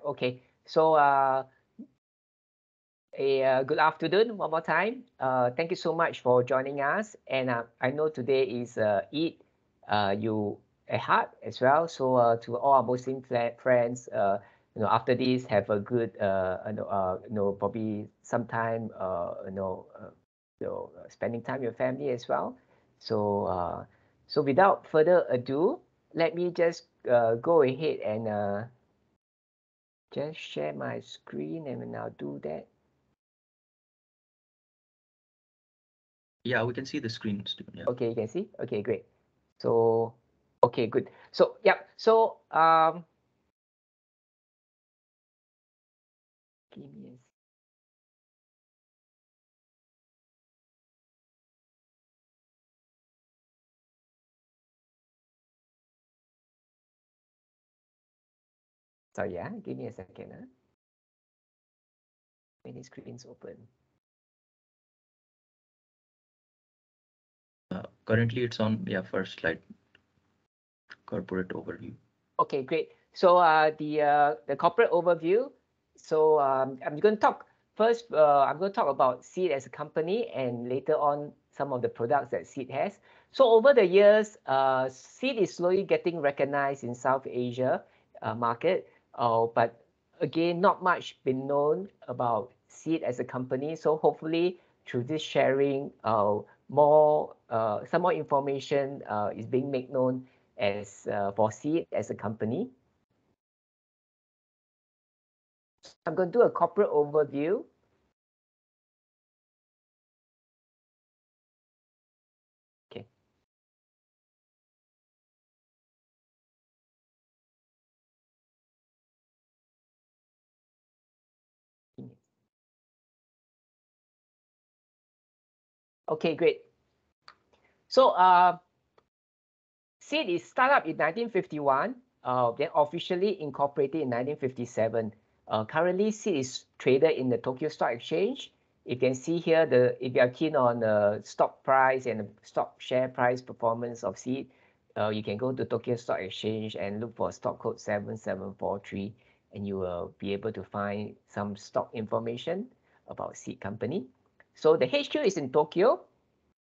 Okay. So good afternoon one more time. Thank you so much for joining us. And I know today is Eid you Ahad as well. So to all our Muslim friends, after this, have a good probably sometime spending time with your family as well. So so without further ado, let me just go ahead and just share my screen, and I'll do that. Yeah, we can see the screen, Stephen. Yeah. Okay, you can see? Okay, great. So, okay, good. So, yeah, so, give me a sorry, yeah, give me a second. Many screens open. Currently, it's on, yeah, first slide, corporate overview. Okay, great. So the corporate overview. So I'm going to talk first. I'm going to talk about Seed as a company, and later on some of the products that Seed has. So over the years, Seed is slowly getting recognized in South Asia market. But again, not much been known about Seed as a company. So hopefully through this sharing, some more information is being made known as for Seed as a company. I'm going to do a corporate overview. Okay. Okay, great. So Seed is started up in 1951, then officially incorporated in 1957. Currently, Seed is traded in the Tokyo Stock Exchange. You can see here, if you are keen on the stock price and the stock share price performance of Seed, you can go to Tokyo Stock Exchange and look for stock code 7743, and you will be able to find some stock information about Seed company. So the HQ is in Tokyo.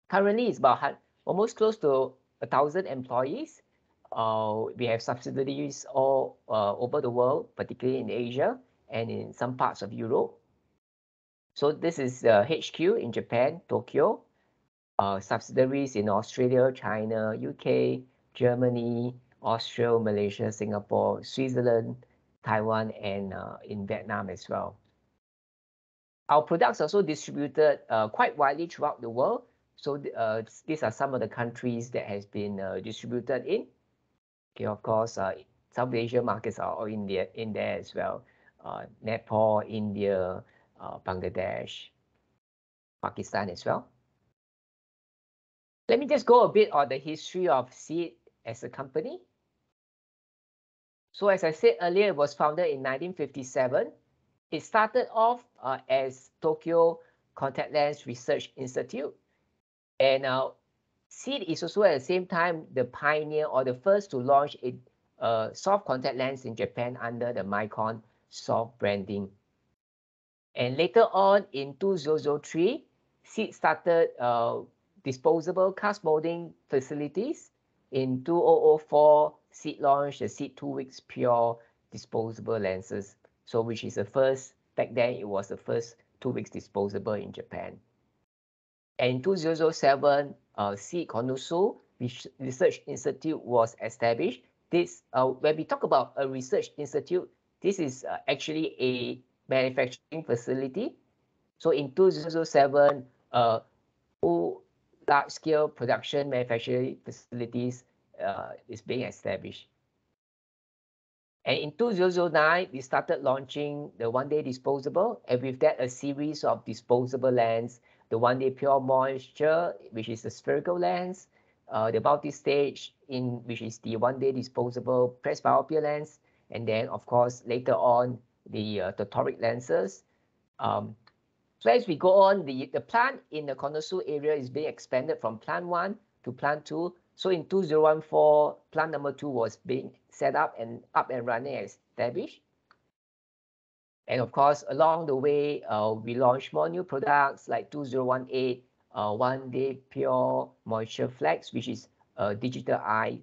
Currently, it's about almost close to 1,000 employees. We have subsidiaries all over the world, particularly in Asia and in some parts of Europe. So this is HQ in Japan, Tokyo. Subsidiaries in Australia, China, UK, Germany, Austria, Malaysia, Singapore, Switzerland, Taiwan, and in Vietnam as well. Our products are also distributed quite widely throughout the world. So these are some of the countries that has been distributed in. Okay, of course, South Asia markets are all in there as well. Nepal, India, Bangladesh, Pakistan as well. Let me just go a bit on the history of Seed as a company. So as I said earlier, it was founded in 1957. It started off as Tokyo Contact Lens Research Institute. And Seed is also at the same time the pioneer or the first to launch a soft contact lens in Japan under the Micron soft branding. And later on in 2003, Seed started disposable cast molding facilities. In 2004, Seed launched the Seed 2 weeks pure disposable lenses. So which is the first, back then it was the first 2 weeks disposable in Japan. And in 2007, Seed Consultation Research Institute was established. This, when we talk about a research institute, this is actually a manufacturing facility. So in 2007, full large-scale production manufacturing facilities is being established. And in 2009, we started launching the one-day disposable, and with that, a series of disposable lens, the one-day pure moisture, which is the spherical lens, the multi-stage, which is the one-day disposable presbyopia lens, and then, of course, later on, the toric lenses. So as we go on, the plant in the Consultation area is being expanded from plant 1 to plant 2. So in 2014, plant number 2 was being set up and running and established. And of course, along the way, we launched more new products like 2018, One Day Pure Moisture Flex, which is a digital eye.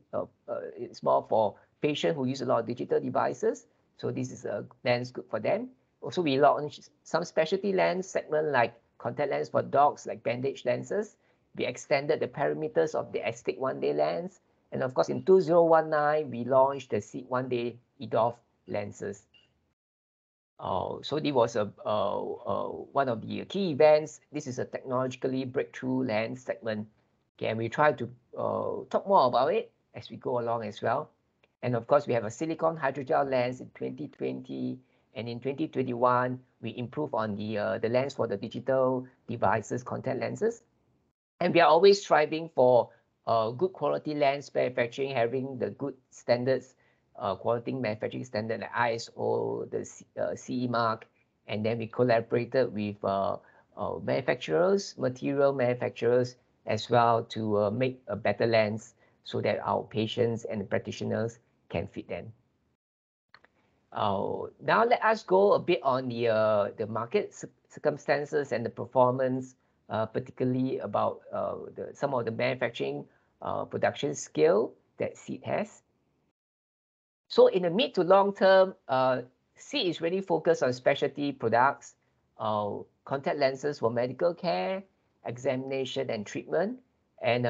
It's more for patients who use a lot of digital devices. So this is a lens good for them. Also, we launched some specialty lens segment like contact lens for dogs, like bandage lenses. We extended the parameters of the Astig One Day lens. And of course, in 2019, we launched the SID One Day Edof lenses. So this was one of the key events. This is a technologically breakthrough lens segment. Okay, and we try to talk more about it as we go along as well. And of course, we have a silicone hydrogel lens in 2020, and in 2021, we improve on the lens for the digital devices, contact lenses. And we are always striving for good quality lens manufacturing, having the good standards, quality manufacturing standard like ISO, the CE mark, and then we collaborated with manufacturers, material manufacturers as well to make a better lens so that our patients and practitioners can fit them. Now let us go a bit on the market circumstances and the performance, particularly about some of the manufacturing production scale that SID has. So in the mid to long term, SID is really focused on specialty products, contact lenses for medical care, examination and treatment. And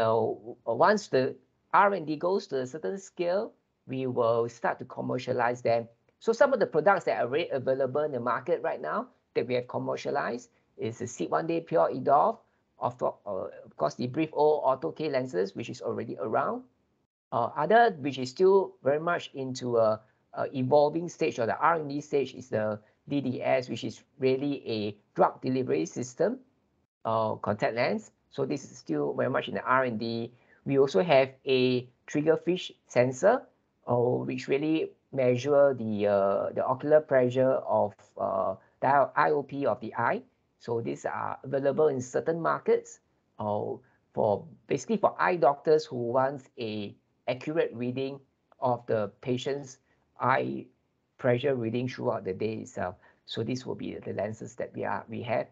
once the R&D goes to a certain scale, we will start to commercialize them. So some of the products that are already available in the market right now that we have commercialized is the SID One Day Pure Edof, of course the Brief O Ortho K lenses, which is already around. Other, which is still very much into a evolving stage or the R&D stage, is the DDS, which is really a drug delivery system contact lens. So this is still very much in the R&D. We also have a Triggerfish Sensor, which really measure the ocular pressure of the IOP of the eye. So these are available in certain markets for basically for eye doctors who want a accurate reading of the patient's eye pressure reading throughout the day itself. So this will be the lenses that we have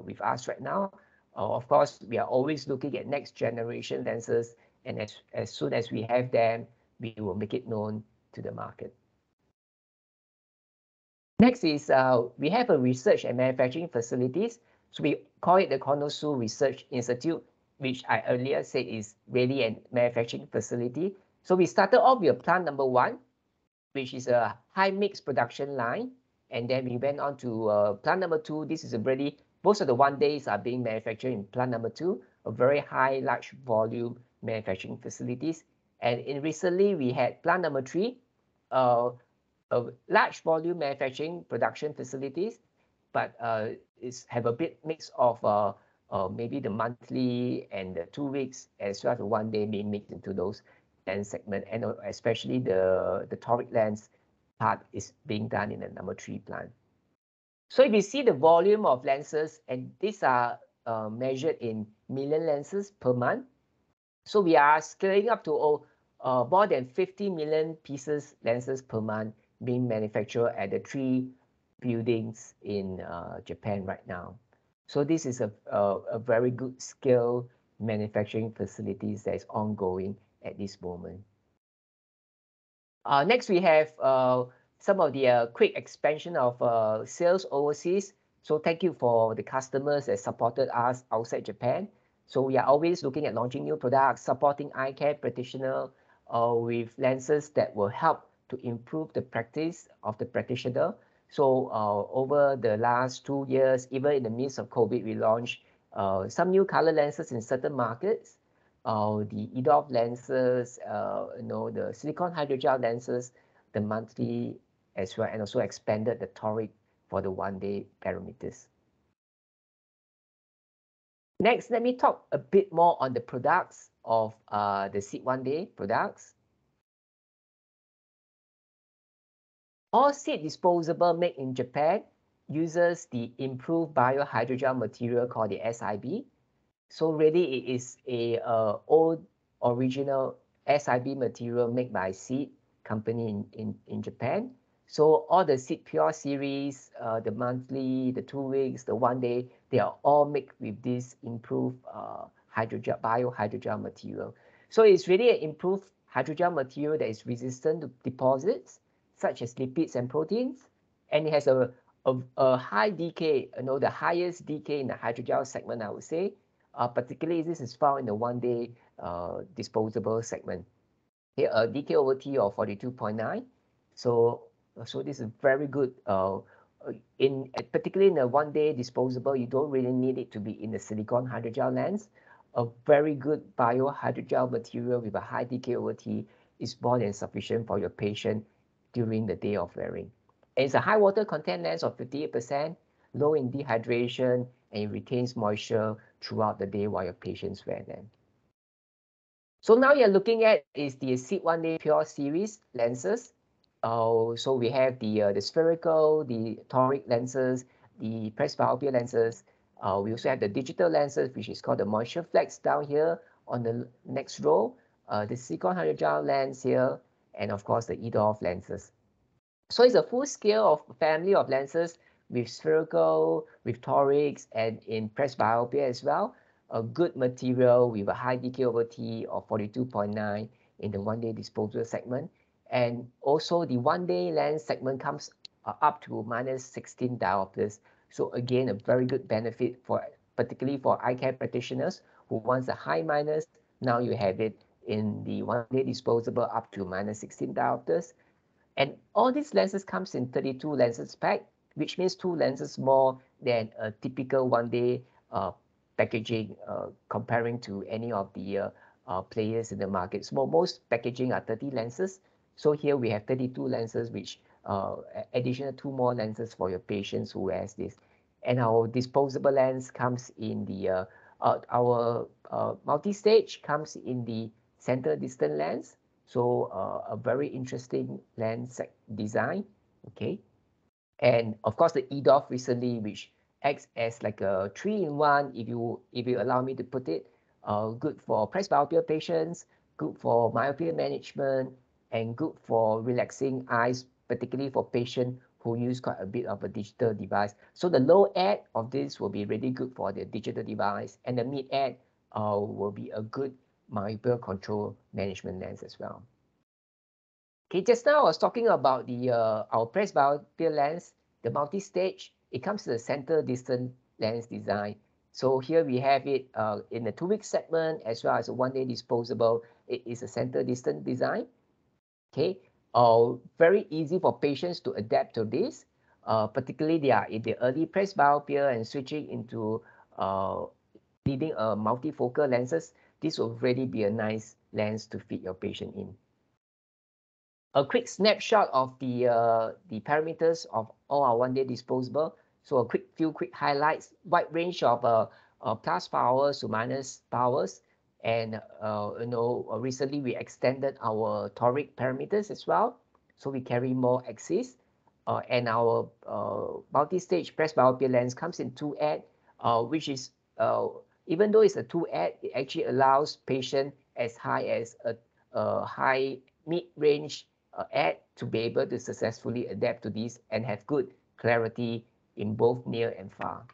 with us right now. Of course, we are always looking at next generation lenses, and as soon as we have them, we will make it known to the market. Next is we have a research and manufacturing facilities. So we call it the Cornea Research Institute, which I earlier said is really a manufacturing facility. So we started off with plant number 1, which is a high mix production line. And then we went on to plant number 2. This is a really, most of the one days are being manufactured in plant number 2, a very high, large volume manufacturing facilities. And recently we had plant number 3, a large volume manufacturing production facilities, but have a bit mix of maybe the monthly and the 2 weeks as well as the 1 day being mixed into those lens segment, and especially the toric lens part is being done in the number 3 plant. So if you see the volume of lenses, and these are measured in million lenses per month, so we are scaling up to more than 50 million pieces lenses per month being manufactured at the 3 buildings in Japan right now. So this is a very good scale manufacturing facilities that is ongoing at this moment. Next, we have some of the quick expansion of sales overseas. So thank you for the customers that supported us outside Japan. So we are always looking at launching new products, supporting eye care practitioner with lenses that will help to improve the practice of the practitioner. So over the last 2 years, even in the midst of COVID, we launched some new color lenses in certain markets. The Edof lenses, the silicone hydrogel lenses, the monthly as well, and also expanded the toric for the 1 day parameters. Next, let me talk a bit more on the products of the SID 1 day products. All SID disposable made in Japan uses the improved biohydrogel material called the SIB. So really it is a old original SIB material made by SID company in Japan. So all the Seed Pure series, the monthly, the 2 weeks, the 1 day, they are all made with this improved hydrogel, bio-hydrogel material. So it's really an improved hydrogel material that is resistant to deposits, such as lipids and proteins, and it has a high decay, the highest decay in the hydrogel segment, I would say. Particularly, this is found in the 1 day disposable segment. Here, a decay over T of 42.9. So this is very good. Particularly in a 1 day disposable, you don't really need it to be in the silicone hydrogel lens. A very good bio-hydrogel material with a high decay over T is more than sufficient for your patient during the day of wearing. And it's a high water content lens of 58%, low in dehydration, and it retains moisture throughout the day while your patients wear them. So now you're looking at is the Seed 1 Day Pure series lenses. So we have the spherical, the toric lenses, the presbyopia lenses. We also have the digital lenses, which is called the Moisture Flex down here on the next row. The silicone hydrogel lens here, and of course the Edof lenses. So it's a full scale of family of lenses with spherical, with torics, and in presbyopia as well. A good material with a high decay over T of 42.9 in the 1 day disposal segment. And also the 1 day lens segment comes up to minus 16 diopters. So again, a very good benefit particularly for eye care practitioners who wants a high minus. Now you have it in the 1 day disposable up to minus 16 diopters. And all these lenses comes in 32 lenses pack, which means 2 lenses more than a typical 1 day packaging comparing to any of the players in the market. So most packaging are 30 lenses. So here we have 32 lenses, which additional 2 more lenses for your patients who wears this. And our disposable lens comes in the, our multi-stage comes in the center distance lens. So a very interesting lens design, okay? And of course the Edof recently, which acts as like a 3-in-1, if you allow me to put it, good for presbyopia patients, good for myopia management, and good for relaxing eyes, particularly for patients who use quite a bit of a digital device. So the low ad of this will be really good for the digital device, and the mid ad will be a good myopia control management lens as well. Okay, just now I was talking about the our presbyopia lens, the multi-stage. It comes to the center distance lens design. So here we have it in the 2 week segment as well as a 1 day disposable. It is a center distance design. Okay, very easy for patients to adapt to this. Particularly they are in the early presbyopia and switching into needing a multifocal lenses. This will really be a nice lens to fit your patient in. A quick snapshot of the parameters of all our 1 day disposable. So a few quick highlights. Wide range of plus powers to minus powers, and recently we extended our toric parameters as well. So we carry more axis, and our multi-stage presbyopia lens comes in 2 ad, which is even though it's a 2 ad, it actually allows patient as high as a high mid-range ad to be able to successfully adapt to this and have good clarity in both near and far.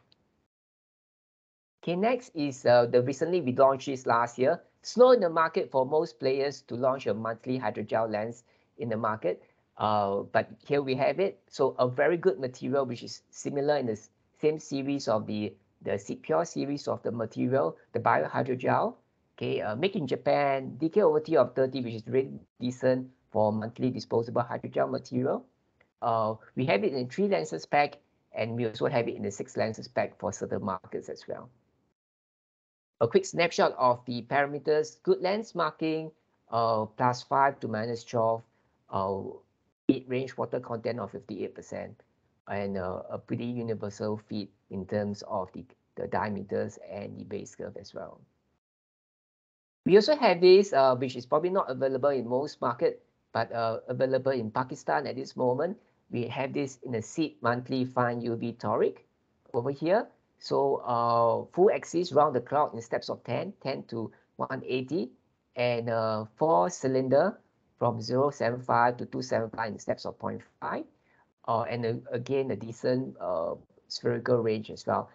Okay, next is the recently we launched this last year. Slow in the market for most players to launch a monthly hydrogel lens in the market, but here we have it. So a very good material which is similar in the same series of the Seed Pure series of the material, the bio-hydrogel. Okay, made in Japan, decay over T of 30, which is really decent for monthly disposable hydrogel material. We have it in 3 lenses pack, and we also have it in the 6 lenses pack for certain markets as well. A quick snapshot of the parameters: good lens marking, +5 to -12, mid-range water content of 58%, and a pretty universal fit in terms of the diameters and the base curve as well. We also have this, which is probably not available in most markets, but available in Pakistan at this moment. We have this in a Seed monthly fine UV toric over here. So full axis round the clock in steps of 10 to 180, and 4 cylinder from 0.75 to 275 in steps of 0.5. and again, a decent spherical range as well.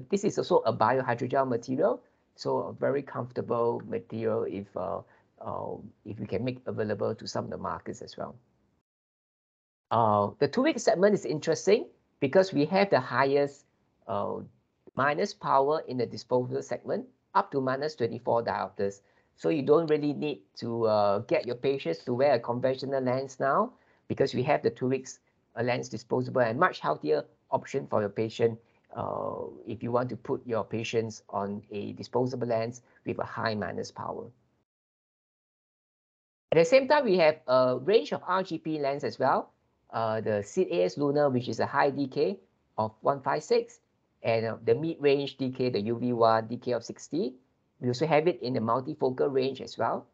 This is also a biohydrogel material, so a very comfortable material if we can make available to some of the markets as well. The 2-week segment is interesting because we have the highest minus power in the disposable segment, up to minus 24 diopters. So you don't really need to get your patients to wear a conventional lens now, because we have the 2 weeks lens disposable, and much healthier option for your patient if you want to put your patients on a disposable lens with a high minus power. At the same time, we have a range of Rgb lens as well. The SEED AS Lunar, which is a high DK of 156, and the mid-range DK, the UV1 DK of 60. We also have it in the multifocal range as well.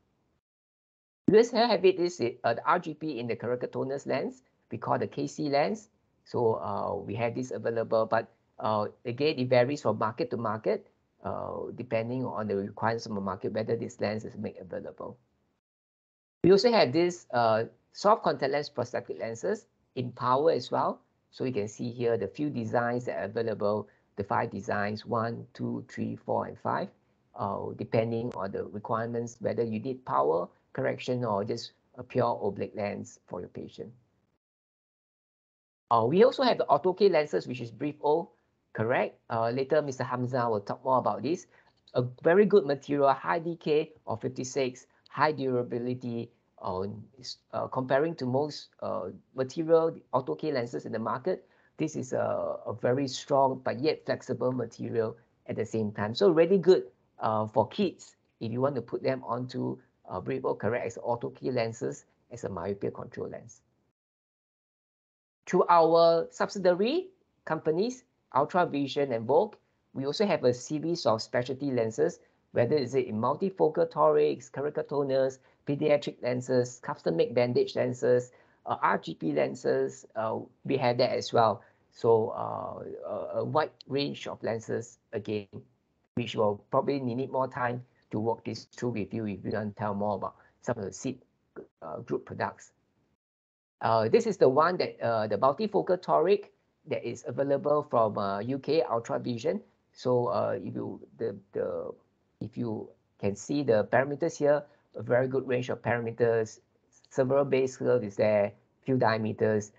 We also have it is the Rgb in the keratoconus lens, we call the KC lens. So we have this available, but again, it varies from market to market, depending on the requirements of the market, whether this lens is made available. We also have this soft contact lens prosthetic lenses in power as well. So you can see here the few designs that are available, the 5 designs, 1, 2, 3, 4, and 5, depending on the requirements, whether you need power correction or just a pure oblique lens for your patient. We also have the Orthocal lenses, which is brief O, correct? Later, Mr. Hamza will talk more about this. A very good material, high DK of 56, high durability, comparing to most material Orthocal lenses in the market. This is a very strong but yet flexible material at the same time. So really good for kids if you want to put them onto brief O, correct, as Orthocal lenses as a myopia control lens. Through our subsidiary companies, Ultravision and Vogue, we also have a series of specialty lenses, whether it's in multifocal torics, keratoconus, pediatric lenses, custom-made bandage lenses, Rgb lenses, we have that as well. So a wide range of lenses, again, which will probably need more time to walk this through with you if you want to tell more about some of the SEED group products. This is the one that the multifocal toric that is available from UK Ultravision. So if you can see the parameters here, a very good range of parameters, several base curve is there, few diameters,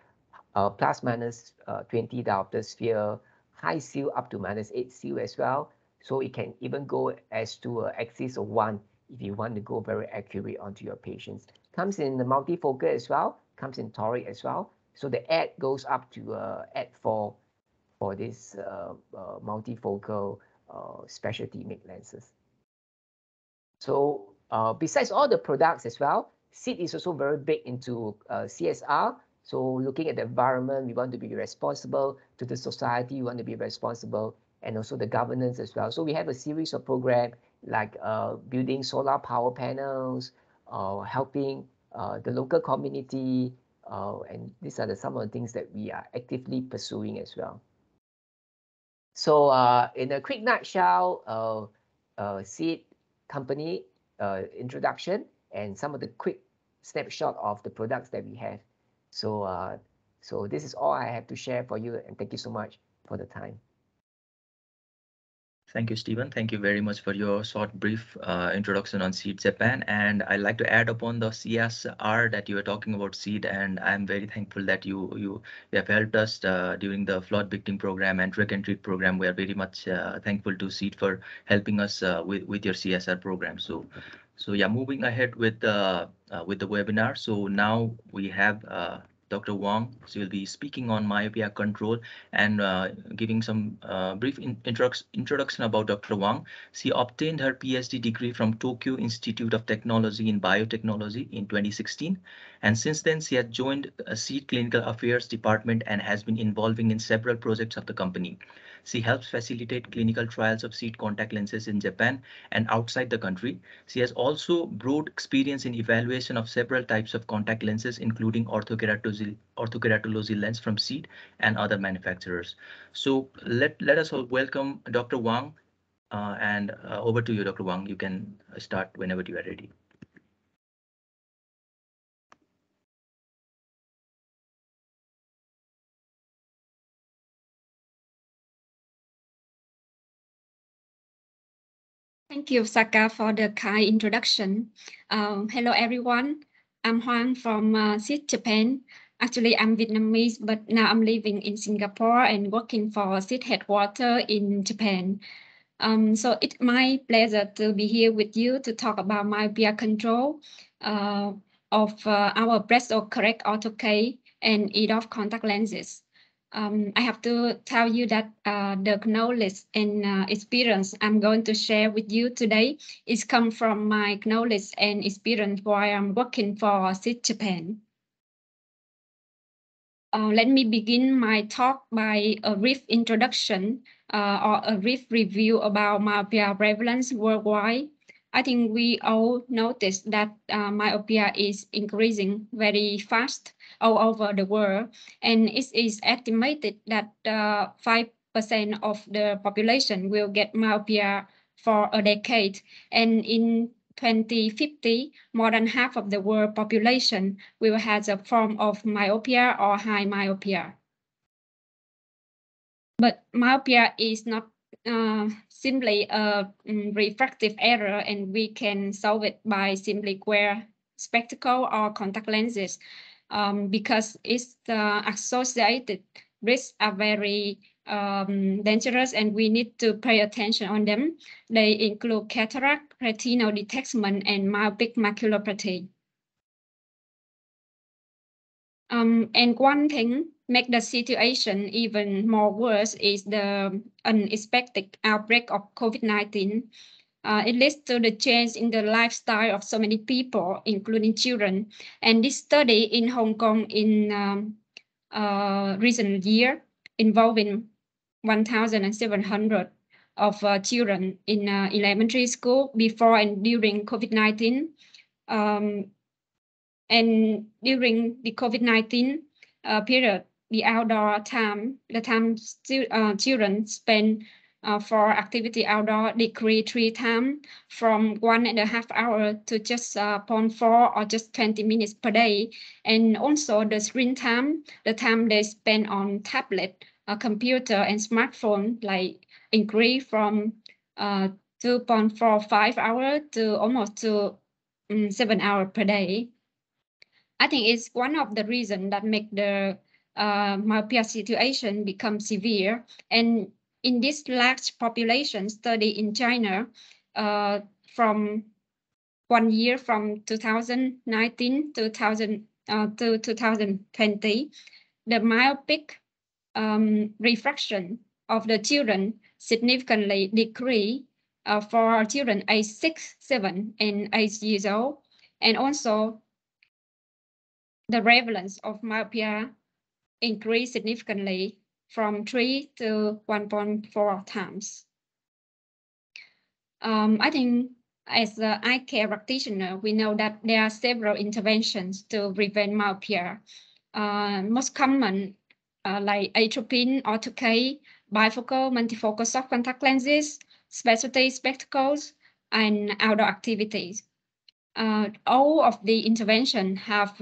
plus minus 20 diopter sphere, high seal up to minus 8 seal as well. So it can even go as to an axis of 1 if you want to go very accurate onto your patients. Comes in the multifocal as well, comes in toric as well. So the ad goes up to ad 4 for this multifocal specialty made lenses. So besides all the products as well, SEED is also very big into CSR. So looking at the environment, we want to be responsible to the society, we want to be responsible, and also the governance as well. So we have a series of programs like building solar power panels, helping the local community, and these are some of the things that we are actively pursuing as well. So in a quick nutshell, SEED company introduction and some of the quick snapshot of the products that we have. So so this is all I have to share for you, and thank you so much for the time. Thank you, Stephen. Thank you very much for your short, brief introduction on SEED Japan. And I'd like to add upon the CSR that you were talking about SEED. And I'm very thankful that you have helped us during the flood victim program and track and treat program. We are very much thankful to SEED for helping us with your CSR program. So yeah, moving ahead with the webinar. So now we have Dr. Wong. She will be speaking on myopia control and giving some brief introduction about Dr. Wong. She obtained her PhD degree from Tokyo Institute of Technology in Biotechnology in 2016. And since then, she has joined a SEED Clinical Affairs Department and has been involving in several projects of the company. She helps facilitate clinical trials of SEED contact lenses in Japan and outside the country. She has also broad experience in evaluation of several types of contact lenses, including orthokeratology lens from SEED and other manufacturers. So let us all welcome Dr. Wong, and over to you, Dr. Wong. You can start whenever you are ready. Thank you, Saka, for the kind introduction. Hello, everyone. I'm Wong from SID, Japan. Actually, I'm Vietnamese, but now I'm living in Singapore and working for SID headquarters in Japan. So it's my pleasure to be here with you to talk about myopia control of our Presto Correct Ortho and Edof contact lenses. I have to tell you that the knowledge and experience I'm going to share with you today is come from my knowledge and experience while I'm working for SID Japan. Let me begin my talk by a brief introduction or a brief review about myopia prevalence worldwide. I think we all notice that myopia is increasing very fast all over the world, and it is estimated that 5% of the population will get myopia for a decade, and in 2050, more than half of the world population will have a form of myopia or high myopia. But myopia is not simply a refractive error, and we can solve it by simply wear spectacle or contact lenses because its associated risks are very dangerous, and we need to pay attention on them. They include cataract, retinal detachment, and myopic maculopathy. And one thing make the situation even more worse is the unexpected outbreak of COVID-19. It leads to the change in the lifestyle of so many people, including children. And this study in Hong Kong in recent year involving 1,700 of children in elementary school before and during COVID-19. And during the COVID-19 period, the outdoor time, the time children spend for activity outdoor decreased 3 times from 1.5 hours to just 0.4 or just 20 minutes per day. And also the screen time, the time they spend on tablet, computer and smartphone, like increased from 2.45 hours to almost to 7 hours per day. I think it's one of the reasons that make the myopia situation become severe. And in this large population study in China, from 1 year from 2019 to 2020, the myopic refraction of the children significantly decreased for children aged 6, 7, and 8 years old. And also the prevalence of myopia increased significantly from 3 to 1.4 times. I think as an eye care practitioner, we know that there are several interventions to prevent myopia. Most common like Atropine, Orthocal, bifocal, multifocal soft contact lenses, specialty spectacles, and outdoor activities. All of the intervention have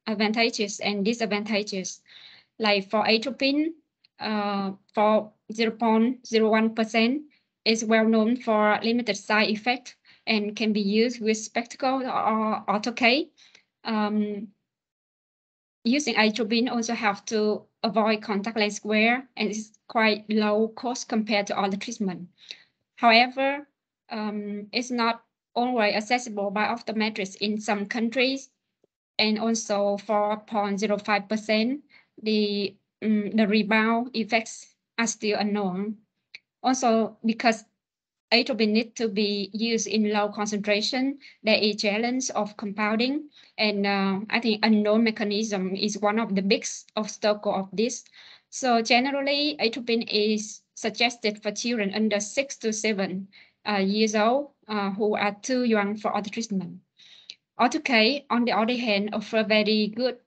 advantages and disadvantages. Like for Atropine, for 0.01% is well known for limited side effect and can be used with spectacle or Orthocal. Using Atropine also have to avoid contact lens wear, and it's quite low cost compared to other treatment. However, it's not always accessible by optometrists in some countries, and also for 0.05%, the rebound effects are still unknown. Also, because Atropine needs to be used in low concentration, there is challenge of compounding, and I think unknown mechanism is one of the biggest obstacles of this. So generally, Atropine is suggested for children under 6 to 7 years old who are too young for other treatment. Orthocal, on the other hand, offer very good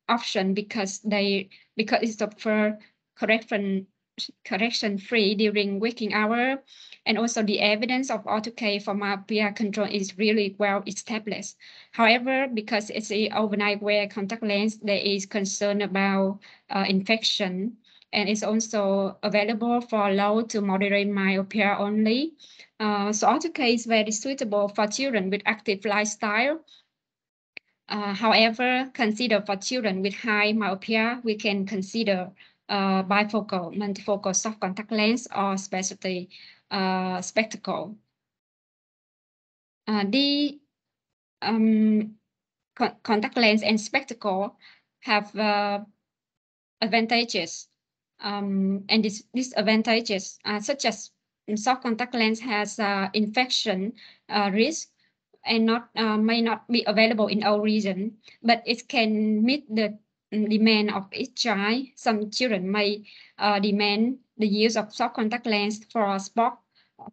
option because it's offer correction free during waking hour, and also the evidence of Orthocal for myopia control is really well established. However, because it's a overnight wear contact lens, there is concern about infection, and it's also available for low to moderate myopia only. So Orthocal is very suitable for children with active lifestyle. However, consider for children with high myopia, we can consider bifocal, multifocal soft contact lens or specialty spectacle. The contact lens and spectacle have advantages and disadvantages, such as soft contact lens has infection risk and may not be available in our region, but it can meet the demand of each eye. Some children may demand the use of soft contact lens for sport,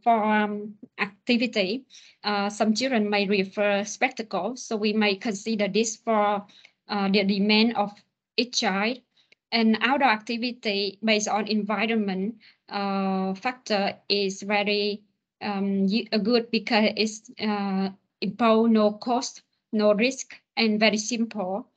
for activity. Some children may prefer spectacles, so we may consider this for the demand of each child. And outdoor activity based on environment factor is very good because it's impose no cost, no risk, and very simple.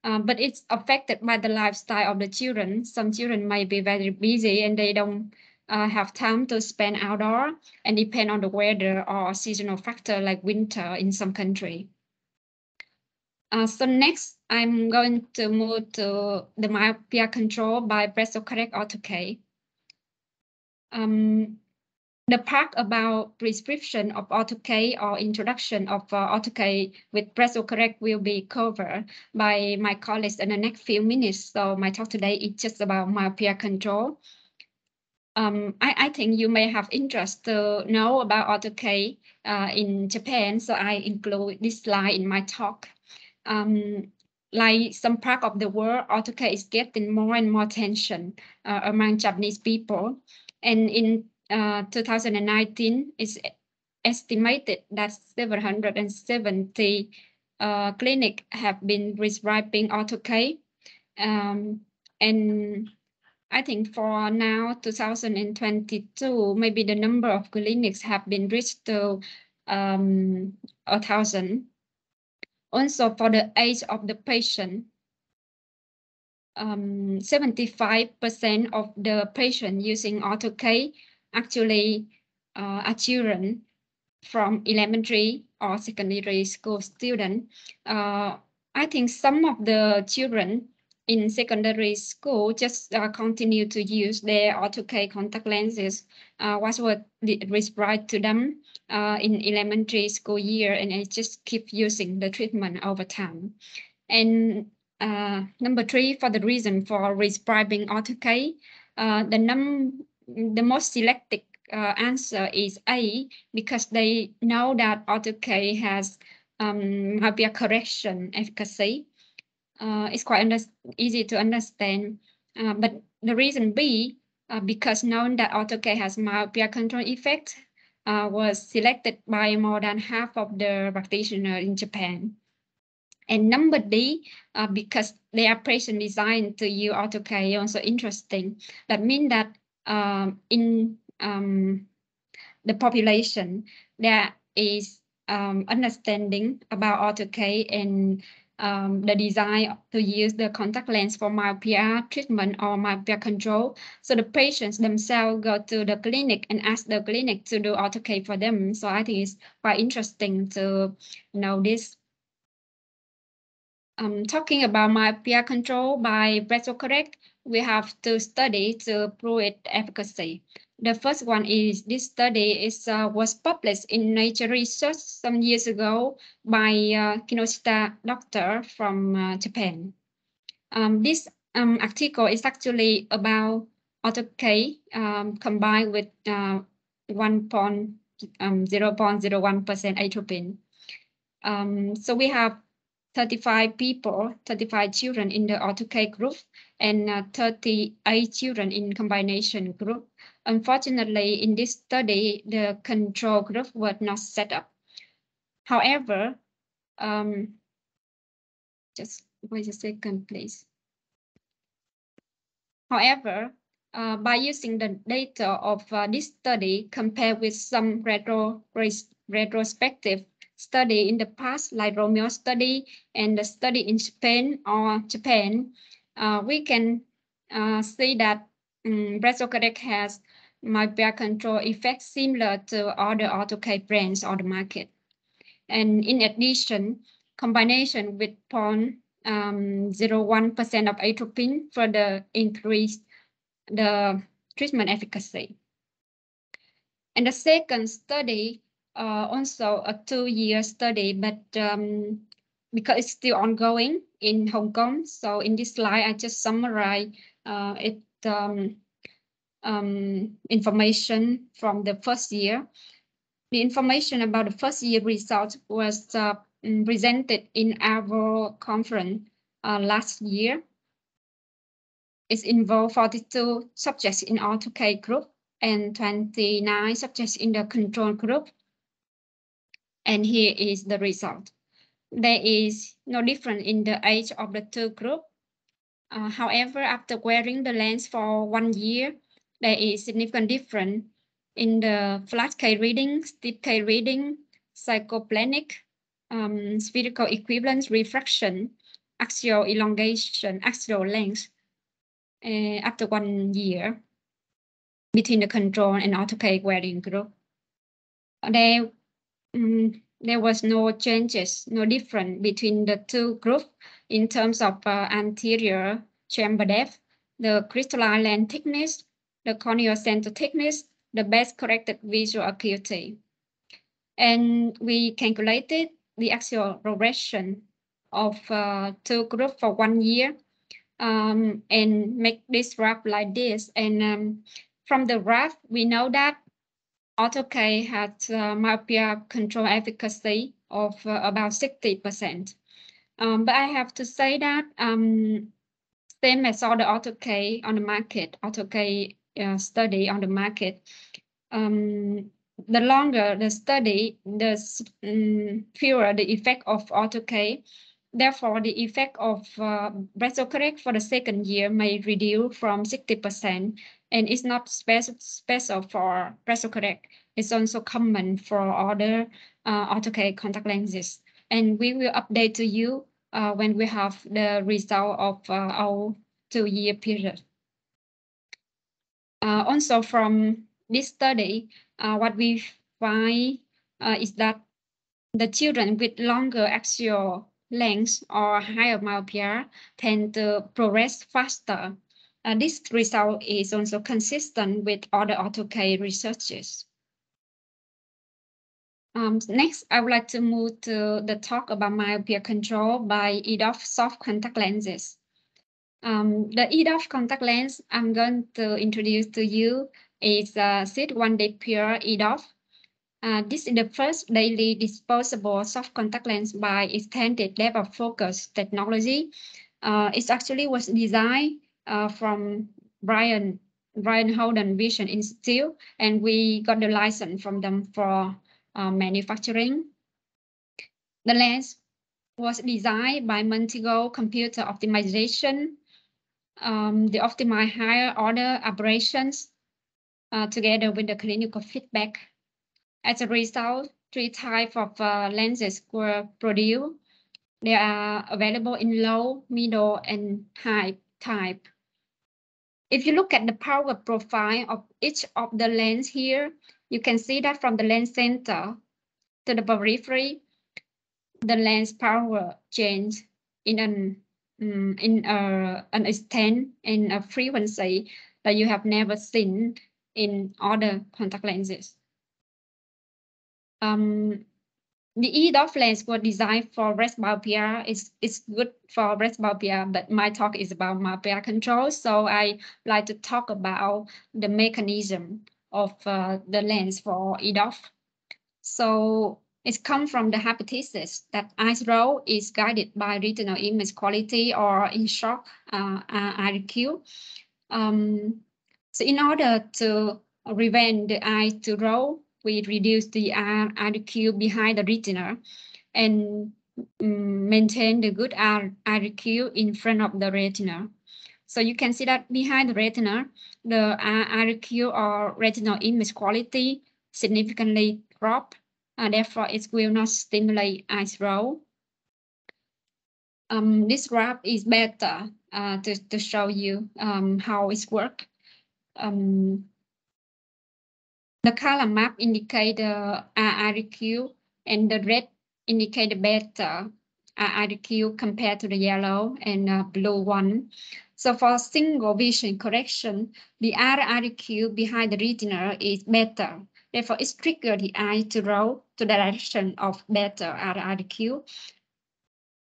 But it's affected by the lifestyle of the children. Some children might be very busy and they don't have time to spend outdoor and depend on the weather or seasonal factor like winter in some country. So next, I'm going to move to the myopia control by pressure-correct Orthocal. The part about prescription of Orthocal or introduction of Orthocal with pressure-correct will be covered by my colleagues in the next few minutes. So my talk today is just about myopia control. I think you may have interest to know about Orthocal in Japan, so I include this slide in my talk. Like some part of the world, Orthocal is getting more and more attention among Japanese people. And in 2019, it's estimated that 770 clinics have been prescribing Orthocal. And I think for now, 2022, maybe the number of clinics have been reached to 1,000. Also, for the age of the patient, 75% of the patient using Orthocal actually are children from elementary or secondary school student. I think some of the children in secondary school just continue to use their Orthocal contact lenses, what prescribed to them in elementary school year, and I just keep using the treatment over time. And number 3, for the reason for prescribing Orthocal, the most selected answer is A, because they know that Orthocal has myopia correction efficacy. It's quite easy to understand. But the reason B, because knowing that Orthocal has myopia control effect, was selected by more than half of the practitioners in Japan. And number D, because they are patient designed to use Orthocal, also interesting. That means that in the population, there is understanding about Orthocal and the design to use the contact lens for myopia treatment or myopia control. So the patients themselves go to the clinic and ask the clinic to do Orthocal for them. So I think it's quite interesting to know this. Talking about myopia control by pressure-correct, we have two studies to prove its efficacy. The first one is this study was published in Nature Research some years ago by Kinoshita doctor from Japan. This article is actually about Orthocal combined with 0.01% atropine. So we have 35 people, 35 children in the Orthocal group and 38 children in combination group. Unfortunately, in this study, the control group was not set up. However, just wait a second, please. However, by using the data of this study compared with some retrospective study in the past, like Romeo study and the study in Spain or Japan, we can see that Correct has myopia control effect similar to other Orthocal brands on the market. And in addition, combination with 0.01% of atropine further increase the treatment efficacy. And the second study, also a 2-year study, but because it's still ongoing in Hong Kong. So in this slide, I just summarize information from the first year. The information about the first year results was presented in our conference last year. It involved 42 subjects in Orthocal group and 29 subjects in the control group. And here is the result. There is no difference in the age of the two groups. However, after wearing the lens for 1 year, there is significant difference in the flat K reading, steep K reading, psychoplanic, spherical equivalence, refraction, axial elongation, axial length after 1 year between the control and Orthocal wearing group. There was no changes, no difference between the two groups in terms of anterior chamber depth, the crystalline lens thickness, the corneal center thickness, the best corrected visual acuity. And we calculated the axial progression of two groups for 1 year and make this graph like this. And from the graph, we know that Orthocal had myopia control efficacy of about 60%. But I have to say that same as all the Orthocal on the market, Orthocal study on the market, the longer the study, the fewer the effect of Orthocal. Therefore, the effect of Correct for the second year may reduce from 60%, and it's not special for Correct. It's also common for other Orthocal contact lenses. And we will update to you when we have the result of our 2-year period. Also from this study, what we find is that the children with longer axial length or higher myopia tend to progress faster. This result is also consistent with other Orthocal researches. Next, I would like to move to the talk about myopia control by Edof soft contact lenses. The Edof contact lens I'm going to introduce to you is SID 1D Pure Edof. This is the first daily disposable soft contact lens by extended depth of focus technology. It actually was designed from Brian Holden Vision Institute, and we got the license from them for manufacturing. The lens was designed by Multifocal computer optimization, the optimize higher order aberrations together with the clinical feedback. As a result, 3 types of lenses were produced. They are available in low, middle, and high type. If you look at the power profile of each of the lens here, you can see that from the lens center to the periphery, the lens power change in an extent and a frequency that you have never seen in other contact lenses. The Edof lens was designed for rest myopia. It's good for rest myopia, but my talk is about myopia control. So I like to talk about the mechanism of the lens for Edof. So it comes from the hypothesis that ice roll is guided by retinal image quality, or in short, RQ. So in order to prevent the eye to roll, we reduce the RQ behind the retina and maintain the good RQ in front of the retina. So you can see that behind the retina, the RQ or retinal image quality significantly drop. Therefore, it will not stimulate ice roll. This graph is better to show you how it works. The color map indicate the RRQ, and the red indicate the better RRQ compared to the yellow and blue one. So for single vision correction, the RRQ behind the retina is better. Therefore, it triggers the eye to roll to the direction of better RRQ.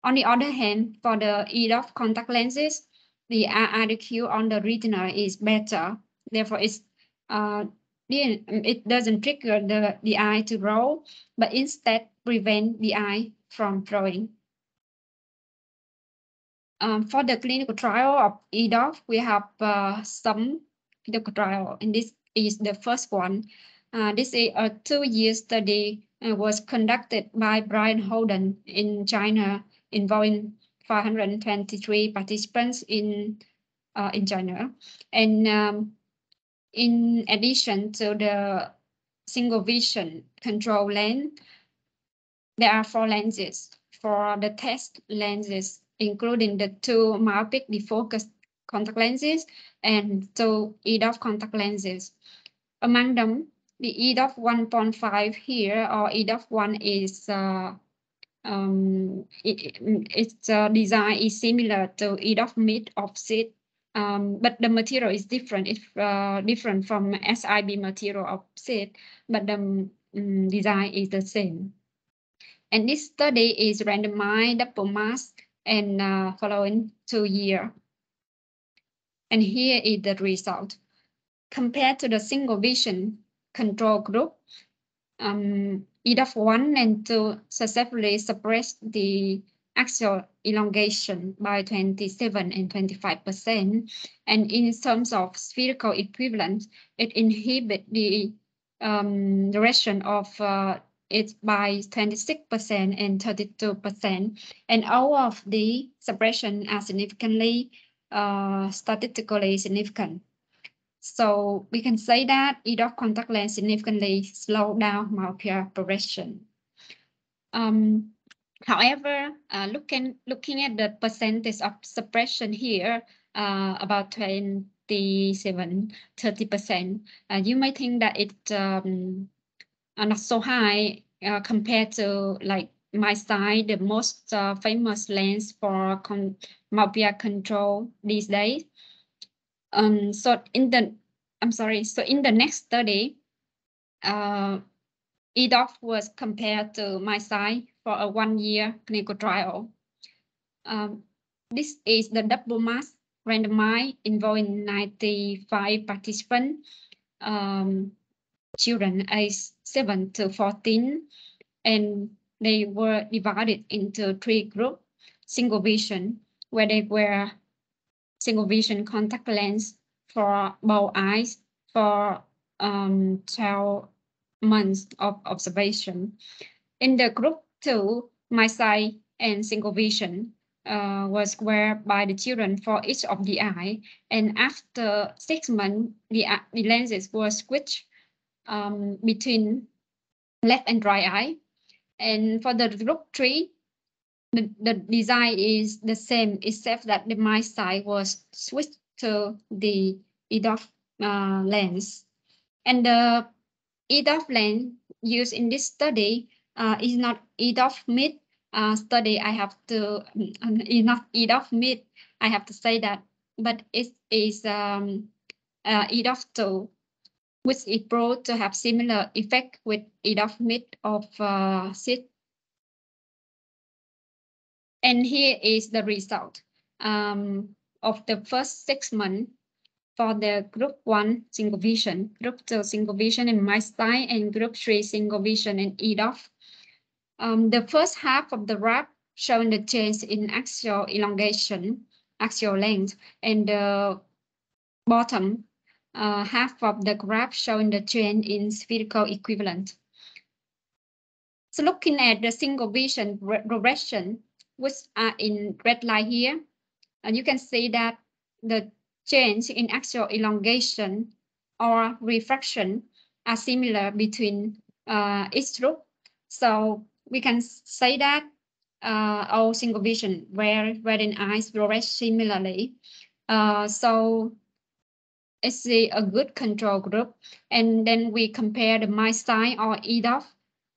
On the other hand, for the Edof contact lenses, the RRQ on the retina is better. Therefore, it doesn't trigger the eye to roll, but instead prevent the eye from rolling. For the clinical trial of Edof, we have some clinical trial, and this is the first one. This is a 2-year study was conducted by Brian Holden in China, involving 523 participants in China. And in addition to the single vision control lens, there are 4 lenses for the test lenses, including the 2 myopic defocus contact lenses and 2 Edof contact lenses. Among them, the Edof 1.5 here, or Edof 1, is its design is similar to Edof mid of seed, but the material is different. It's different from SIB material of seed, but the design is the same. And this study is randomized, double masked, and following 2 years. And here is the result. Compared to the single vision control group, Edof 1 and 2 successfully suppressed the axial elongation by 27 and 25%. And in terms of spherical equivalence, it inhibits the direction of it by 26% and 32%. And all of the suppression are significantly statistically significant. So we can say that Edof contact lens significantly slow down myopia progression. However, looking at the percentage of suppression here, about 27-30%, you might think that it's not so high compared to like my side, the most famous lens for myopia control these days. So in the next study, Edof was compared to my side for a 1-year clinical trial. This is the double mask randomized involving 95 participants, children aged 7 to 14, and they were divided into 3 groups: single vision, where they wear single vision contact lens for both eyes for 12 months of observation. In the group 2, my side and single vision was wear by the children for each of the eye, and after 6 months, the lenses were switched between left and right eye. And for the group 3, the design is the same, except that the my side was switched to the Edof lens. And the Edof lens used in this study is not Edof mid study. I have to, is not Edof mid, I have to say that, but it is Edof 2, which is proved to have similar effect with Edof mid of SID. And here is the result of the first 6 months for the group 1 single vision, group 2 single vision in my side, and group 3 single vision in Edof. The first half of the graph showing the change in axial elongation, axial length, and the bottom half of the graph showing the change in spherical equivalent. So looking at the single vision regression, which are in red line here, and you can see that the change in axial elongation or refraction are similar between each group. So we can say that all single vision wherein eyes progress similarly. So is a good control group. And then we compare the MySight or Edof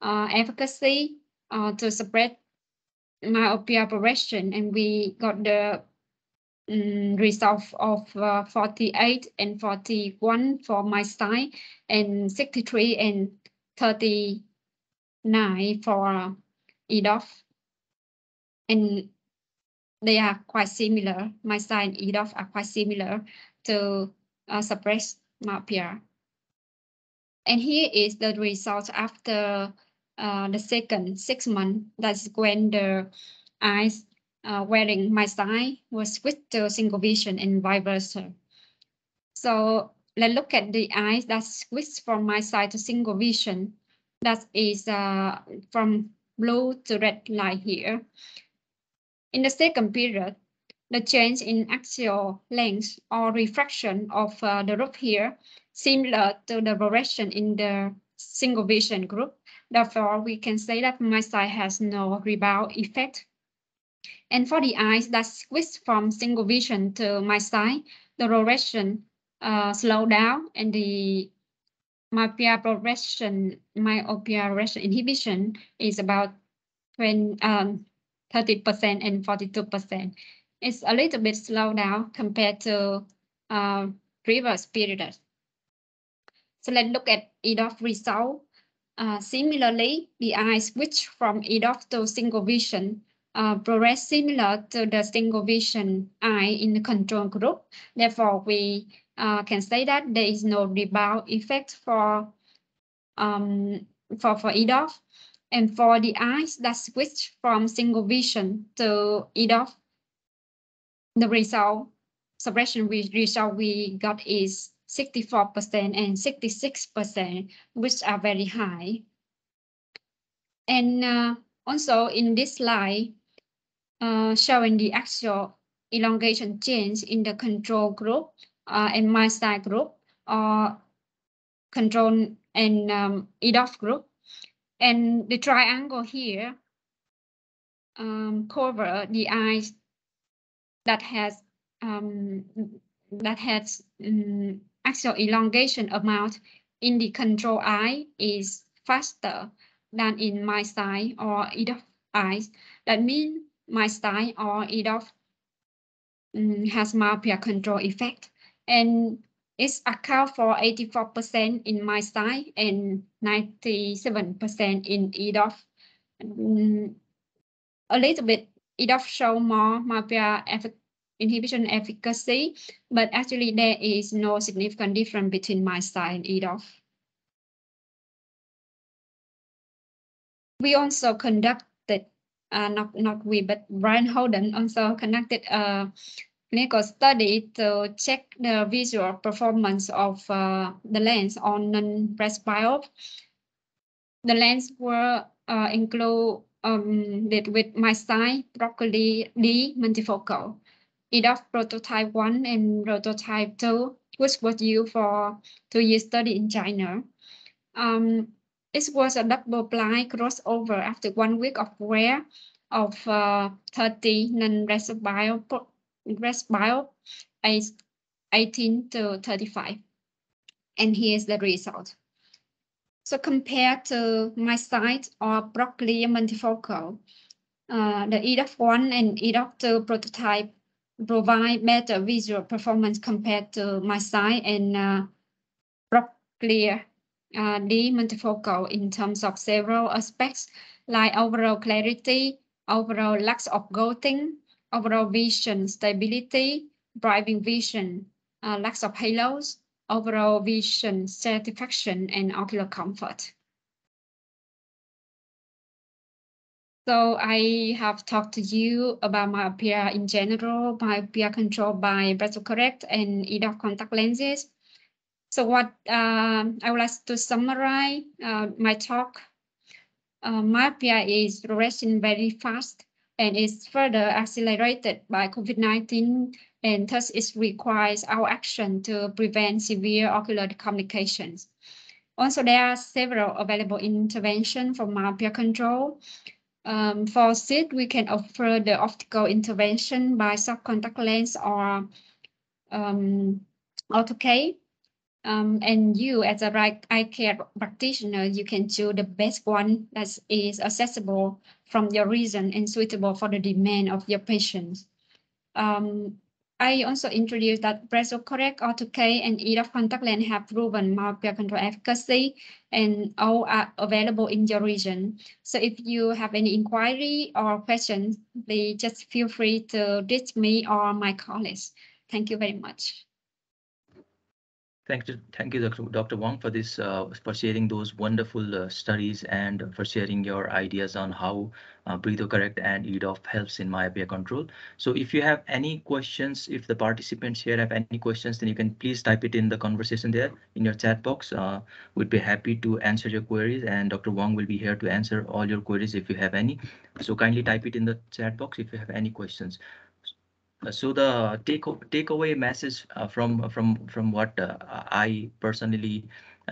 efficacy to suppress myopia progression, and we got the result of 48 and 41 for MySight, and 63 and 39 for Edof. And they are quite similar. MySight and Edof are quite similar to suppress myopia. And here is the result after the second 6 months. That's when the eyes wearing MySight was switched to single vision and vice versa. So let's look at the eyes that switched from MySight to single vision. That is from blue to red line here. In the second period, the change in axial length or refraction of the roof here similar to the progression in the single vision group. Therefore, we can say that MySight has no rebound effect. And for the eyes that switch from single vision to MySight, the progression slow down, and the myopia progression inhibition is about 30% and 42%. It's a little bit slow down compared to previous periods. So let's look at Edof result. Similarly, the eye switch from Edof to single vision progress similar to the single vision eye in the control group. Therefore, we can say that there is no rebound effect for Edof. And for the eyes that switch from single vision to Edof, the suppression result we got is 64% and 66%, which are very high. And also in this slide, showing the actual elongation change in the control group and MySight group, or control and Edof group. And the triangle here cover the eyes that has actual elongation amount in the control eye is faster than in MySight or Edof eyes. That means MySight or Edof has myopia control effect, and it's account for 84% in MySight and 97% in Edof. A little bit Edof show more myopia inhibition efficacy, but actually there is no significant difference between MySight and Edof. We also conducted, not we, but Brian Holden also conducted a clinical study to check the visual performance of the lens on non-presbyope. The lens were included with MySight, Broccoli D multifocal, Edof prototype 1 and prototype 2, which was used for 2-year study in China. It was a double-blind crossover after 1 week of wear of 30 non-presbyope aged 18 to 35. And here's the result. So compared to MySight or Broccoli multifocal, the Edof 1 and Edof 2 prototype provide better visual performance compared to MySight and Broccoli D multifocal in terms of several aspects like overall clarity, overall lack of ghosting, overall vision stability, driving vision, lack of halos, overall vision satisfaction, and ocular comfort. So I have talked to you about myopia in general, myopia control by correct and Edof contact lenses. So what I would like to summarize my talk. Myopia is progressing very fast and is further accelerated by COVID-19, and thus it requires our action to prevent severe ocular complications. Also, there are several available interventions for myopia control. For SID, we can offer the optical intervention by soft contact lens or Orthocal. And you, as a eye care practitioner, you can choose the best one that is accessible from your region and suitable for the demand of your patients. I also introduced that correct, Orthocal, and Edof contact lens have proven myopia control efficacy, and all are available in your region. So if you have any inquiry or questions, please just feel free to reach me or my colleagues. Thank you very much. Thank you, Dr. Wong, for this, for sharing those wonderful studies and for sharing your ideas on how BreathoCorrect and Edof helps in myopia control. So if you have any questions, if the participants here have any questions, then you can please type it in the conversation there in your chat box. We'd be happy to answer your queries, and Dr. Wong will be here to answer all your queries if you have any. So kindly type it in the chat box if you have any questions. So the takeaway message from what I personally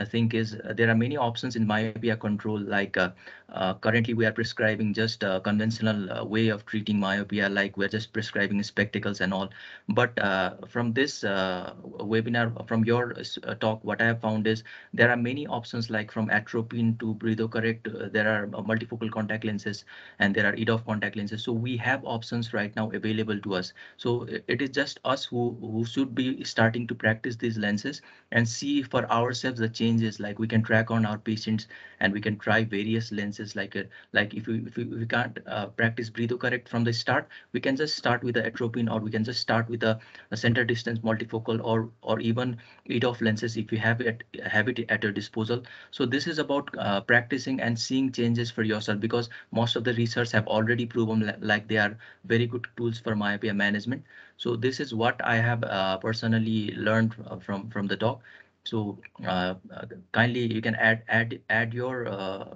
think is there are many options in myopia control. Like currently we are prescribing just a conventional way of treating myopia, like we're just prescribing spectacles and all. But from this webinar, from your talk, what I have found is there are many options, like from Atropine to BreathoCorrect. There are multifocal contact lenses and there are Edof contact lenses. So we have options right now available to us. So it is just us who should be starting to practice these lenses and see for ourselves the changes. Like we can track on our patients and we can try various lenses. Like if we can't practice BreathoCorrect from the start, we can just start with the Atropine, or we can just start with a center distance multifocal, or even Edof lenses if you have it at your disposal. So this is about practicing and seeing changes for yourself, because most of the research have already proven like they are very good tools for myopia management. So this is what I have personally learned from the talk. So kindly you can add your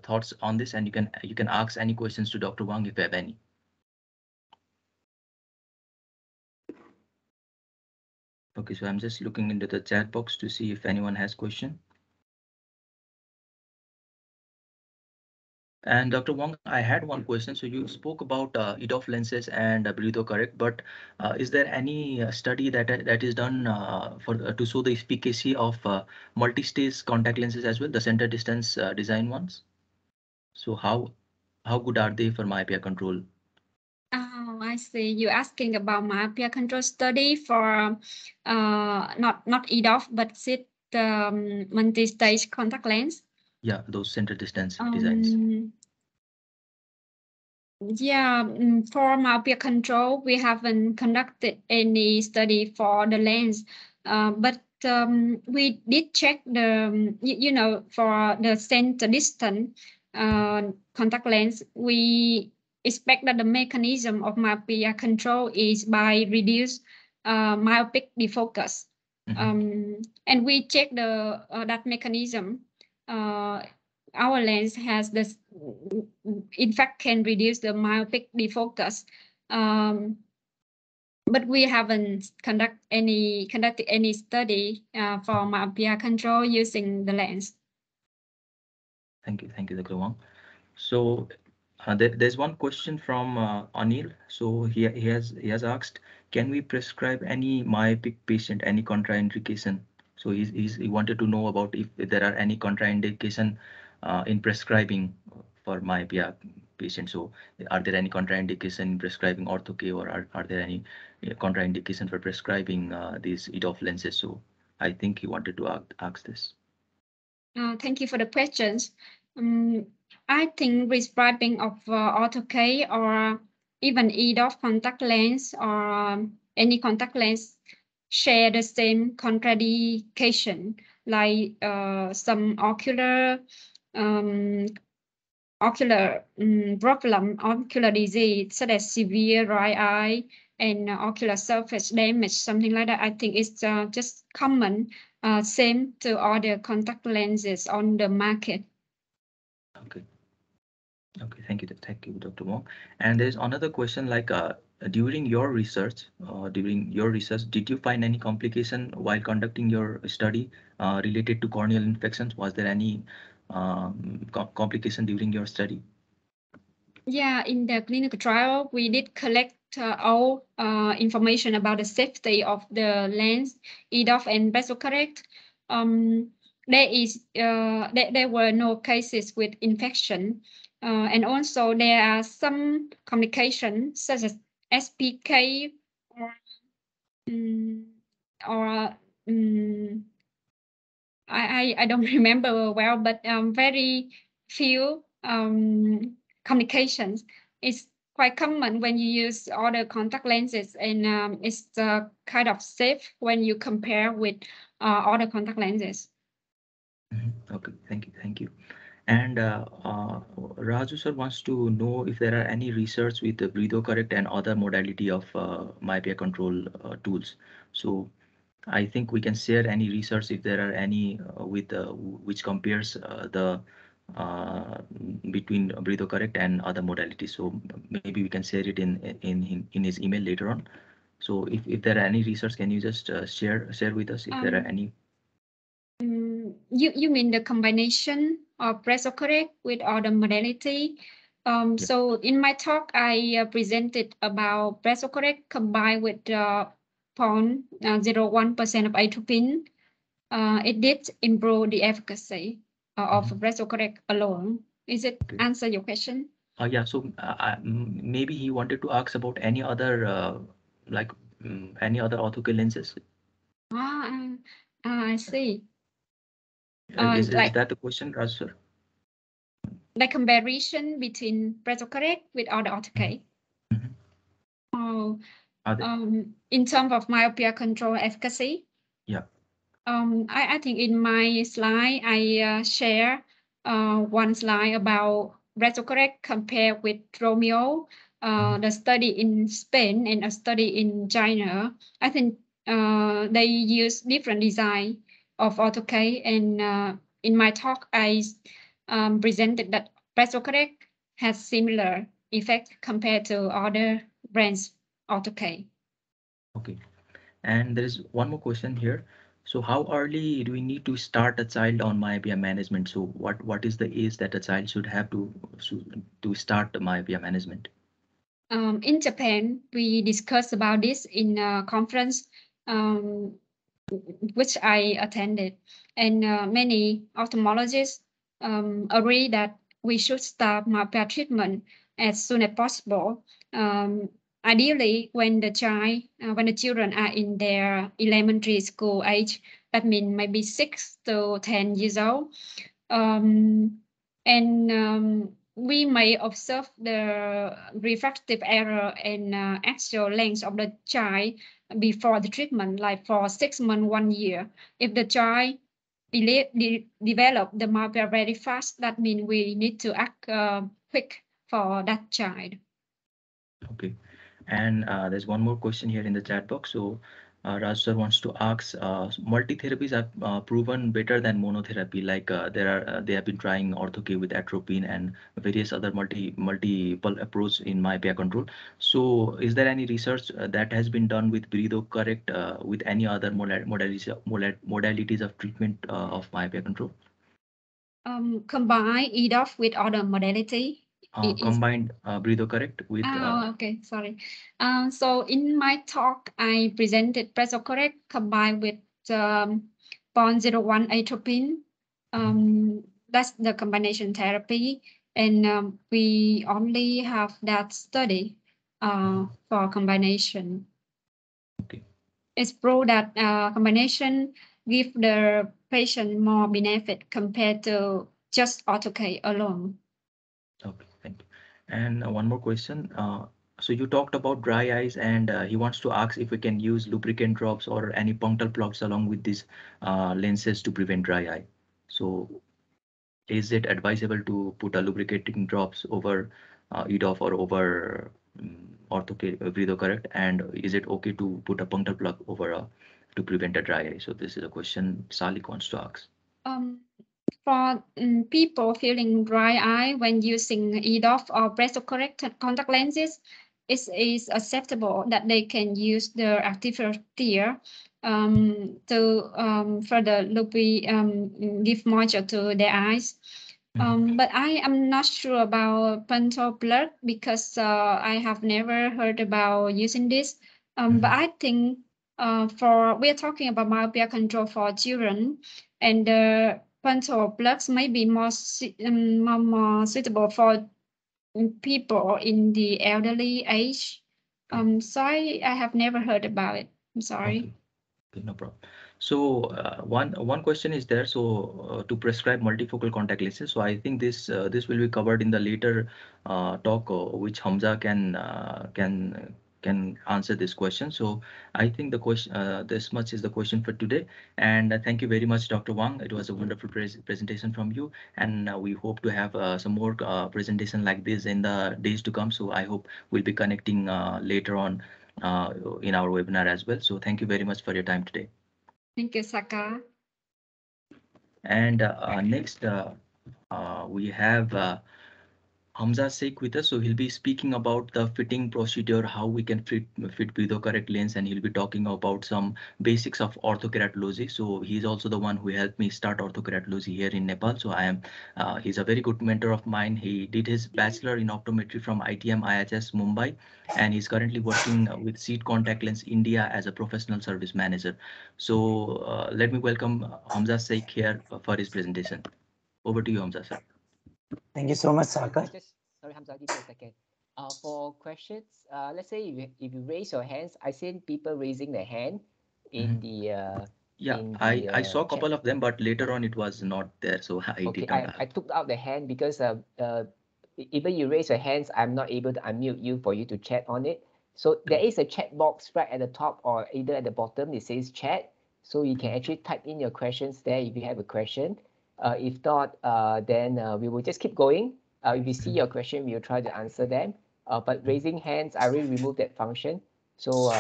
thoughts on this, and you can ask any questions to Dr. Wang if you have any. Okay, so I'm just looking into the chat box to see if anyone has question. And Dr. Wong, I had one question. So you spoke about Edof lenses and BreathoCorrect, but is there any study that is done for to show the efficacy of multi-stage contact lenses as well, the center distance design ones? So how good are they for myopia control? Oh, I see. You're asking about myopia control study for not Edof, but sit multi-stage contact lens. Yeah, those center distance designs. Yeah, for myopia control, we haven't conducted any study for the lens, but we did check the, for the center distance contact lens, we expect that the mechanism of myopia control is by reduce myopic defocus. And we check the that mechanism. Our lens has this, in fact, can reduce the myopic defocus. But we haven't conducted any study for myopia control using the lens. Thank you, Dr. Wong. So there's one question from Anil. So he has asked, can we prescribe any myopic patient any contraindication? So he wanted to know about if there are any contraindication in prescribing for myopia patients. So are there any contraindication in prescribing Orthocal, or are there any contraindication for prescribing these Edof lenses? So I think he wanted to ask this. Thank you for the questions. I think prescribing of Orthocal or even Edof contact lens or any contact lens share the same contraindication, like some ocular problem, ocular disease, such as severe dry eye and ocular surface damage, something like that. I think it's just common, same to other contact lenses on the market. Okay. Thank you, Dr. Wong. And there's another question, like during your research, did you find any complication while conducting your study related to corneal infections? Was there any complication during your study? Yeah, in the clinical trial, we did collect all information about the safety of the lens, Edof and VasoCorrect. There were no cases with infection, and also there are some complications such as SPK or I don't remember well, but very few complications. It's quite common when you use other contact lenses, and it's kind of safe when you compare with other contact lenses. Okay, thank you. And Raju sir wants to know if there are any research with the BreathoCorrect and other modality of myopia control tools. So I think we can share any research if there are any with which compares the between BreathoCorrect and other modalities. So maybe we can share it in his email later on. So if there are any research, can you just share with us if there are any? You mean the combination of BreathoCorrect with other modality? Yeah. So in my talk, I presented about BreathoCorrect combined with 0.01% of atropine. It did improve the efficacy of BreathoCorrect alone. Is it answer your question? Yeah. So maybe he wanted to ask about any other like any other orthocal lenses. I see. Is that the question, Raj sir? The comparison between BreathoCorrect with other orthocal. In terms of myopia control efficacy. Yeah. I think in my slide I share one slide about BreathoCorrect compared with Romeo, the study in Spain and a study in China. I think they use different design of orthocal, and in my talk I presented that BreathoCorrect has similar effect compared to other brands orthocal. Okay, and there is one more question here. So how early do we need to start a child on myopia management? So what is the age that a child should have to start the myopia management? In Japan, we discussed about this in a conference which I attended, and many ophthalmologists agree that we should start myopia treatment as soon as possible. Ideally, when the children are in their elementary school age, that means maybe 6 to 10 years old, we may observe the refractive error and actual length of the child before the treatment, like for 6 months, 1 year. If the child develop the myopia very fast, that means we need to act quick for that child. Okay, and there's one more question here in the chat box. So Raj sir wants to ask, multi-therapies are proven better than monotherapy. Like they have been trying ortho with atropine and various other multiple approach in myopia control. So is there any research that has been done with BreathoCorrect with any other modalities of treatment of myopia control? Combine Edof with other modality. Combined BreathoCorrect with. Okay, sorry. So in my talk, I presented BreathoCorrect combined with 0.01 atropine. That's the combination therapy, and we only have that study for combination. Okay. It's proved that combination give the patient more benefit compared to just orthocal alone. Okay, thank you. And one more question. So you talked about dry eyes, and he wants to ask if we can use lubricant drops or any punctal plugs along with these lenses to prevent dry eye. So is it advisable to put a lubricating drops over Edof or over BreathoCorrect? And is it okay to put a punctal plug over to prevent a dry eye? So this is a question Salik wants to ask. For people feeling dry eye when using Edof or BreathoCorrect contact lenses, it is acceptable that they can use the artificial tear to further give moisture to their eyes. But I am not sure about frontal plug because I have never heard about using this. But I think we're talking about myopia control for children, and the frontal plugs may be more suitable for people in the elderly age. So I have never heard about it. I'm sorry. Okay, no problem. So one question is there. So to prescribe multifocal contact lenses. So I think this will be covered in the later talk, which Hamza can answer this question. So I think the question this much is the question for today. And thank you very much, Dr. Wang. It was a wonderful presentation from you, and we hope to have some more presentation like this in the days to come. So I hope we'll be connecting later on in our webinar as well. So thank you very much for your time today. Thank you, Saka. And next, we have Hamza Sheikh with us. So he'll be speaking about the fitting procedure, how we can fit correct lens, and he'll be talking about some basics of orthokeratology. So he's also the one who helped me start orthokeratology here in Nepal. So he's a very good mentor of mine. He did his bachelor in optometry from ITM IHS Mumbai, and he's currently working with Seed Contact Lens India as a professional service manager. So let me welcome Hamza Sheikh here for his presentation. Over to you, Hamza, sir. Thank you so much, Saka. Sorry, Hamza, give me a second. For questions, let's say if you raise your hands, I seen people raising their hand in the I saw a couple of them, but later on it was not there, so I took out the hand because even you raise your hands, I'm not able to unmute you for you to chat on it. So there is a chat box right at the top or either at the bottom. It says chat, so you can actually type in your questions there if you have a question. If not, then we will just keep going. If you see your question, we will try to answer them. But raising hands, I already removed that function. So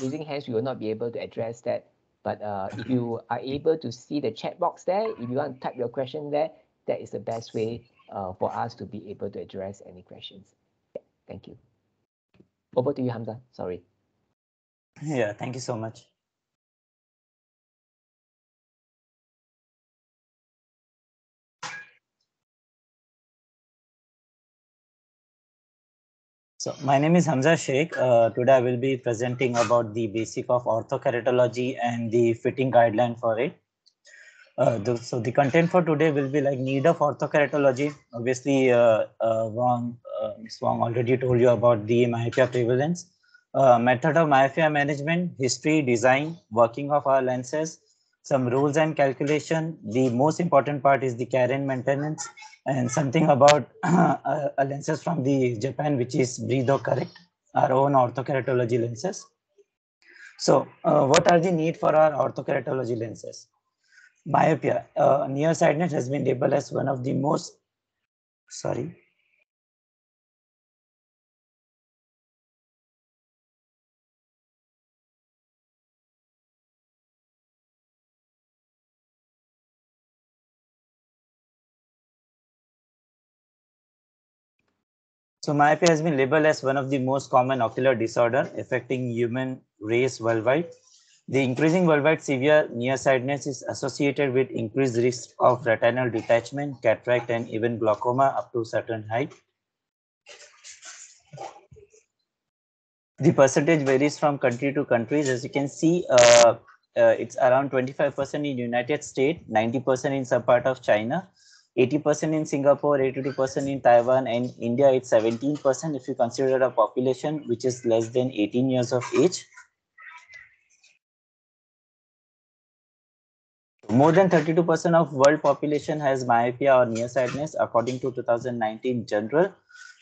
raising hands, we will not be able to address that. But if you are able to see the chat box there, if you want to type your question there, that is the best way for us to be able to address any questions. Yeah, thank you. Over to you, Hamza. Sorry. Yeah, thank you so much. So my name is Hamza Sheikh. Today I will be presenting about the basic of orthokeratology and the fitting guideline for it. So the content for today will be like need of orthokeratology. Obviously, Ms. Wong already told you about the myopia prevalence, method of myopia management, history, design, working of our lenses, some rules and calculation. The most important part is the care and maintenance, and something about lenses from the Japan, which is Breathe correct, our own orthokeratology lenses. So what are the need for our orthokeratology lenses? Myopia, nearsightedness has been labeled as one of the most, sorry. So myopia has been labeled as one of the most common ocular disorder affecting human race worldwide. The increasing worldwide severe nearsightedness is associated with increased risk of retinal detachment, cataract, and even glaucoma up to a certain height. The percentage varies from country to country. As you can see, it's around 25% in United States, 90% in some part of China, 80% in Singapore, 82% in Taiwan, and India it's 17% if you consider a population which is less than 18 years of age. More than 32% of world population has myopia or nearsightedness according to 2019 general.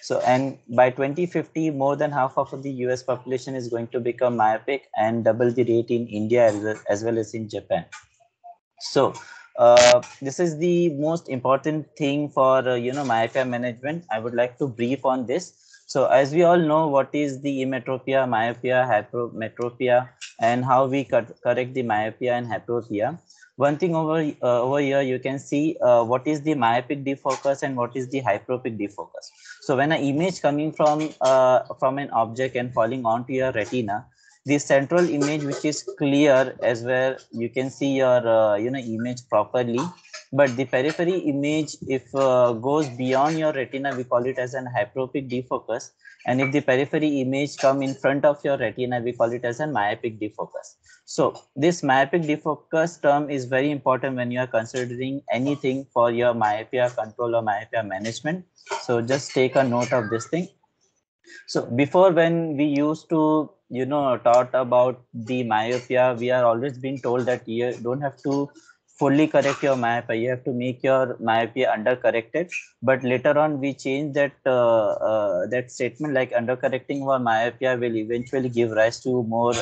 So, and by 2050, more than half of the US population is going to become myopic and double the rate in India as well as in Japan. So, this is the most important thing for, myopia management. I would like to brief on this. So, as we all know, what is the emmetropia, myopia, hypermetropia, and how we correct the myopia and hyperopia. One thing over here, you can see what is the myopic defocus and what is the hyperopic defocus. So when an image coming from an object and falling onto your retina, the central image which is clear as where you can see your image properly, But the periphery image, if goes beyond your retina, we call it as an hyperopic defocus. And if the periphery image come in front of your retina, we call it as a myopic defocus. So this myopic defocus term is very important when you are considering anything for your myopia control or myopia management. So just take a note of this thing. So before, when we used to, taught about the myopia, we are always being told that you don't have to fully correct your myopia. You have to make your myopia under corrected. But later on, we changed that that statement, like under correcting our myopia will eventually give rise to more,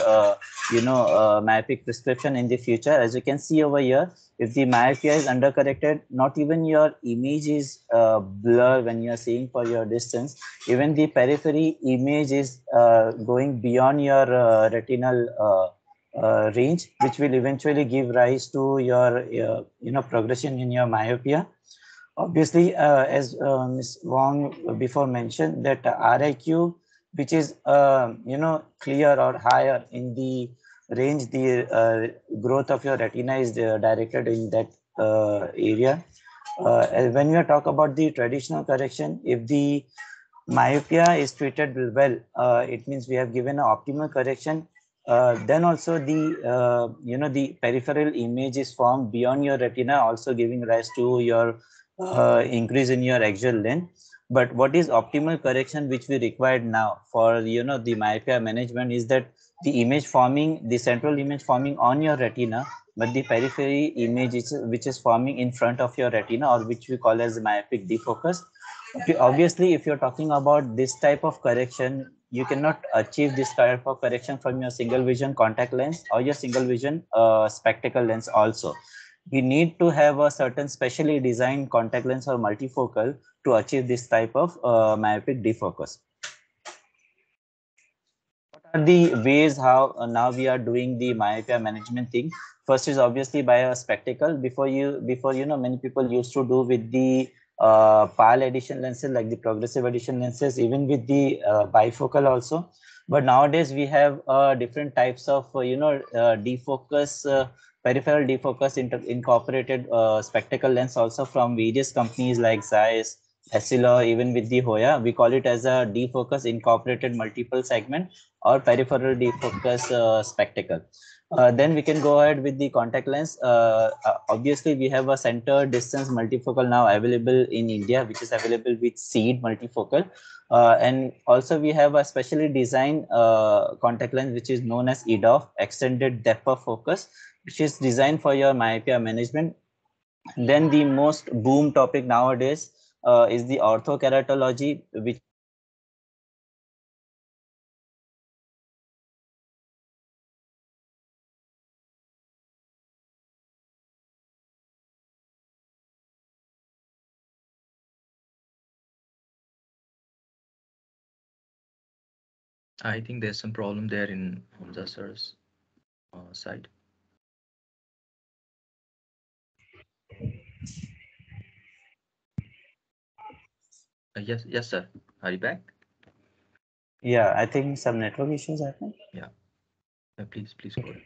myopic prescription in the future. As you can see over here, if the myopia is under corrected, not even your image is blur when you are seeing for your distance. Even the periphery image is going beyond your retinal range, which will eventually give rise to your progression in your myopia. Obviously, as Ms. Wong before mentioned, that RIQ, which is clear or higher in the range, the growth of your retina is directed in that area. When we talk about the traditional correction, if the myopia is treated well, it means we have given an optimal correction. Then also the peripheral image is formed beyond your retina, also giving rise to your increase in your axial length. But what is optimal correction which we required now for the myopia management is that the central image forming on your retina, but the periphery image which is forming in front of your retina, or which we call as myopic defocus. Okay, obviously, if you're talking about this type of correction, you cannot achieve this type of correction from your single vision contact lens or your single vision spectacle lens also. We need to have a certain specially designed contact lens or multifocal to achieve this type of myopic defocus. What are the ways how now we are doing the myopia management thing? First is obviously by a spectacle. Before many people used to do with the PAL edition lenses, like the progressive edition lenses, even with the bifocal also. But nowadays we have different types of defocus, peripheral defocus incorporated spectacle lens also from various companies like Zeiss, Essilor, even with the Hoya. We call it as a defocus incorporated multiple segment or peripheral defocus spectacle. Then we can go ahead with the contact lens. Obviously, we have a center distance multifocal now available in India, which is available with SEED multifocal. And also we have a specially designed contact lens, which is known as Edof, extended depth of focus, which is designed for your myopia management. Then the most boom topic nowadays is the orthokeratology, which I think there's some problem there in Hamza sir's side. Yes, sir. Are you back? Yeah, I think some network issues happened. Yeah. Please go ahead.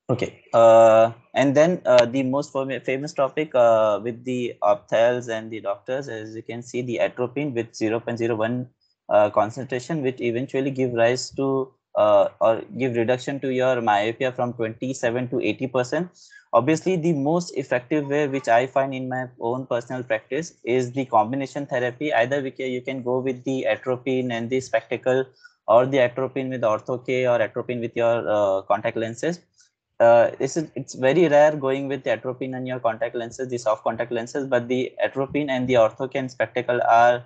Okay, and then the most famous topic with the ophthalms and the doctors, as you can see, the atropine with 0.01 concentration, which eventually give rise to or give reduction to your myopia from 27 to 80%. Obviously, the most effective way, which I find in my own personal practice, is the combination therapy. Either you can go with the atropine and the spectacle, or the atropine with Ortho-K, or atropine with your contact lenses. It's very rare going with the atropine and your contact lenses, the soft contact lenses, but the atropine and the Ortho-K and spectacle are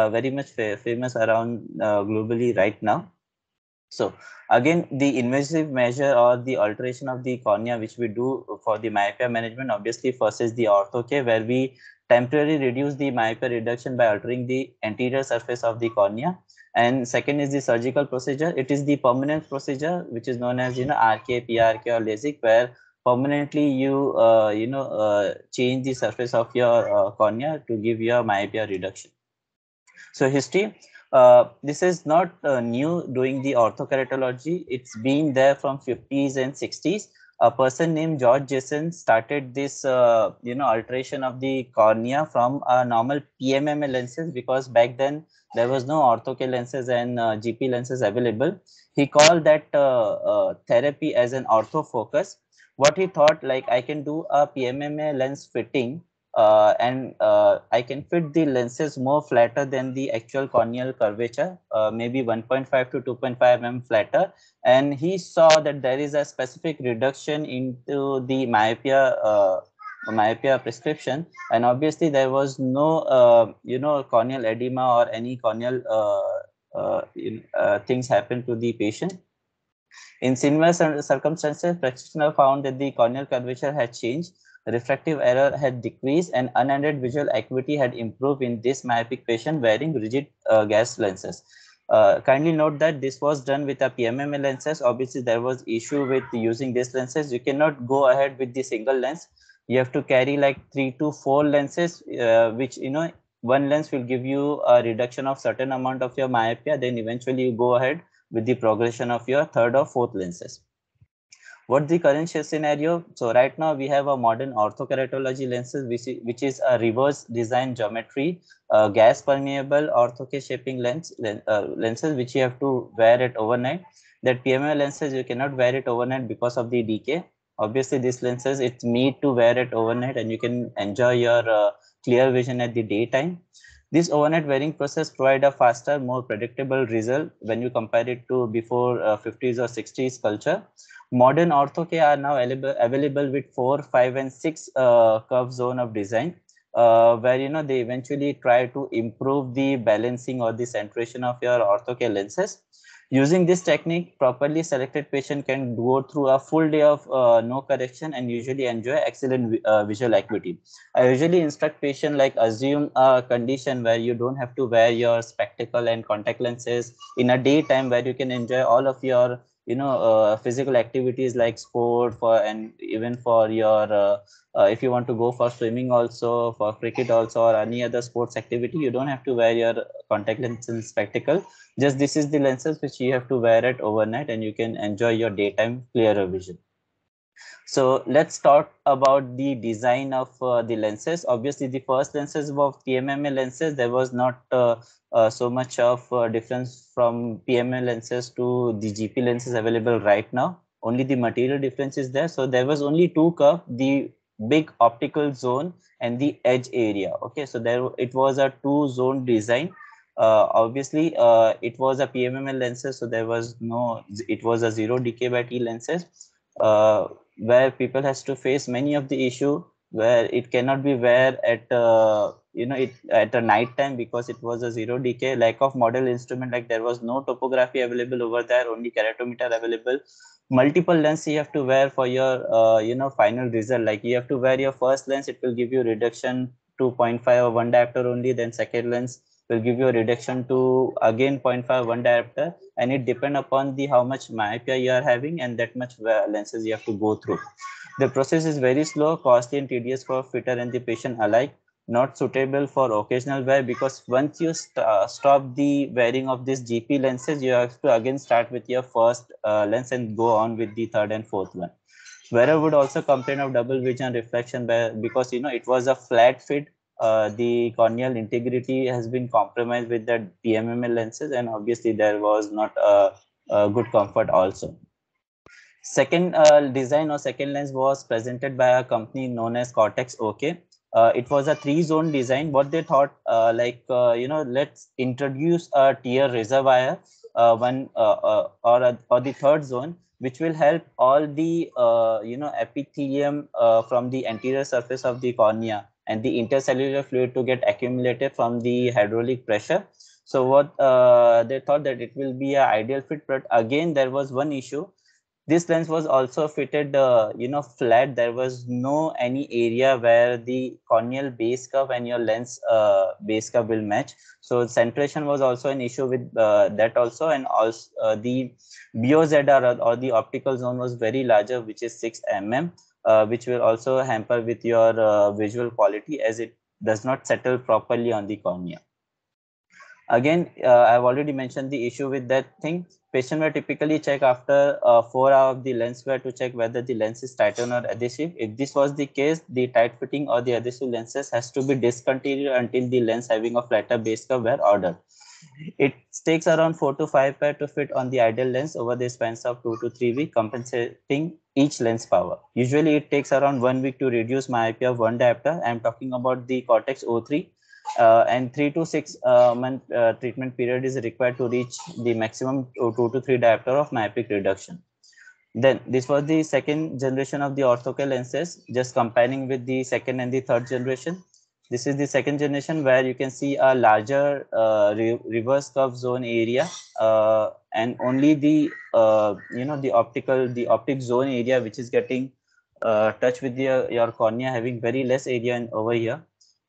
very much famous around globally right now. So again, the invasive measure or the alteration of the cornea, which we do for the myopia management, obviously first is the Ortho-K, where we temporarily reduce the myopia reduction by altering the anterior surface of the cornea. And second is the surgical procedure. It is the permanent procedure, which is known as RK, PRK, or LASIK, where permanently you change the surface of your cornea to give your myopia reduction. So history, This is not new doing the orthokeratology. It's been there from 50s and 60s. A person named George Jason started this, alteration of the cornea from normal PMMA lenses, because back then there was no orthocal lenses and GP lenses available. He called that therapy as an orthofocus. What he thought, like, I can do a PMMA lens fitting, and I can fit the lenses more flatter than the actual corneal curvature, maybe 1.5 to 2.5 mm flatter. And he saw that there is a specific reduction into the myopia prescription, and obviously there was no corneal edema or any corneal things happen to the patient. In similar circumstances, practitioner found that the corneal curvature had changed, refractive error had decreased, and unaided visual acuity had improved in this myopic patient wearing rigid gas lenses. Kindly note that this was done with a PMMA lenses. Obviously, there was issue with using these lenses. You cannot go ahead with the single lens. You have to carry like 3 to 4 lenses, which, one lens will give you a reduction of certain amount of your myopia. Then eventually you go ahead with the progression of your third or fourth lenses. What the current scenario? So right now we have a modern orthokeratology lenses, which is a reverse design geometry, gas permeable ortho shaping lenses, which you have to wear it overnight. That PMA lenses, you cannot wear it overnight because of the decay. Obviously, these lenses, it's made to wear it overnight, and you can enjoy your clear vision at the daytime. This overnight wearing process provide a faster, more predictable result when you compare it to before 50s or 60s culture. Modern ortho are now available with 4, 5, and 6 curve zone of design, where they eventually try to improve the balancing or the centration of your ortho lenses. Using this technique, properly selected patient can go through a full day of no correction and usually enjoy excellent visual acuity. I usually instruct patient, like, assume a condition where you don't have to wear your spectacle and contact lenses in a daytime, where you can enjoy all of your physical activities like sport and even for your if you want to go for swimming also, for cricket also, or any other sports activity, you don't have to wear your contact lenses and spectacle. Just this is the lenses which you have to wear it overnight, and you can enjoy your daytime clearer vision. So let's talk about the design of the lenses. Obviously, the first lenses of PMMA lenses, there was not so much of difference from PMMA lenses to the GP lenses available right now. Only the material difference is there. So there was only two curves, the big optical zone and the edge area. Okay, so it was a two-zone design. Obviously, it was a PMMA lenses, so there was no. It was a zero decay by T lenses. Where people has to face many of the issue where it cannot be wear at at a night time because it was a zero decay, lack of model instrument, like there was no topography available over there, only keratometer available. Multiple lens you have to wear for your final result. Like you have to wear your first lens, it will give you reduction 2.5 or 1 diopter only. Then second lens will give you a reduction to again 0.5 1 diopter, and it depend upon the how much myopia you are having, and that much lenses you have to go through. The process is very slow, costly, and tedious for fitter and the patient alike. Not suitable for occasional wear, because once you stop the wearing of these GP lenses, you have to again start with your first lens and go on with the third and fourth one. Wearer would also complain of double vision reflection because it was a flat fit. The corneal integrity has been compromised with the PMMA lenses, and obviously there was not a good comfort also. Second design or second lens was presented by a company known as Cortex OK. It was a 3-zone design. What they thought, let's introduce a tier reservoir, or the third zone, which will help all the epithelium from the anterior surface of the cornea and the intercellular fluid to get accumulated from the hydraulic pressure. So what they thought that it will be an ideal fit, but again there was one issue. This lens was also fitted flat. There was no any area where the corneal base curve and your lens base curve will match. So centration was also an issue with that also, and also the BOZR or the optical zone was very larger, which is 6 mm, which will also hamper with your visual quality, as it does not settle properly on the cornea. Again, I've already mentioned the issue with that thing. Patient will typically check after 4 hours of the lens wear to check whether the lens is tighten or adhesive. If this was the case, the tight fitting or the adhesive lenses has to be discontinued until the lens having a flatter base curve were ordered. It takes around 4 to 5 pair to fit on the ideal lens over the spans of 2 to 3 weeks, compensating each lens power. Usually, it takes around 1 week to reduce myopia of one diopter. I'm talking about the Cortex O3. And 3 to 6 month treatment period is required to reach the maximum 2 to 3 diopter of myopic reduction. Then this was the second generation of the orthocal lenses, just comparing with the second and the third generation. This is the second generation where you can see a larger reverse curve zone area, and only the the optic zone area which is getting touch with your cornea, having very less area over here.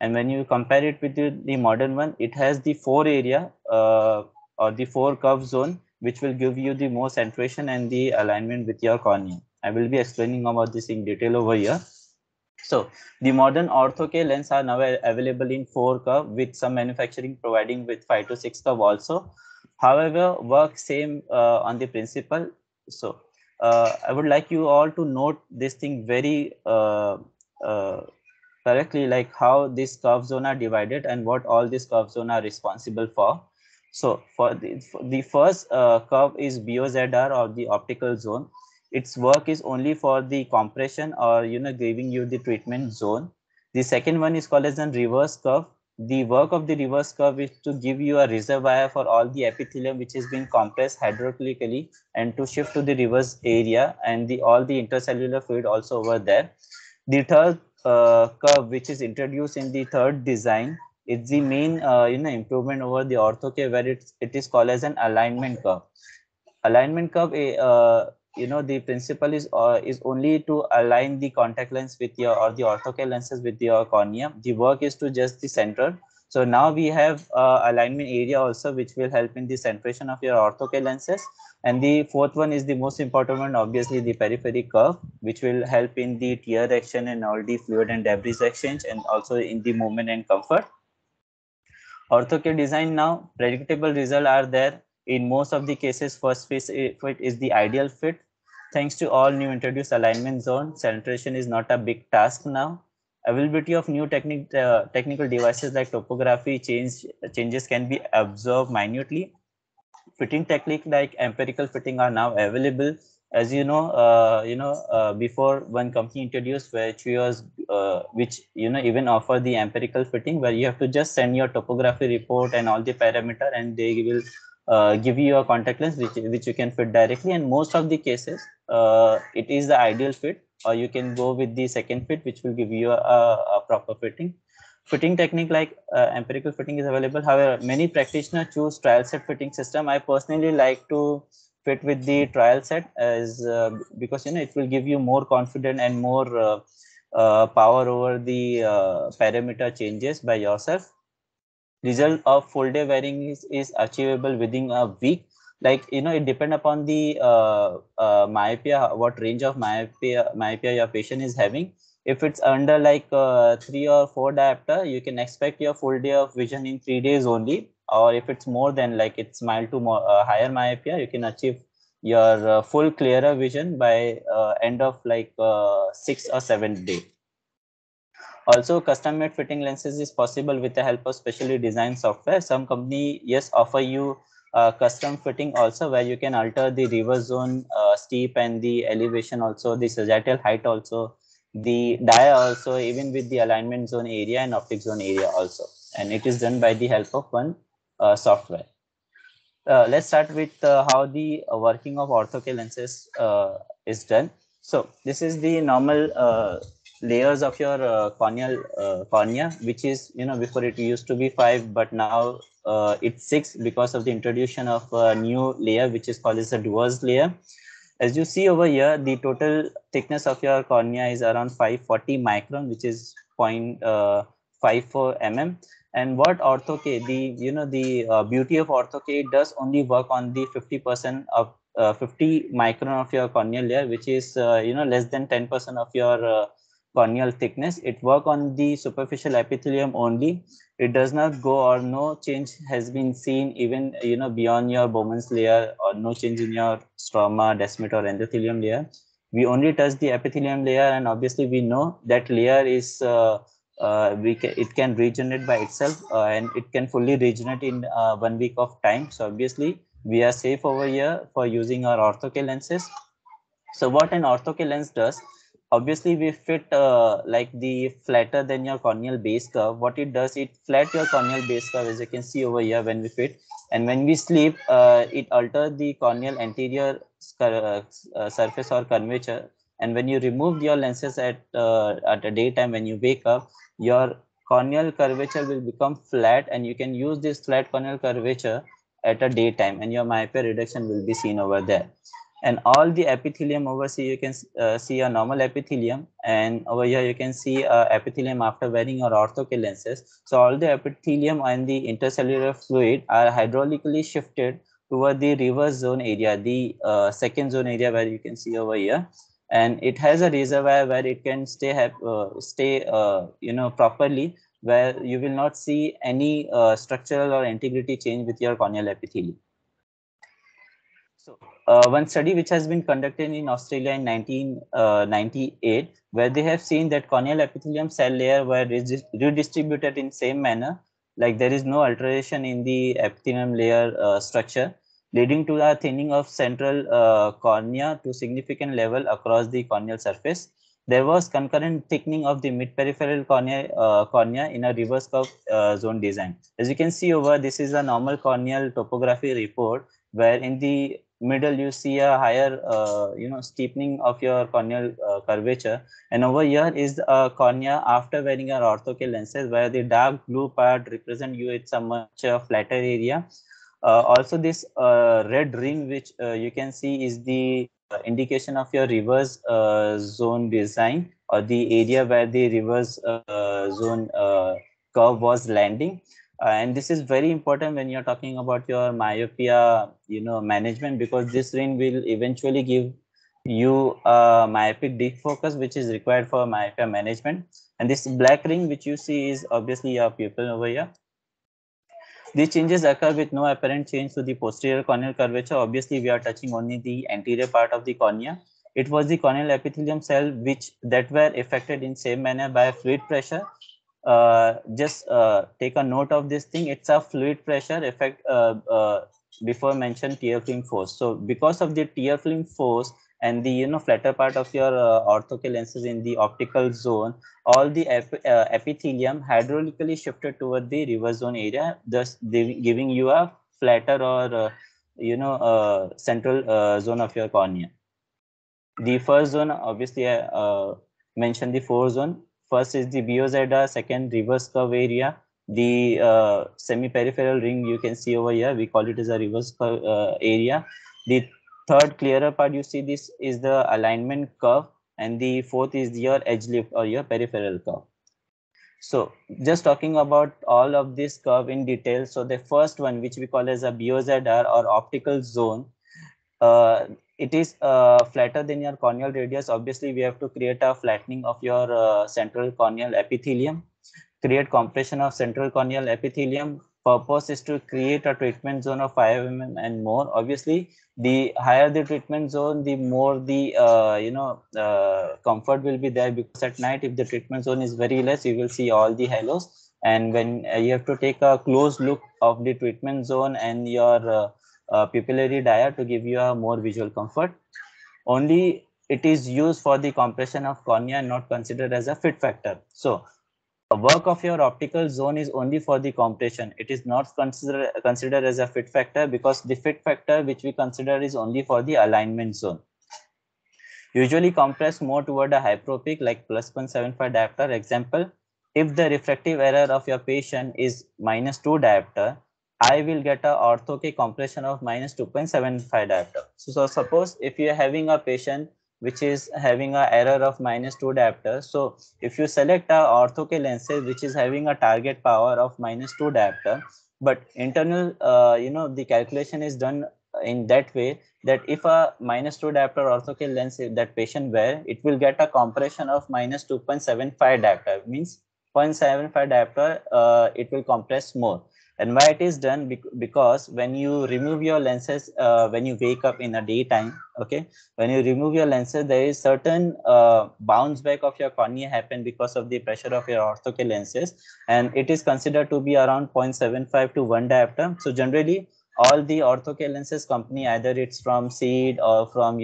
And when you compare it with the modern one, it has the 4 area or the 4 curve zone, which will give you the more centration and the alignment with your cornea. I will be explaining about this in detail over here. So the modern ortho lens are now available in 4 curve, with some manufacturing providing with 5 to 6 curve also. However, work same on the principle. So I would like you all to note this thing very correctly, like how these curve zone are divided and what all these curve zone are responsible for. So for the first curve is BOZR, or the optical zone. Its work is only for the compression or giving you the treatment zone. The second one is called as a reverse curve. The work of the reverse curve is to give you a reservoir for all the epithelium which is being compressed hydrocolically, and to shift to the reverse area and all the intercellular fluid also over there. The third curve, which is introduced in the third design, is the main improvement over the ortho care, where it is called as an alignment curve. Alignment curve, the principle is only to align the contact lens with your, or the orthocal lenses with your cornea. The work is to just the center. So now we have alignment area also, which will help in the centration of your orthocal lenses. And the fourth one is the most important one, obviously the periphery curve, which will help in the tear action and all the fluid and debris exchange, and also in the movement and comfort. Orthocal design now, predictable results are there. In most of the cases, first fit is the ideal fit. Thanks to all new introduced alignment zone, centration is not a big task now. Availability of new technical devices like topography changes can be observed minutely. Fitting technique like empirical fitting are now available. As before one company introduced, which even offer the empirical fitting, where you have to just send your topography report and all the parameter, and they will give you a contact lens which you can fit directly. And most of the cases it is the ideal fit, or you can go with the second fit, which will give you a proper fitting. Fitting technique like empirical fitting is available. However, many practitioners choose trial set fitting system. I personally like to fit with the trial set, as because it will give you more confidence and more power over the parameter changes by yourself. Result of full day wearing is achievable within a week. Like it depends upon the myopia, what range of myopia your patient is having. If it's under like 3 or 4 diopter, you can expect your full day of vision in 3 days only. Or if it's more than, like it's mild to more higher myopia, you can achieve your full clearer vision by end of like 6 or 7 day. Also, custom-made fitting lenses is possible with the help of specially designed software. Some company, yes, offer you custom fitting also, where you can alter the reverse zone steep and the elevation, also the sagittal height, also the dia, also even with the alignment zone area and optic zone area also. And it is done by the help of one software. Let's start with how the working of orthocal lenses is done. So this is the normal layers of your cornea, which is, before it used to be 5, but now it's 6 because of the introduction of a new layer, which is called as a Duos layer. As you see over here, the total thickness of your cornea is around 540 micron, which is 0.54 mm. And what Ortho K, the beauty of Ortho K, it does only work on the 50% of 50 micron of your corneal layer, which is less than 10% of your corneal thickness. It works on the superficial epithelium only. It does not go, or no change has been seen even beyond your Bowman's layer, or no change in your stroma, descemet, or endothelium layer. We only touch the epithelium layer, and obviously we know that layer is it can regenerate by itself, and it can fully regenerate in 1 week of time. So obviously we are safe over here for using our orthocal lenses. So what an orthocal lens does, obviously we fit like the flatter than your corneal base curve. What it does, it flat your corneal base curve, as you can see over here when we fit. And when we sleep, it alters the corneal anterior surface or curvature. And when you remove your lenses at a daytime, when you wake up, your corneal curvature will become flat, and you can use this flat corneal curvature at a daytime, and your myopia reduction will be seen over there. And all the epithelium over here, you can see a normal epithelium, and over here you can see epithelium after wearing your orthocal lenses. So all the epithelium and the intercellular fluid are hydraulically shifted toward the reverse zone area, the second zone area, where you can see over here. And it has a reservoir where it can stay properly, where you will not see any structural or integrity change with your corneal epithelium. So one study which has been conducted in Australia in 1998, where they have seen that corneal epithelium cell layer were redistributed in same manner, like there is no alteration in the epithelium layer structure, leading to a thinning of central cornea to significant level across the corneal surface. There was concurrent thickening of the mid-peripheral cornea in a reverse curve zone design. As you can see over, this is a normal corneal topography report, where in the middle you see a higher steepening of your corneal curvature, and over here is a cornea after wearing your orthocal lenses, where the dark blue part represent you with some much flatter area. Also this red ring which you can see is the indication of your reverse zone design, or the area where the reverse zone curve was landing. And this is very important when you're talking about your myopia management, because this ring will eventually give you a myopic defocus, which is required for myopia management. And this black ring which you see is obviously your pupil over here. These changes occur with no apparent change to the posterior corneal curvature. Obviously we are touching only the anterior part of the cornea. It was the corneal epithelium cell that were affected in same manner by fluid pressure. Just take a note of this thing. It's a fluid pressure effect before mentioned tear film force. So because of the tear film force and the flatter part of your orthocal lenses in the optical zone, all the epithelium hydraulically shifted toward the reverse zone area, thus giving you a flatter or central zone of your cornea. The first zone, obviously I mentioned the four zone. First is the BOZR, second reverse curve area, the semi-peripheral ring you can see over here, we call it as a reverse curve area. The third clearer part you see, this is the alignment curve, and the fourth is your edge lift or your peripheral curve. So just talking about all of this curve in detail. So the first one, which we call as a BOZR or optical zone, it is flatter than your corneal radius. Obviously we have to create a flattening of your central corneal epithelium, create compression of central corneal epithelium. Purpose is to create a treatment zone of 5 mm and more. Obviously the higher the treatment zone, the more the comfort will be there, because at night if the treatment zone is very less, you will see all the halos, and when you have to take a close look of the treatment zone and your pupillary dia to give you a more visual comfort. Only it is used for the compression of cornea and not considered as a fit factor. So the work of your optical zone is only for the compression. It is not considered as a fit factor, because the fit factor which we consider is only for the alignment zone. Usually compress more toward a hyperopic like plus 0.75 diopter. Example, if the refractive error of your patient is -2 diopter, I will get a ortho compression of -2.75 diopter. So suppose if you are having a patient which is having an error of -2 diopter, so if you select a ortho lenses which is having a target power of -2 diopter, but internal the calculation is done in that way that if a -2 diopter orthocal lens that patient wear, it will get a compression of -2.75 diopter, means 0.75 diopter, it will compress more. And why it is done? Because when you remove your lenses, when you wake up in the daytime, okay, when you remove your lenses, there is certain bounce back of your cornea happen because of the pressure of your orthocal lenses, and it is considered to be around 0.75 to 1 diopter. So generally, all the orthocal lenses company, either it's from Seed or from,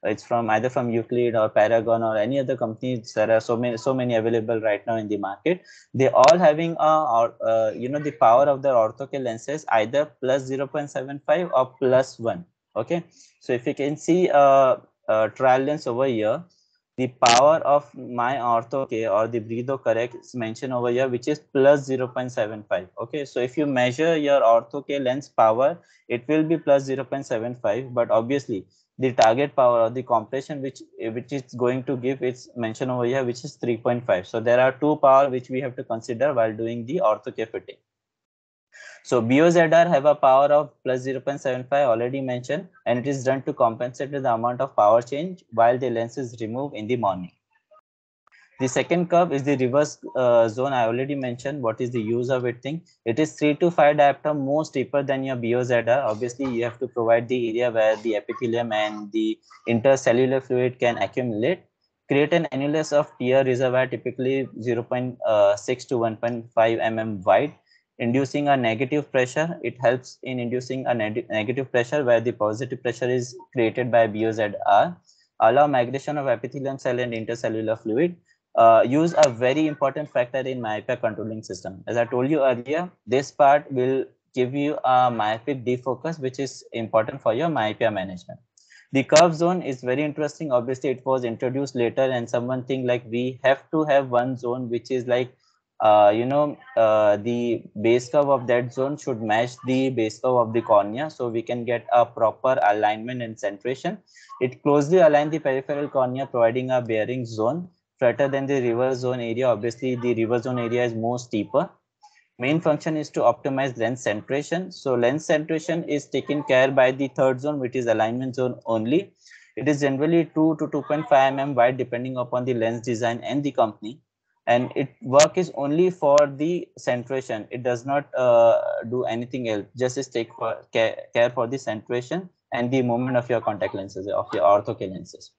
it's from either from Euclid or Paragon or any other companies, there are so many available right now in the market. They all having the power of their orthocal lenses either plus 0.75 or plus 1. Okay, so if you can see trial lens over here, the power of my ortho-K or the breatho correct is mentioned over here, which is plus 0.75. Okay, so if you measure your ortho-K lens power, it will be plus 0.75, but obviously the target power or the compression which is going to give, it's mentioned over here, which is 3.5. So there are two power which we have to consider while doing the ortho-K fitting. So BOZR have a power of plus 0.75 already mentioned, and it is done to compensate the amount of power change while the lens is removed in the morning. The second curve is the reverse zone. I already mentioned what is the use of it thing. It is 3 to 5 diopter more steeper than your BOZR. Obviously, you have to provide the area where the epithelium and the intercellular fluid can accumulate. Create an annulus of tear reservoir, typically 0.6 to 1.5 mm wide, inducing a negative pressure. It helps in inducing a negative pressure where the positive pressure is created by BOZR. Allow migration of epithelium cell and intercellular fluid. Use a very important factor in myopia controlling system. As I told you earlier, this part will give you a myopic defocus, which is important for your myopia management. The curve zone is very interesting. Obviously, it was introduced later, and someone think like we have to have one zone which is like the base curve of that zone should match the base curve of the cornea, so we can get a proper alignment and centration. It closely aligns the peripheral cornea, providing a bearing zone flatter than the reverse zone area. Obviously, the reverse zone area is more steeper. Main function is to optimize lens centration. So lens centration is taken care by the third zone, which is alignment zone only. It is generally 2 to 2.5 mm wide, depending upon the lens design and the company. And it work is only for the centration. It does not do anything else. Just is take care for the centration and the movement of your contact lenses, of your orthocal lenses.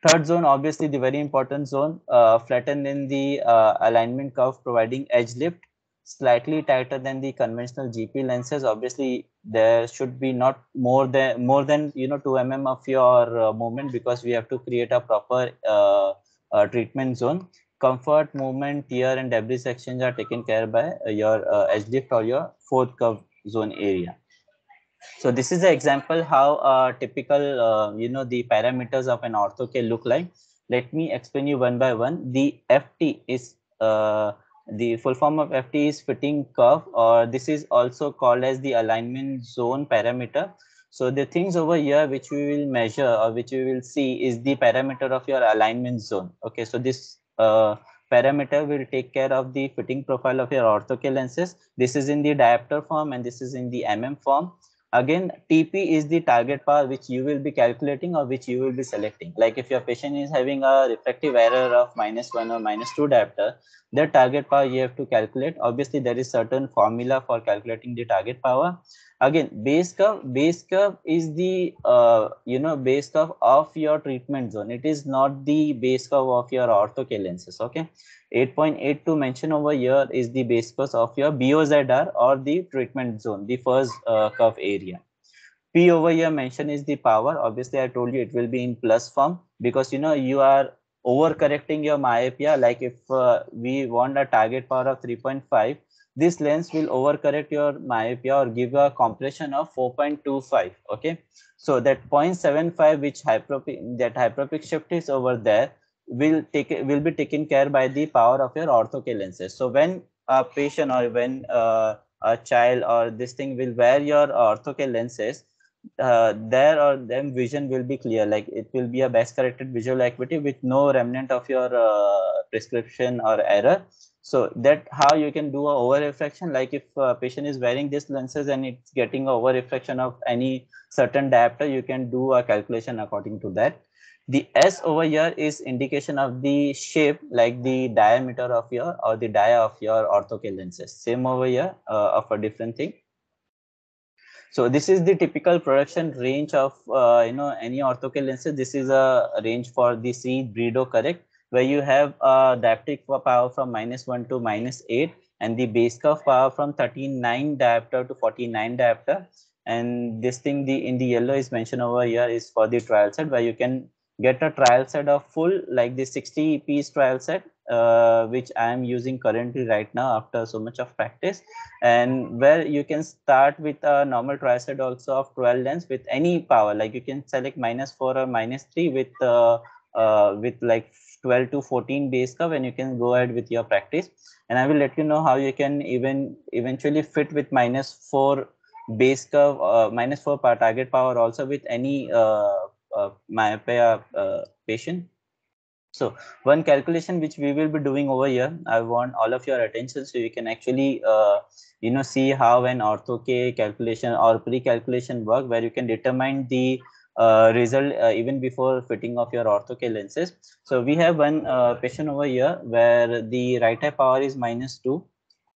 Third zone, obviously the very important zone, flattened in the alignment curve, providing edge lift, slightly tighter than the conventional GP lenses. Obviously, there should be not more than 2 mm of your movement, because we have to create a proper treatment zone. Comfort, movement, tear, and debris exchange are taken care by your edge lift or your fourth curve zone area. So this is an example how typical, the parameters of an ortho-K look like. Let me explain you one by one. The FT is, the full form of FT is fitting curve, or this is also called as the alignment zone parameter. So the things over here which we will measure or which we will see is the parameter of your alignment zone. Okay, so this parameter will take care of the fitting profile of your ortho-K lenses. This is in the diopter form and this is in the mm form. Again, TP is the target power which you will be calculating or which you will be selecting. Like if your patient is having a refractive error of -1 or -2 diopter, the target power you have to calculate. Obviously, there is certain formula for calculating the target power. Again, base curve is the base curve of your treatment zone. It is not the base curve of your ortho-K lenses. Okay, 8.82 mentioned over here is the base curve of your BOZR or the treatment zone, the first curve area. P over here mentioned is the power. Obviously, I told you it will be in plus form, because you are overcorrecting your myopia. Like if we want a target power of 3.5, this lens will overcorrect your myopia or give a compression of 4.25. Okay, so that 0.75 which hyperopic shift is over there will be taken care by the power of your ortho-K lenses. So when a patient or when a child or this thing will wear your ortho-K lenses, there or them vision will be clear. Like it will be a best corrected visual acuity with no remnant of your prescription or error. So that how you can do a over refraction, like if a patient is wearing these lenses and it's getting a over refraction of any certain diopter, you can do a calculation according to that. The S over here is indication of the shape, like the diameter of your or the dia of your orthocal lenses. Same over here of a different thing. So this is the typical production range of any orthocal lenses. This is a range for the C Bredo correct, where you have dioptric power from -1 to -8 and the base curve power from 39 diopter to 49 diopter. And this thing in the yellow is mentioned over here is for the trial set, where you can get a trial set of full like the 60 piece trial set, which I am using currently right now after so much of practice, and where you can start with a normal trial set also of 12 lens with any power, like you can select -4 or -3 with like 12 to 14 base curve, and you can go ahead with your practice. And I will let you know how you can eventually fit with -4 base curve, -4 target power also with any myopia patient. So one calculation which we will be doing over here, I want all of your attention so you can actually see how an ortho K calculation or pre-calculation work, where you can determine the result even before fitting of your ortho K lenses. So we have one patient over here where the right eye power is -2.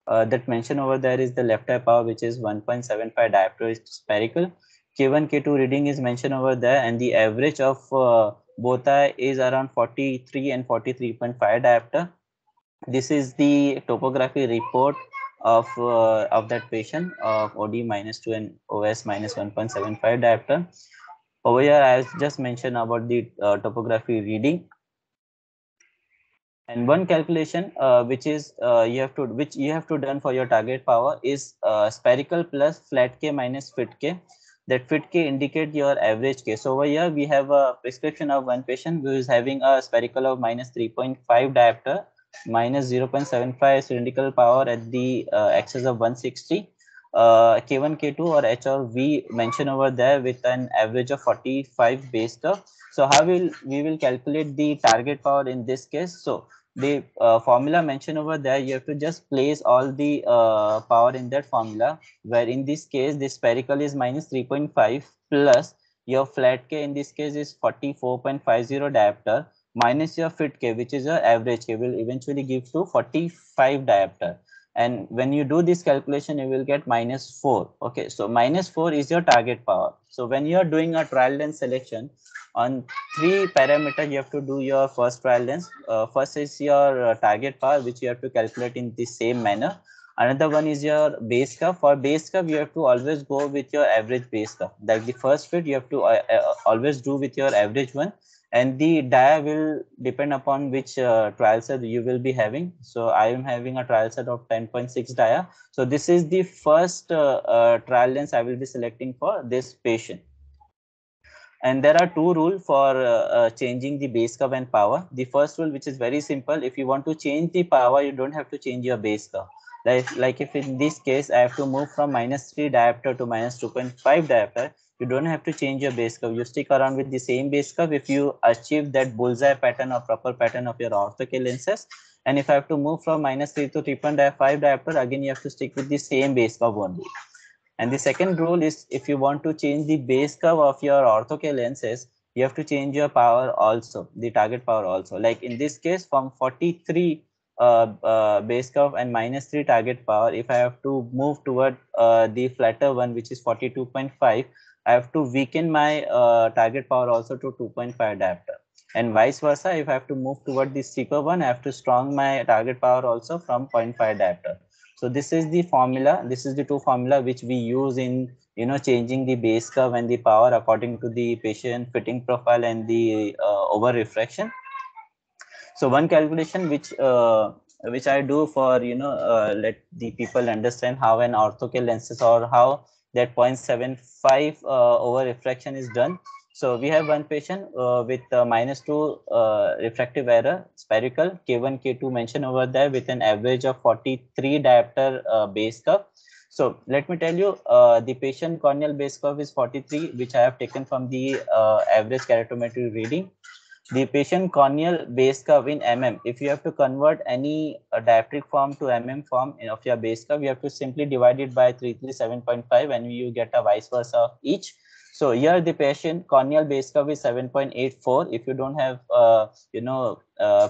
That mentioned over there is the left eye power, which is 1.75 diopter is spherical. K1, K2 reading is mentioned over there, and the average of both eye is around 43 and 43.5 diopter. This is the topography report of that patient of OD -2 and OS -1.75 diopter. Over here, I just mentioned about the topography reading. And one calculation which you have to done for your target power is spherical plus flat K minus fit K. That fit K indicate your average K. So over here we have a prescription of one patient who is having a spherical of -3.5 diopter, -0.75 cylindrical power at the axis of 160. K1, K2 or H or V mentioned over there with an average of 45 base curve. So how we will calculate the target power in this case? So the formula mentioned over there, you have to just place all the power in that formula, where in this case the spherical is -3.5 plus your flat K in this case is 44.50 diopter minus your fit K, which is your average K, will eventually give to 45 diopter. And when you do this calculation, you will get -4. Okay, so -4 is your target power. So when you are doing a trial lens selection, on 3 parameters you have to do your first trial lens. First is your target power, which you have to calculate in the same manner. Another one is your base curve. For base curve, you have to always go with your average base curve. Like the first fit, you have to always do with your average one, and the dia will depend upon which trial set you will be having. So I am having a trial set of 10.6 dia. So this is the first trial lens I will be selecting for this patient. And there are two rules for changing the base curve and power. The first rule, which is very simple, if you want to change the power, you don't have to change your base curve. Like if in this case I have to move from -3 diopter to -2.5 diopter, you don't have to change your base curve. You stick around with the same base curve if you achieve that bullseye pattern or proper pattern of your orthocal lenses. And if I have to move from -3 to 3.5 diopter, again you have to stick with the same base curve only. And the second rule is, if you want to change the base curve of your orthocal lenses, you have to change your power also, the target power also. Like in this case, from 43 base curve and -3 target power, if I have to move toward the flatter one, which is 42.5, I have to weaken my target power also to 2.5 diopter. And vice versa, if I have to move toward the steeper one, I have to strong my target power also from 0.5 diopter. So this is the formula. This is the two formula which we use in changing the base curve and the power according to the patient fitting profile and the over refraction. So one calculation which I do for let the people understand how an orthocal lenses or how that 0.75 over refraction is done. So we have one patient with -2 refractive error, spherical, K1, K2 mentioned over there with an average of 43 diopter base curve. So let me tell you, the patient corneal base curve is 43, which I have taken from the average keratometry reading. the patient corneal base curve in mm, if you have to convert any dioptric form to form of your base curve, you have to simply divide it by 337.5 and you get a vice versa of each. So here the patient corneal base curve is 7.84 if you don't have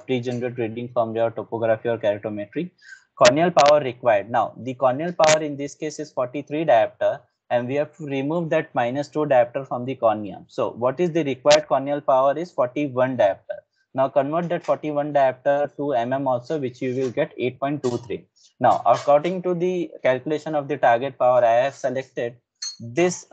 pre-generated reading from your topography or keratometry. Corneal power required. Now the corneal power in this case is 43 diopter, and we have to remove that -2 diopter from the cornea. So what is the required corneal power is 41 diopter. Now convert that 41 diopter to also, which you will get 8.23. Now according to the calculation of the target power, I have selected this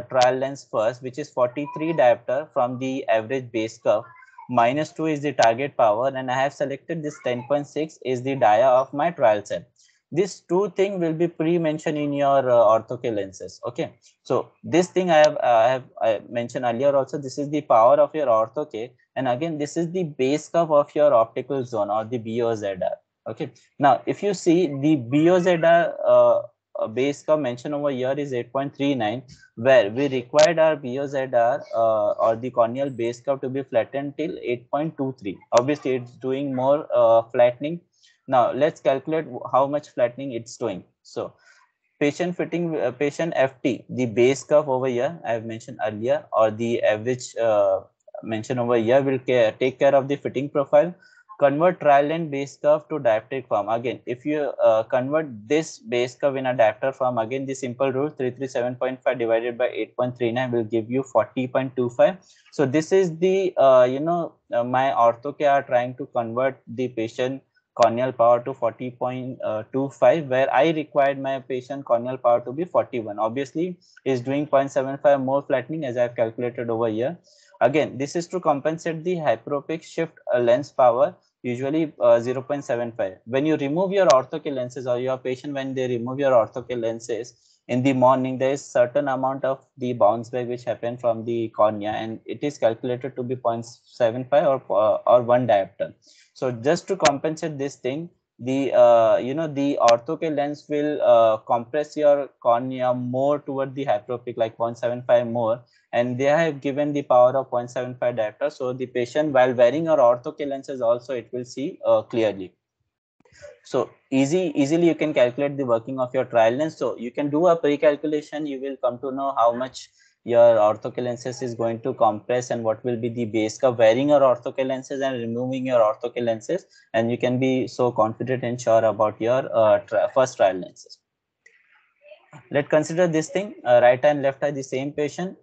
trial lens first, which is 43 diopter from the average base curve. -2 is the target power, and I have selected this 10.6 is the dia of my trial set. These two things will be pre-mentioned in your orthocal lenses. Okay, so this thing I mentioned earlier also. This is the power of your ortho, and again this is the base curve of your optical zone or the BOZR. Okay, now if you see the BOZR base curve mentioned over here is 8.39, where we required our BOZR or the corneal base curve to be flattened till 8.23. Obviously, it's doing more flattening. Now, let's calculate how much flattening it's doing. So, patient fitting, patient FT, the base curve over here, I have mentioned earlier, or the average mentioned over here will take care of the fitting profile. Convert trial length base curve to dioptric form. Again, if you convert this base curve in a diopter form, again the simple rule 337.5 divided by 8.39 will give you 40.25. So this is the my ortho are trying to convert the patient corneal power to 40.25, where I required my patient corneal power to be 41. Obviously, is doing 0.75 more flattening as I have calculated over here. Again, this is to compensate the hyperopic shift lens power, usually 0.75. When you remove your orthocal lenses, or your patient when they remove your orthocal lenses in the morning, there is certain amount of the bounce back which happen from the cornea, and it is calculated to be 0.75 or 1 diopter. So just to compensate this thing, the the orthocal lens will compress your cornea more toward the hyperopic, like 0.75 more, and they have given the power of 0.75 diopter. So the patient, while wearing our orthocal lenses also, it will see clearly. So easily you can calculate the working of your trial lens. So you can do a pre-calculation. You will come to know how much your orthocal lenses is going to compress and what will be the base curve wearing your orthocal lenses and removing your orthocal lenses, and you can be so confident and sure about your first trial lenses. Let's consider this thing, right eye and left eye, the same patient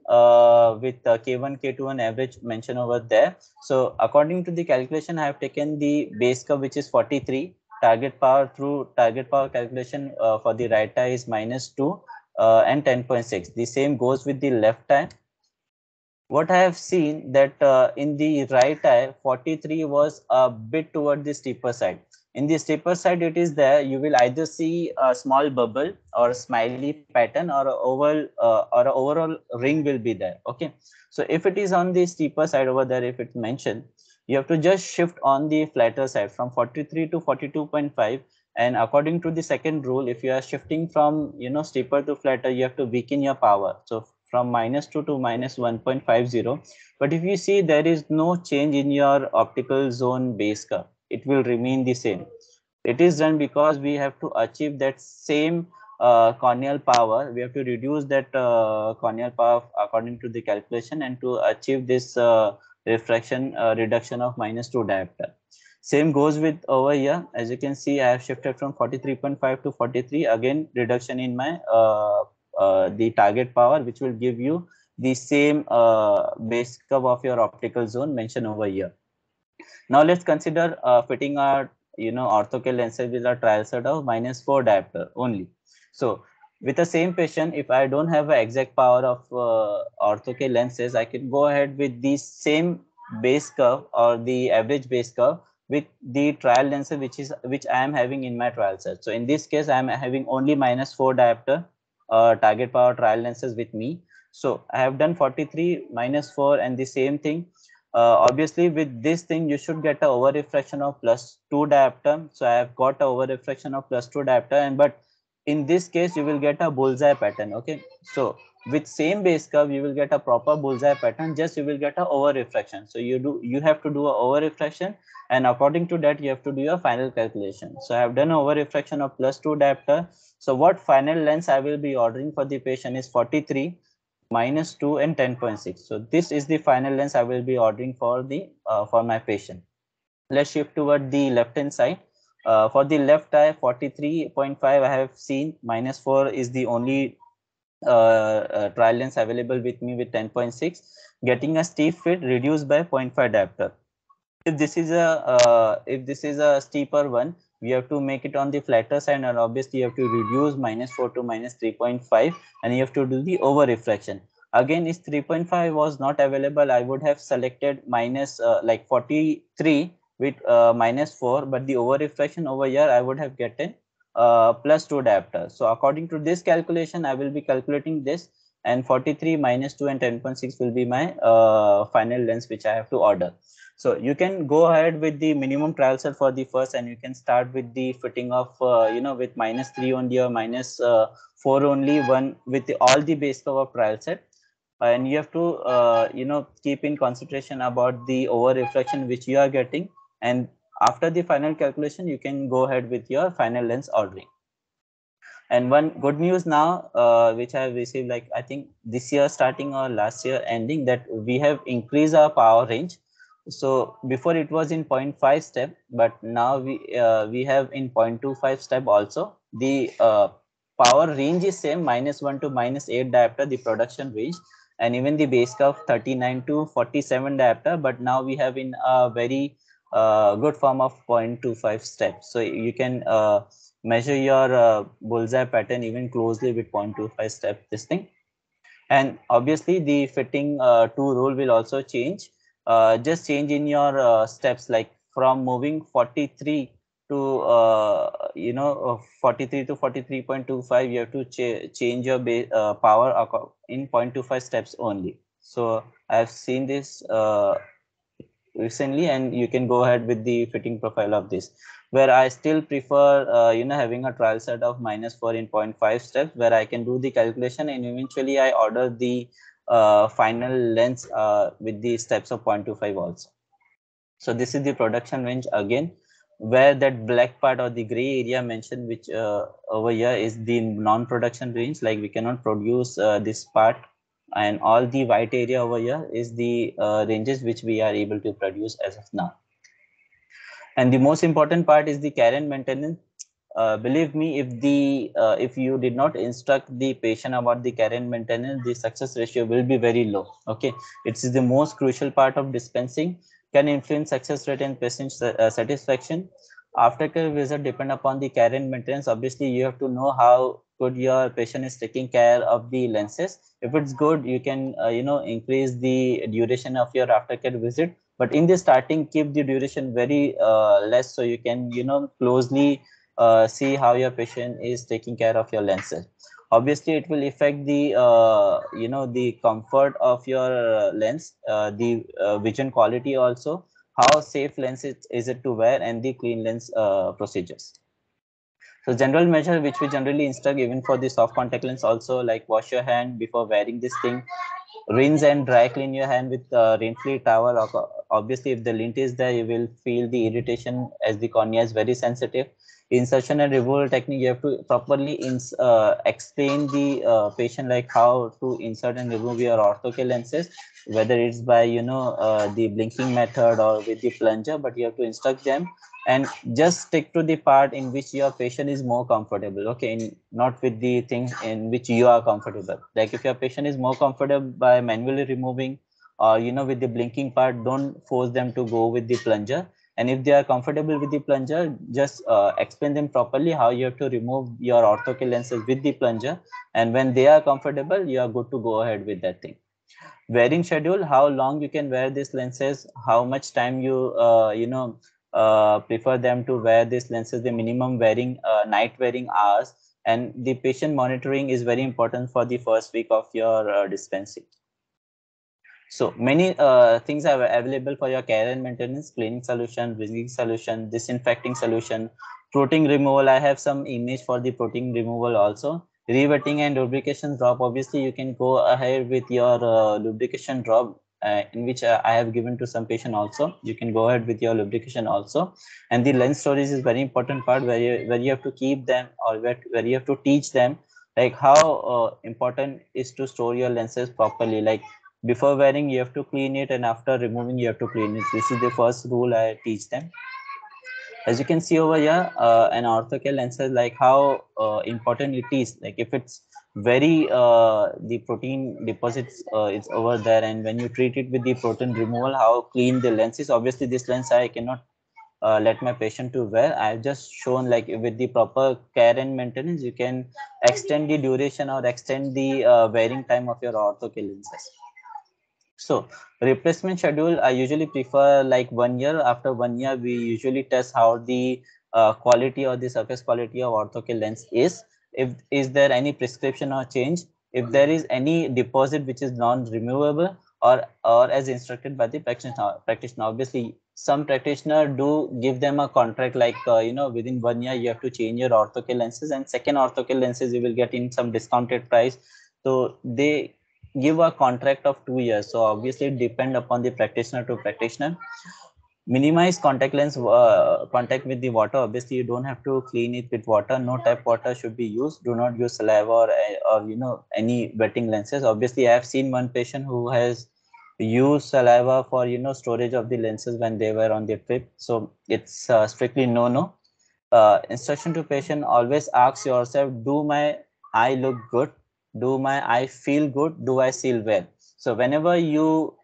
with K1, K2 and average mentioned over there. So according to the calculation, I have taken the base curve, which is 43. Target power through target power calculation for the right eye is -2 and 10.6. The same goes with the left eye. What I have seen that in the right eye, 43 was a bit toward the steeper side. In the steeper side, it is there. You will either see a small bubble or a smiley pattern, or a oval or an overall ring will be there. Okay. So if it is on the steeper side over there, if it's mentioned, you have to just shift on the flatter side from 43 to 42.5. And according to the second rule, if you are shifting from steeper to flatter, you have to weaken your power. So from -2 to -1.50. But if you see, there is no change in your optical zone base curve. It will remain the same. It is done because we have to achieve that same corneal power. We have to reduce that corneal power according to the calculation, and to achieve this refraction reduction of -2 diopter. Same goes with over here. As you can see, I have shifted from 43.5 to 43. Again, reduction in my the target power, which will give you the same base curve of your optical zone mentioned over here. Now let's consider fitting our orthocal lenses with a trial set of -4 diopter only. So with the same patient, if I don't have an exact power of orthocal lenses, I can go ahead with the same base curve or the average base curve with the trial lenses which I am having in my trial set. So in this case, I am having only -4 diopter target power trial lenses with me. So I have done 43 -4 and the same thing. Obviously with this thing you should get a over refraction of +2 diopter. So I have got a over refraction of +2 diopter, and but in this case you will get a bullseye pattern. Okay, so with same base curve, you will get a proper bullseye pattern, just you will get a over refraction. So you have to do a over refraction, and according to that you have to do your final calculation. So I have done over refraction of +2 diopter. So what final lens I will be ordering for the patient is 43, -2 and 10.6. So this is the final lens I will be ordering for the for my patient. Let's shift toward the left hand side. For the left eye, 43.5 I have seen, -4 is the only trial lens available with me with 10.6, getting a steep fit reduced by 0.5 diopter. If this is a steeper one, we have to make it on the flatter side, and obviously you have to reduce -4 to -3.5, and you have to do the over refraction. Again, if 3.5 was not available, I would have selected like 43 with -4, but the over refraction over here I would have gotten +2 diopter. So according to this calculation, I will be calculating this, and 43 -2 and 10.6 will be my final lens which I have to order. So you can go ahead with the minimum trial set for the first, and you can start with the fitting of with -3 only or -4 only, one with all the base curve of trial set. And you have to keep in consideration about the over refraction which you are getting, and after the final calculation you can go ahead with your final lens ordering. And one good news now which I have received, like I think this year starting or last year ending, that we have increased our power range. So before it was in 0.5 step, but now we have in 0.25 step also. The power range is same, -1 to -8 diopter, the production range, and even the base curve 39 to 47 diopter, but now we have in a very good form of 0.25 steps. So you can measure your bullseye pattern even closely with 0.25 step this thing. And obviously the fitting to rule will also change. Just change in your steps, like from moving 43 to 43 to 43.25, you have to change your power in 0.25 steps only. So I have seen this recently, and you can go ahead with the fitting profile of this, where I still prefer having a trial set of -4 in 0.5 steps, where I can do the calculation and eventually I order the final lens with the steps of 0.25 also. So this is the production range again, where that black part or the gray area mentioned, which over here is the non-production range, like we cannot produce this part, and all the white area over here is the ranges which we are able to produce as of now. And the most important part is the care and maintenance. Believe me, if you did not instruct the patient about the care and maintenance, the success ratio will be very low. Okay, it is the most crucial part of dispensing, can influence success rate and patient satisfaction. Aftercare visit depend upon the care and maintenance. Obviously, you have to know how good your patient is taking care of the lenses. If it's good, you can increase the duration of your aftercare visit. But in the starting, keep the duration very less, so you can closely see how your patient is taking care of your lenses. Obviously, it will affect the the comfort of your lens, the vision quality also, how safe lens is it to wear, and the clean lens procedures. So general measure which we generally instruct even for the soft contact lens also, like wash your hand before wearing this thing, rinse and dry clean your hand with rain-free towel. Obviously, if the lint is there, you will feel the irritation as the cornea is very sensitive. Insertion and removal technique, you have to properly explain the patient like how to insert and remove your orthocal lenses, whether it's by the blinking method or with the plunger, but you have to instruct them, and just stick to the part in which your patient is more comfortable. Okay, not with the things in which you are comfortable. Like if your patient is more comfortable by manually removing or with the blinking part, don't force them to go with the plunger. And if they are comfortable with the plunger, just explain them properly how you have to remove your orthocal lenses with the plunger, and when they are comfortable, you are good to go ahead with that thing. Wearing schedule, how long you can wear these lenses, how much time you prefer them to wear these lenses, the minimum wearing night wearing hours, and the patient monitoring is very important for the first week of your dispensing. So many things are available for your care and maintenance: cleaning solution, rinsing solution, disinfecting solution, protein removal. I have some image for the protein removal also. Rewetting and lubrication drop, obviously you can go ahead with your lubrication drop, in which I have given to some patient also. You can go ahead with your lubrication also. And the lens storage is very important part, where you have to keep them, or where you have to teach them like how important is to store your lenses properly. Like before wearing you have to clean it, and after removing you have to clean it. This is the first rule I teach them. As you can see over here, an orthocal lens is like how important it is. Like if it's very the protein deposits is over there, and when you treat it with the protein removal, how clean the lens is. Obviously this lens I cannot let my patient to wear. I've just shown like with the proper care and maintenance you can extend the duration or extend the wearing time of your orthocal lenses. So replacement schedule, I usually prefer like 1 year. After 1 year, we usually test how the quality or the surface quality of orthocal lens is. If is there any prescription or change, if there is any deposit which is non-removable, or as instructed by the practitioner. Obviously, some practitioner do give them a contract like within 1 year you have to change your orthocal lenses, and second orthocal lenses you will get in some discounted price. So they give a contract of 2 years. So obviously it depend upon the practitioner to practitioner. Minimize contact lens contact with the water. Obviously you don't have to clean it with water. No tap water should be used. Do not use saliva or any wetting lenses. Obviously I have seen one patient who has used saliva for storage of the lenses when they were on the trip. So it's strictly no. Instruction to patient: always ask yourself, do my eye look good? Do my eye feel good? Do I see well? So whenever you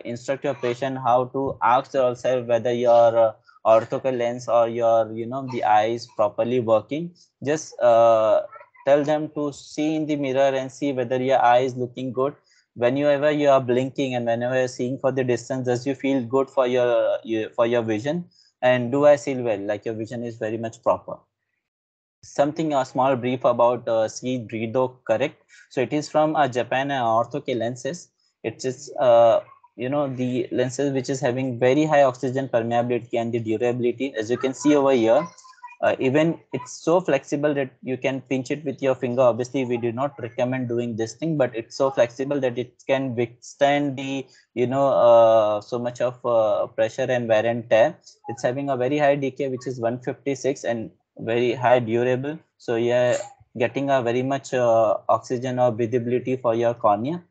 instruct your patient how to ask yourself whether your orthocal lens or your the eye is properly working, just tell them to see in the mirror and see whether your eye is looking good. Whenever you are blinking and whenever you're seeing for the distance, does you feel good for your vision? And do I see well, like your vision is very much proper? Something a small brief about Breedo correct. So it is from Japan Orthocal lenses. It is the lenses which is having very high oxygen permeability and the durability. As you can see over here, even it's so flexible that you can pinch it with your finger. Obviously we do not recommend doing this thing, but it's so flexible that it can withstand the so much of pressure and wear and tear. It's having a very high decay, which is 156, and very high durable. So yeah, getting a very much oxygen or breathability for your cornea.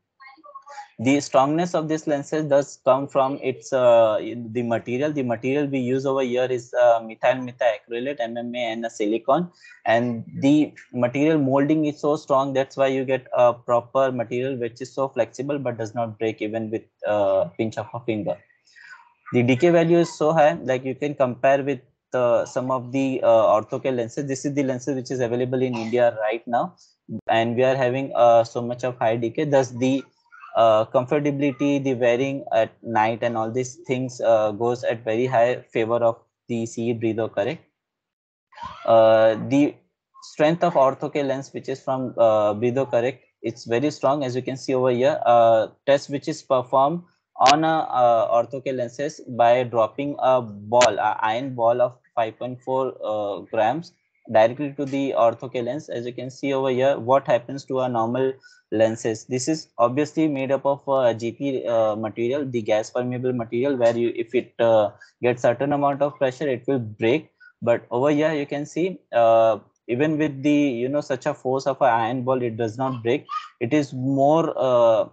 The strongness of this lenses does come from its the material. The material we use over here is methyl methacrylate, MMA, and a silicone. And the material molding is so strong, that's why you get a proper material which is so flexible but does not break even with pinch of a finger. The decay value is so high, like you can compare with some of the orthocal lenses. This is the lenses which is available in India right now, and we are having so much of high decay. Thus the comfortability, the wearing at night and all these things goes at very high favor of the CE Breedo correct. The strength of orthocal lens, which is from Breedo correct, it's very strong. As you can see over here, test which is performed on a orthocal lenses by dropping a ball, a iron ball of 5.4 grams directly to the orthocal lens. As you can see over here, what happens to a normal lenses? This is obviously made up of GP material, the gas permeable material, where you, if it gets certain amount of pressure, it will break. But over here you can see even with the such a force of an iron ball, it does not break. It is more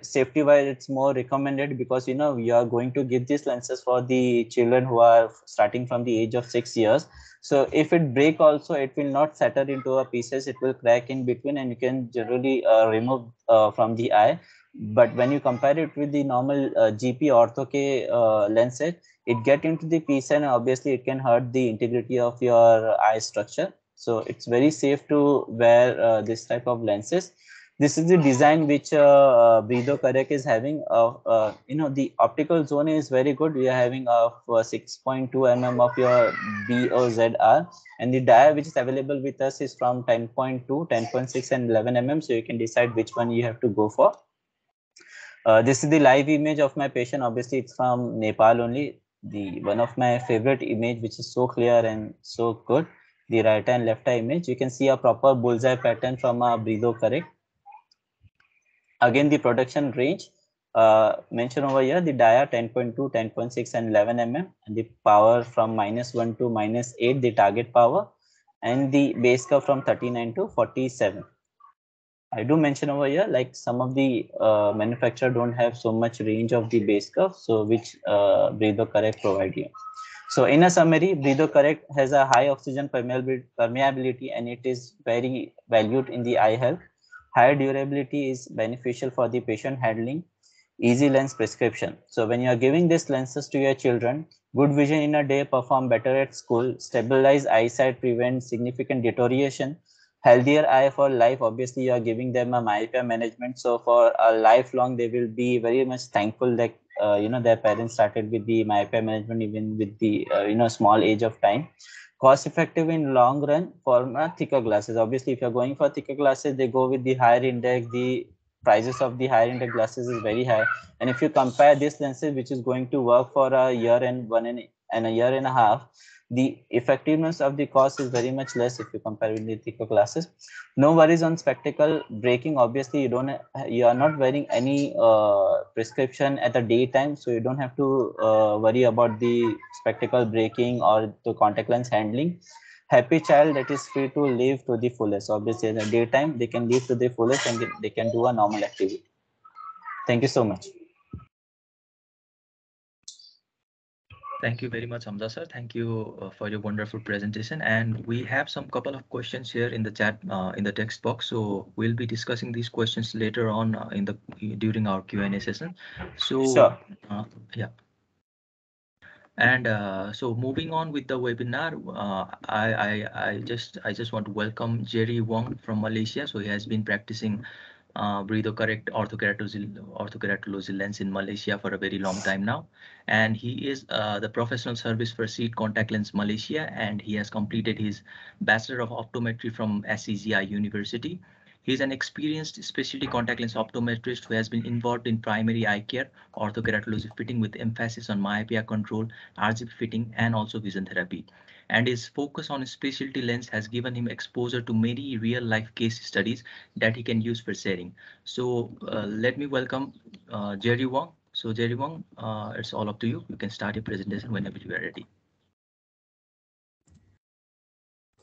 safety wise, it's more recommended, because we are going to give these lenses for the children who are starting from the age of 6 years. So if it break also, it will not settle into a pieces, it will crack in between, and you can generally remove from the eye. But when you compare it with the normal GP ortho lenses, it get into the piece, and obviously it can hurt the integrity of your eye structure. So it's very safe to wear this type of lenses. This is the design which Breedo Correct is having. The optical zone is very good. We are having 6.2 mm of your BOZR, and the dia which is available with us is from 10.2, 10.6, and 11 mm. So you can decide which one you have to go for. This is the live image of my patient. Obviously, it's from Nepal only. The one of my favorite image, which is so clear and so good. the right and left eye image, you can see a proper bullseye pattern from a breatho correct. Again, the production range mentioned over here, the dia 10.2, 10.6 and 11 mm, and the power from -1 to -8, the target power, and the base curve from 39 to 47. I do mention over here, like some of the manufacturer don't have so much range of the base curve, so which breatho correct provide you. So in a summary, breatho correct has a high oxygen permeability and it is very valued in the eye health. Higher durability is beneficial for the patient handling. Easy lens prescription. So when you are giving these lenses to your children, good vision in a day, perform better at school, stabilize eyesight, prevent significant deterioration, healthier eye for life. Obviously, you are giving them a myopia management. So for a lifelong, they will be very much thankful that their parents started with the myopia management even with the small age of time. Cost effective in long run for thicker glasses. Obviously, if you're going for thicker glasses, they go with the higher index. The prices of the higher index glasses is very high. And if you compare this lenses, which is going to work for a year and a year and a half, the effectiveness of the cost is very much less if you compare with the thicker glasses. No worries on spectacle breaking. Obviously, you are not wearing any prescription at the daytime, so you don't have to worry about the spectacle breaking or the contact lens handling. Happy child that is free to live to the fullest. Obviously, in the daytime they can live to the fullest and they can do a normal activity. Thank you so much. Thank you very much, Hamza sir. Thank you for your wonderful presentation. And we have some couple of questions here in the chat, in the text box. So we'll be discussing these questions later on during our Q&A session. So sure. Yeah. And so moving on with the webinar, I just want to welcome Jerry Wong from Malaysia. So he has been practicing breatho correct orthokeratology lens in Malaysia for a very long time now, and he is the professional service for SEED Contact Lens Malaysia, and he has completed his Bachelor of Optometry from SCGI University. He is an experienced specialty contact lens optometrist who has been involved in primary eye care, orthokeratology fitting with emphasis on myopia control, Rgb fitting, and also vision therapy. And his focus on specialty lens has given him exposure to many real-life case studies that he can use for sharing. So let me welcome Jerry Wong. So Jerry Wong, it's all up to you. You can start your presentation whenever you are ready.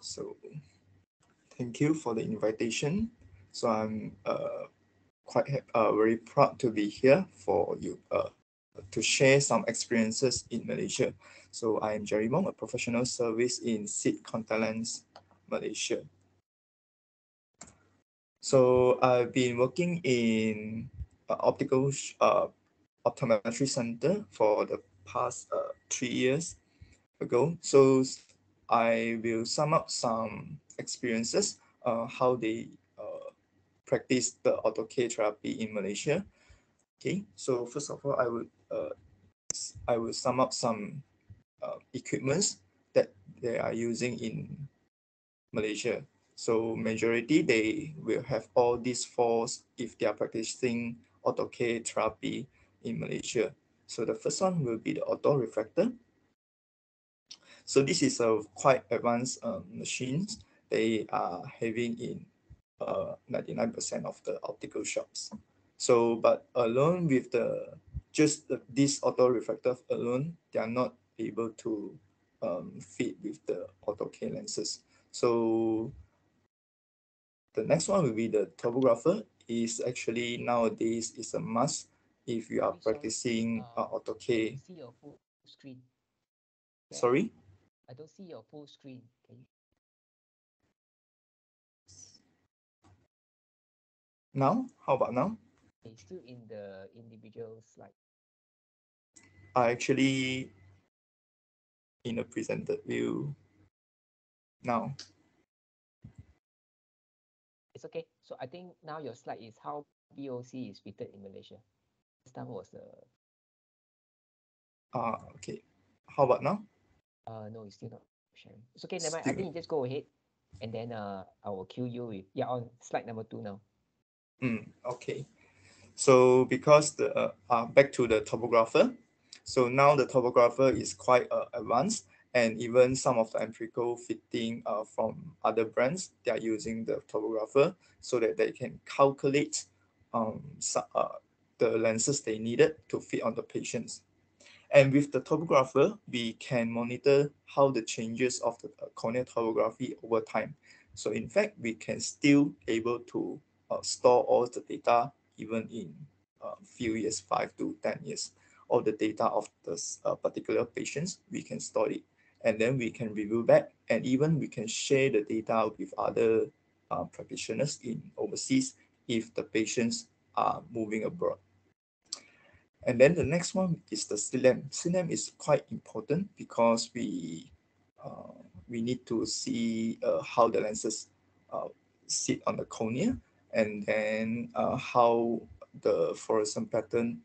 So thank you for the invitation. So I'm very proud to be here for you to share some experiences in Malaysia. So I am Jerry Wong, a professional service in SEED Contact Lens Malaysia. So I've been working in optical optometry center for the past 3 years ago. So I will sum up some experiences how they practice the ortho-K therapy in Malaysia. Okay, so first of all, I will sum up some equipments that they are using in Malaysia. So majority, they will have all these four if they are practicing ortho-K therapy in Malaysia. So the first one will be the auto refractor. So this is a quite advanced machines they are having in 99% of the optical shops. So, but alone with this auto refractor alone, they are not able to fit with the ortho-K lenses. So the next one will be the topographer. Is actually nowadays is a must if you are practicing ortho-K. See your full screen. Sorry? I don't see your full screen. Can you... Now? How about now? It's still in the individual slide. I actually in a presented view now. It's okay. So I think now your slide is how BOC is fitted in Malaysia. This time was the... Okay. How about now? No, it's still not sharing. It's okay, never mind. I think you just go ahead and then I will cue you with, on slide number 2 now. Okay. So because the back to the topographer. So now the topographer is quite advanced And even some of the empirical fitting from other brands, they are using the topographer so that they can calculate the lenses they needed to fit on the patients. And with the topographer, we can monitor how the changes of the corneal topography over time. So in fact, we can still able to store all the data even in a few years, 5 to 10 years. All the data of this particular patients, we can store it. And then we can review back, and even we can share the data with other practitioners in overseas if the patients are moving abroad. And then the next one is the CLAM. CLAM is quite important because we need to see how the lenses sit on the cornea, and then how the fluorescent pattern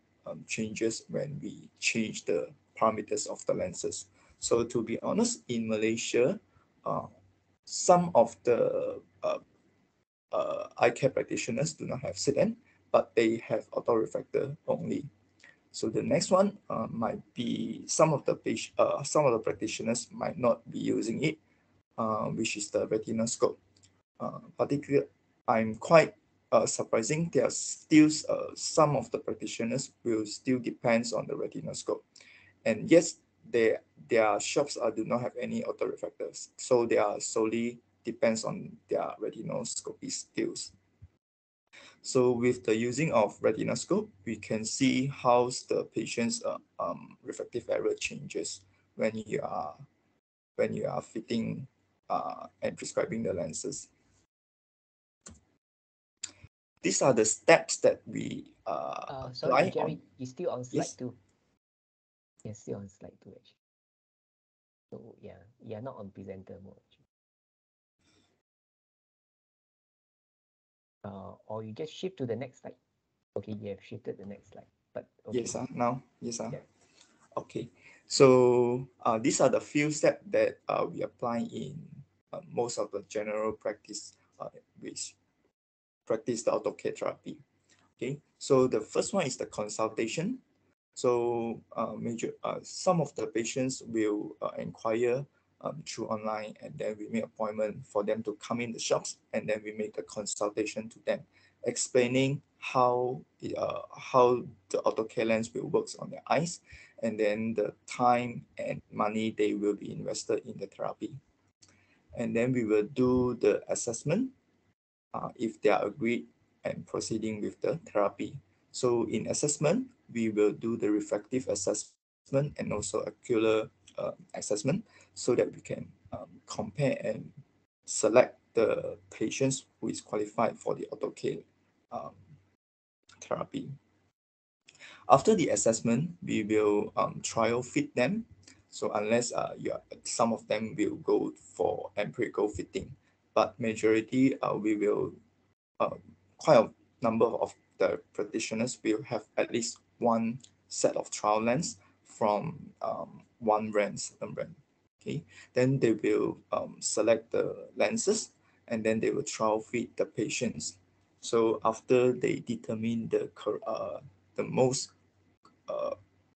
changes when we change the parameters of the lenses. So to be honest, in Malaysia, some of the eye care practitioners do not have CLAM, but they have autorefractor only. So the next one might be some of the practitioners might not be using it, which is the retinal scope. Particularly, I'm quite surprising. There are still some of the practitioners will still depends on the retinal scope, and yes, their shops do not have any autorefractors, so they are solely depends on their retinoscopy skills. So with the using of retinoscope, we can see how the patient's refractive error changes when you are fitting and prescribing the lenses. These are the steps that we sorry, apply Jerry, on. you're still on slide Yes. 2. Yes, still on slide 2 actually. So yeah, you're not on presenter mode actually. Or you just shift to the next slide. Okay, you have shifted the next slide. But okay. Yes, now. Yes, Yeah. Okay. So these are the few steps that we apply in most of the general practice which practice the AutoCare therapy. Okay. So the first one is the consultation. So some of the patients will inquire through online, and then we make appointment for them to come in the shops, and then we make the consultation to them, explaining how the AutoCare lens will work on their eyes, and then the time and money they will be invested in the therapy. And then we will do the assessment if they are agreed and proceeding with the therapy. So in assessment, we will do the refractive assessment and also ocular assessment so that we can compare and select the patients who is qualified for the AutoCare therapy. After the assessment, we will trial fit them. So unless some of them will go for empirical fitting, but majority we will quite a number of the practitioners will have at least one set of trial lens from one brand, certain brand. Okay, then they will select the lenses, and then they will trial fit the patients. So after they determine the most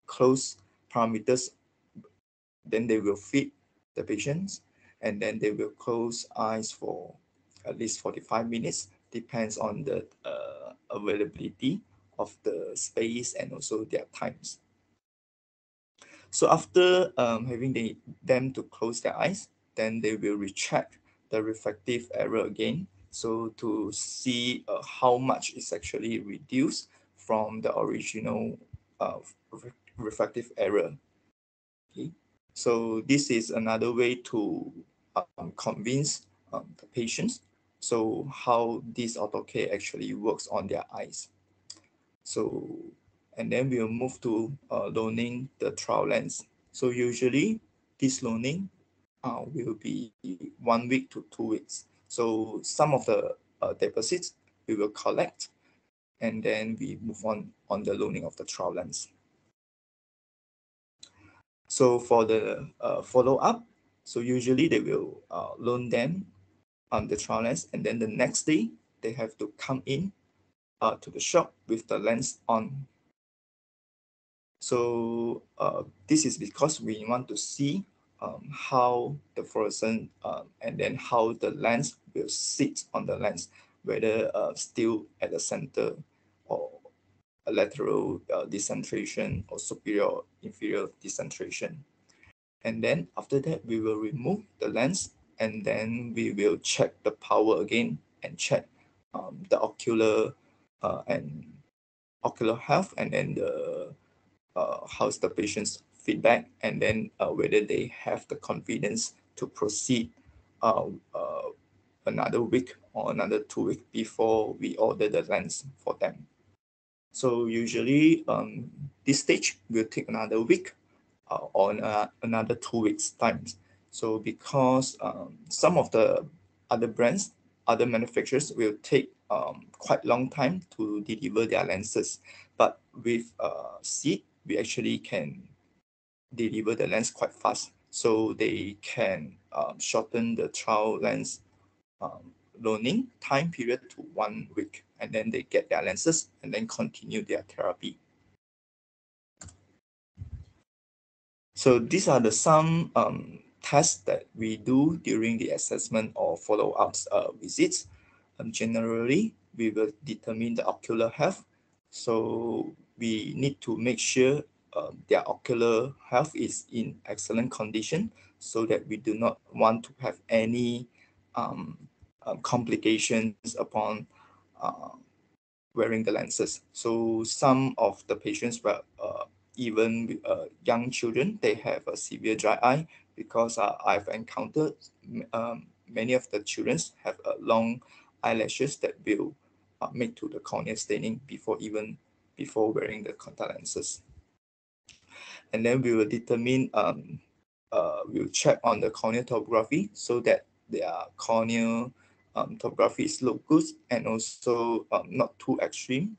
close parameters, then they will fit the patients, and then they will close eyes for at least 45 minutes, depends on the availability of the space and also their times. So after having them to close their eyes, then they will recheck the refractive error again, so to see how much is actually reduced from the original refractive error. Okay. So this is another way to convince the patients so how this AutoCare actually works on their eyes. So, and then we'll move to loaning the trial lens. So usually this loaning will be 1 week to 2 weeks. So some of the deposits we will collect, and then we move on the loaning of the trial lens. So for the follow-up, so usually they will loan them the trial lens, and then the next day they have to come in to the shop with the lens on. So this is because we want to see how the fluorescent and then how the lens will sit on the lens, whether still at the center or a lateral decentration or superior inferior decentration. And then after that, we will remove the lens, and then we will check the power again and check the ocular and ocular health, and then the how's the patient's feedback, and then whether they have the confidence to proceed another week or another 2 weeks before we order the lens for them. So usually this stage will take another week or another 2 weeks times. So because some of the other brands, other manufacturers will take quite long time to deliver their lenses, but with Seed, we actually can deliver the lens quite fast, so they can shorten the trial lens loaning time period to 1 week, and then they get their lenses and then continue their therapy. So these are the some tests that we do during the assessment or follow-ups visits. Generally, we will determine the ocular health. So we need to make sure their ocular health is in excellent condition, so that we do not want to have any complications upon wearing the lenses. So some of the patients were even young children, they have a severe dry eye, because I've encountered many of the children have long eyelashes that will make to the cornea staining before wearing the contact lenses. And then we will determine, we'll check on the corneal topography, so that their corneal topography is look good and also not too extreme.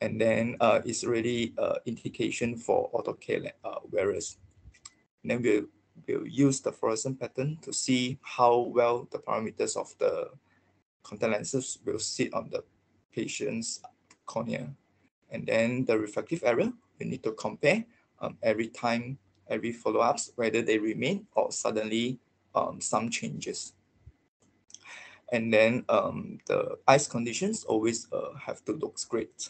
And then it's really indication for orthocal wearers. And then we'll use the fluorescent pattern to see how well the parameters of the contact lenses will sit on the patient's cornea. And then the refractive error, we need to compare every time, every follow-ups, whether they remain or suddenly some changes. And then the eyes conditions always have to look great.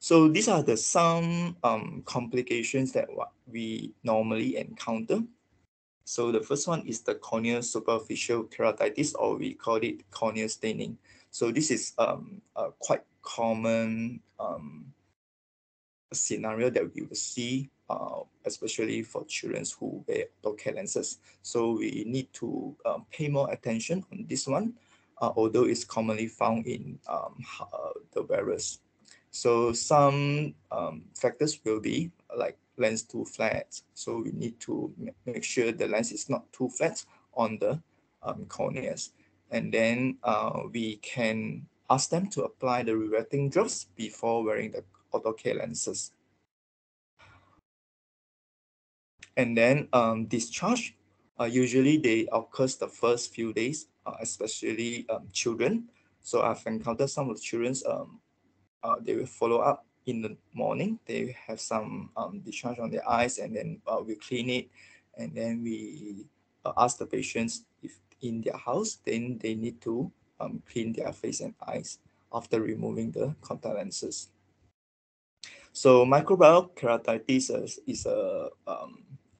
So these are the some complications that we normally encounter. So the first one is the corneal superficial keratitis, or we call it corneal staining. So this is a quite common scenario that we will see, especially for children who wear orthocal lenses. So we need to pay more attention on this one, although it's commonly found in the wearers. So some factors will be like lens too flat. So we need to make sure the lens is not too flat on the corneas. And then we can ask them to apply the rewetting drops before wearing the orthocal lenses. And then discharge, usually they occurs the first few days, especially children. So I've encountered some of the children, they will follow up in the morning. They have some discharge on their eyes, and then we clean it, and then we ask the patients if in their house, then they need to clean their face and eyes after removing the contact lenses. So microbial keratitis is a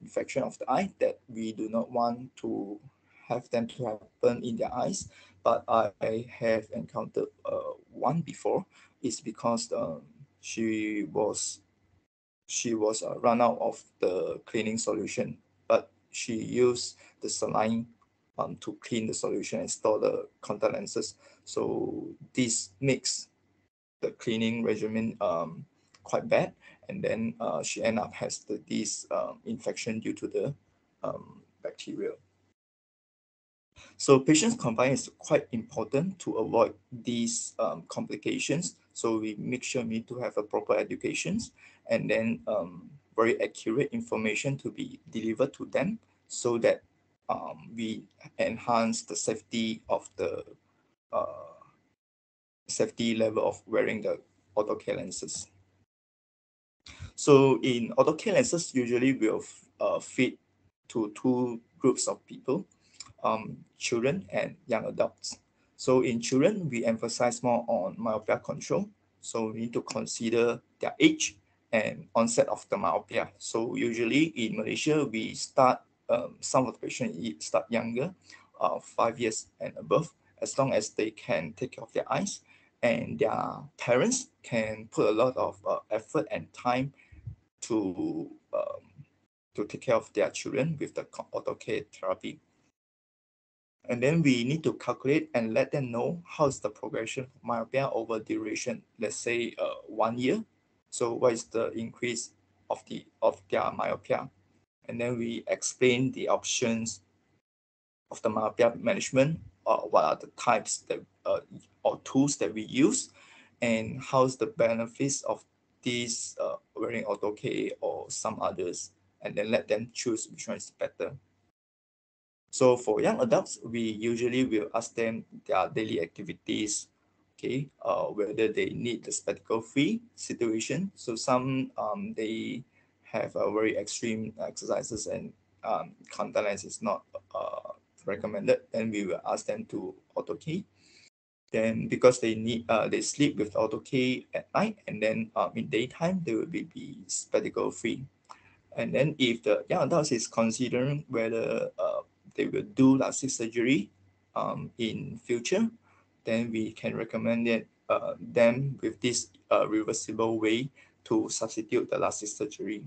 infection of the eye that we do not want to have them to happen in their eyes, but I have encountered one before. It's because she was run out of the cleaning solution, but she used the saline to clean the solution and store the contact lenses. So this makes the cleaning regimen quite bad, and then she end up has this infection due to the bacteria. So patient's compliance is quite important to avoid these complications. So we make sure we need to have a proper educations, and then very accurate information to be delivered to them, so that we enhance the safety of the safety level of wearing the orthocal lenses. So in Orthocal lenses, usually we'll fit to two groups of people, children and young adults. So in children, we emphasize more on myopia control. So we need to consider their age and onset of the myopia. So usually in Malaysia, we start, some of the patients start younger, 5 years and above, as long as they can take care of their eyes and their parents can put a lot of effort and time to take care of their children with the orthocal therapy. And then we need to calculate and let them know how's the progression of myopia over duration, let's say 1 year. So what is the increase of their myopia? And then we explain the options of the myopia management, what are the types that or tools that we use, and how's the benefits of these wearing Orthocal or some others, and then let them choose which one is better. So for young adults, we usually will ask them their daily activities, okay, whether they need the spectacle-free situation. So some they have a very extreme exercises and contact lens is not recommended. Then we will ask them to Orthocal. Then because they sleep with Orthocal at night, and then in daytime they will be spectacle-free. And then if the young adults is considering whether they will do LASIK surgery in future, then we can recommend it, them with this reversible way to substitute the LASIK surgery.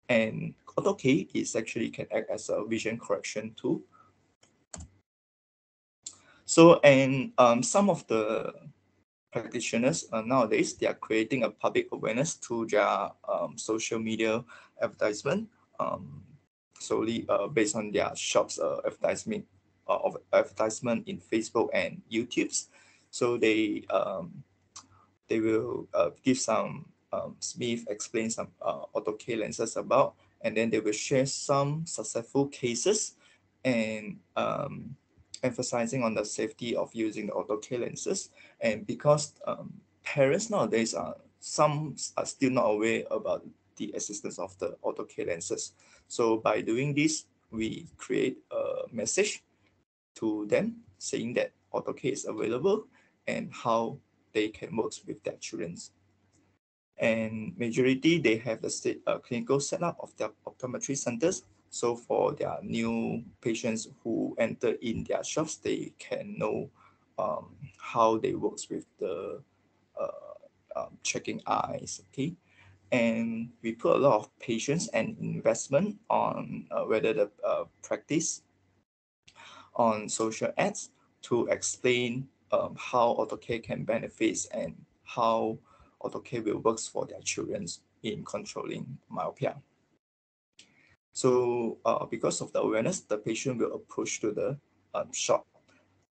And Orthocal is actually can act as a vision correction tool. So, and some of the practitioners nowadays, they are creating a public awareness through their social media advertisement, solely based on their shops advertisement in Facebook and YouTube's. So they will give some Smith explain some Orthocal lenses about, and then they will share some successful cases and emphasizing on the safety of using the Orthocal lenses. And because parents nowadays some are still not aware about the existence of the Orthocal lenses. So by doing this, we create a message to them saying that Orthocal is available and how they can work with their children. And majority, they have the clinical setup of their optometry centers. So for their new patients who enter in their shops, they can know how they work with the checking eyes, okay? And we put a lot of patience and investment on whether the practice on social ads to explain how Orthocal can benefit and how Orthocal will work for their children in controlling myopia. So because of the awareness, the patient will approach to the shop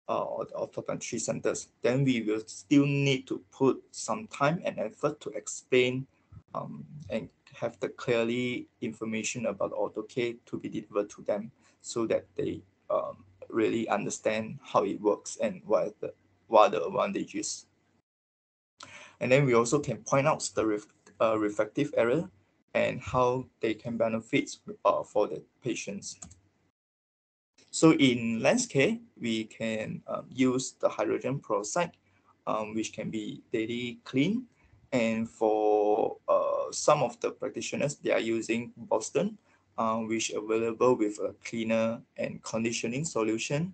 or the optometry centers. Then we will still need to put some time and effort to explain and have the clearly information about Orthocal to be delivered to them so that they really understand how it works and what are the advantages. And then we also can point out the refractive error and how they can benefit for the patients. So in lens care, we can use the hydrogen peroxide, which can be daily clean. And for some of the practitioners, they are using Boston, which available with a cleaner and conditioning solution,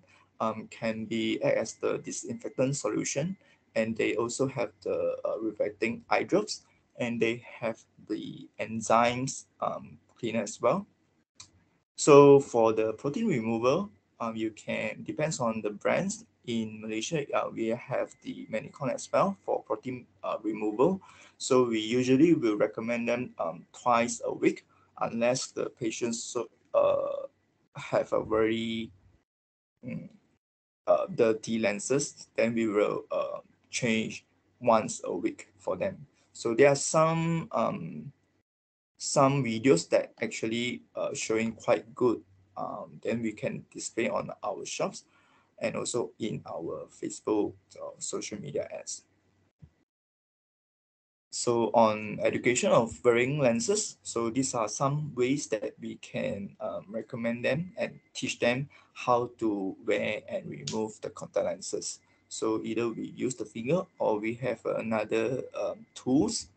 can be as the disinfectant solution. And they also have the reflecting eye drops, and they have the enzymes cleaner as well. So for the protein removal, you can, depends on the brands. In Malaysia, we have the Manicon as well for protein removal. So we usually will recommend them twice a week, unless the patients have a very dirty lenses, then we will change once a week for them. So there are some videos that actually showing quite good, then we can display on our shops and also in our Facebook social media ads. So on education of wearing lenses, so these are some ways that we can recommend them and teach them how to wear and remove the contact lenses. So either we use the finger or we have another tools,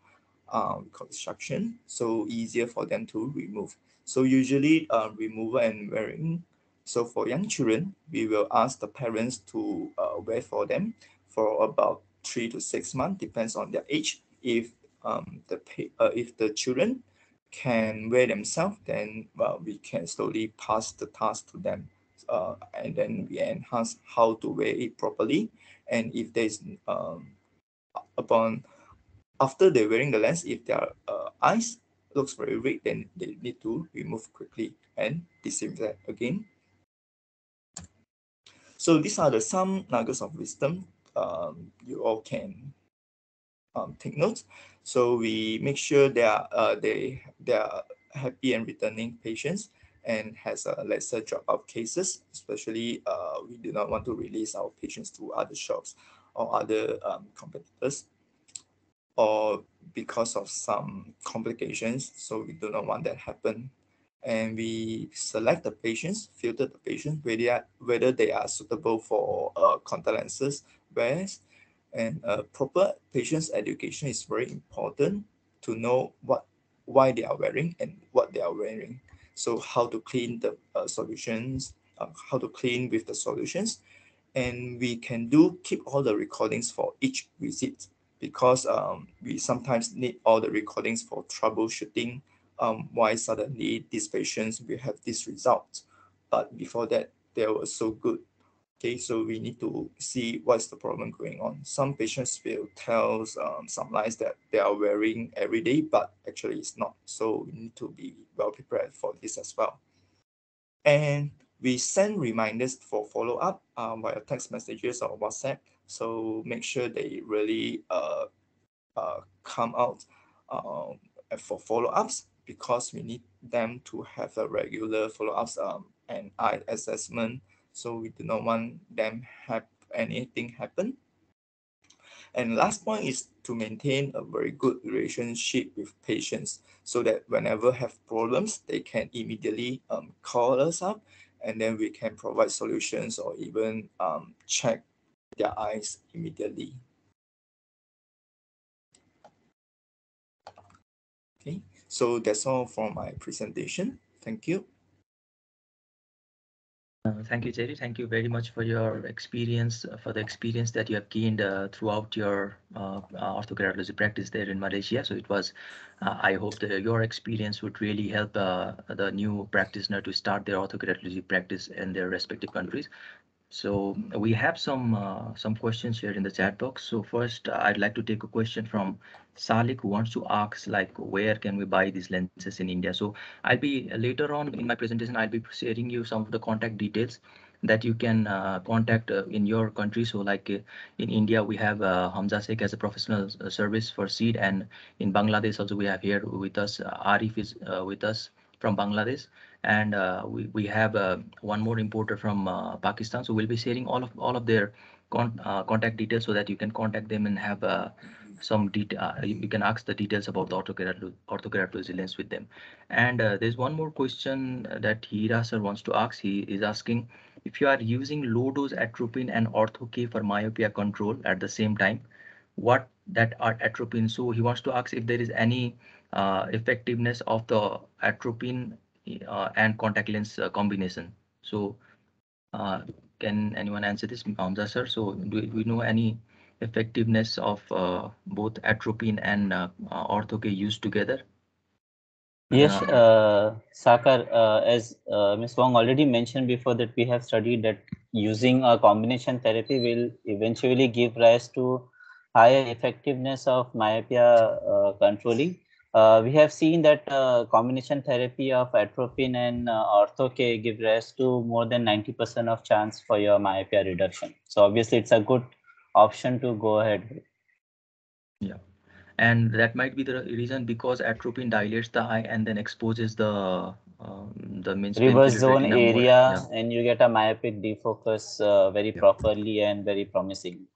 construction, so easier for them to remove. So usually removal and wearing. So for young children, we will ask the parents to wear for them for about 3 to 6 months, depends on their age. If the children can wear themselves, then we can slowly pass the task to them, and then we enhance how to wear it properly. And if there's upon after they're wearing the lens, if their eyes looks very red, then they need to remove quickly and disinfect again. So these are the some nuggets of wisdom you all can take notes. So we make sure they are happy and returning patients and has a lesser dropout cases. Especially we do not want to release our patients to other shops or other competitors, or because of some complications. So we do not want that happen. And we select the patients, filter the patients, whether they are suitable for contact lenses wears. And proper patients education is very important to know why they are wearing and what they are wearing. So how to clean the solutions, how to clean with the solutions. And we can keep all the recordings for each visit, because we sometimes need all the recordings for troubleshooting, why suddenly these patients will have this result, but before that they were so good. Okay, so we need to see what's the problem going on. Some patients will tell some lies that they are wearing every day, but actually it's not. So we need to be well prepared for this as well. And we send reminders for follow-up via text messages or WhatsApp. So make sure they really come out for follow-ups, because we need them to have a regular follow-ups and eye assessment. So we do not want them have anything happen. And last point is to maintain a very good relationship with patients, so that whenever have problems, they can immediately call us up, and then we can provide solutions or even check their eyes immediately. Okay, so that's all for my presentation. Thank you. Thank you, Jerry. Thank you very much for your experience, for the experience that you have gained throughout your orthokeratology practice there in Malaysia. So it was, I hope that your experience would really help the new practitioner to start their orthokeratology practice in their respective countries. So we have some questions here in the chat box. So first, I'd like to take a question from Salik, who wants to ask, like, where can we buy these lenses in India? So I'll be later on in my presentation, I'll be sharing you some of the contact details that you can contact in your country. So like in India, we have Hamza Sheikh as a professional service for SEED, and in Bangladesh also we have here with us, Arif is with us from Bangladesh. And we have one more importer from Pakistan. So we'll be sharing all of their contact details, so that you can contact them and have some detail. You can ask the details about the orthokeratology lens with them. And there's one more question that Hira sir wants to ask. He is asking, if you are using low dose atropine and Ortho for myopia control at the same time, what that are atropine? So he wants to ask if there is any effectiveness of the atropine and contact lens combination. So can anyone answer this, Hamza sir? So do we know any effectiveness of both atropine and Ortho used together? Yes, Sakar, as Ms. Wong already mentioned before, that we have studied that using a combination therapy will eventually give rise to higher effectiveness of myopia controlling. We have seen that combination therapy of atropine and Ortho give rise to more than 90% of chance for your myopia reduction. So obviously it's a good option to go ahead with. Yeah. And that might be the reason, because atropine dilates the eye and then exposes the means reverse zone retina more. area, Yeah. and you get a myopic defocus very properly and very promising.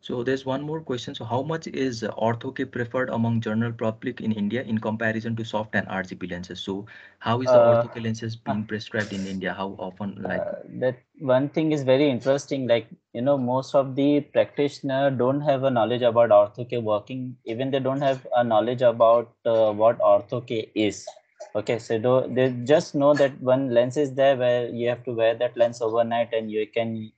So there's one more question. So how much is Ortho-K preferred among general public in India in comparison to soft and RGB lenses? So how is the Ortho-K lenses being prescribed in India? How often, like? That one thing is very interesting. Like, most of the practitioner don't have a knowledge about Ortho-K working. Even they don't have a knowledge about what Ortho-K is. Okay, so they just know that one lens is there where you have to wear that lens overnight and you can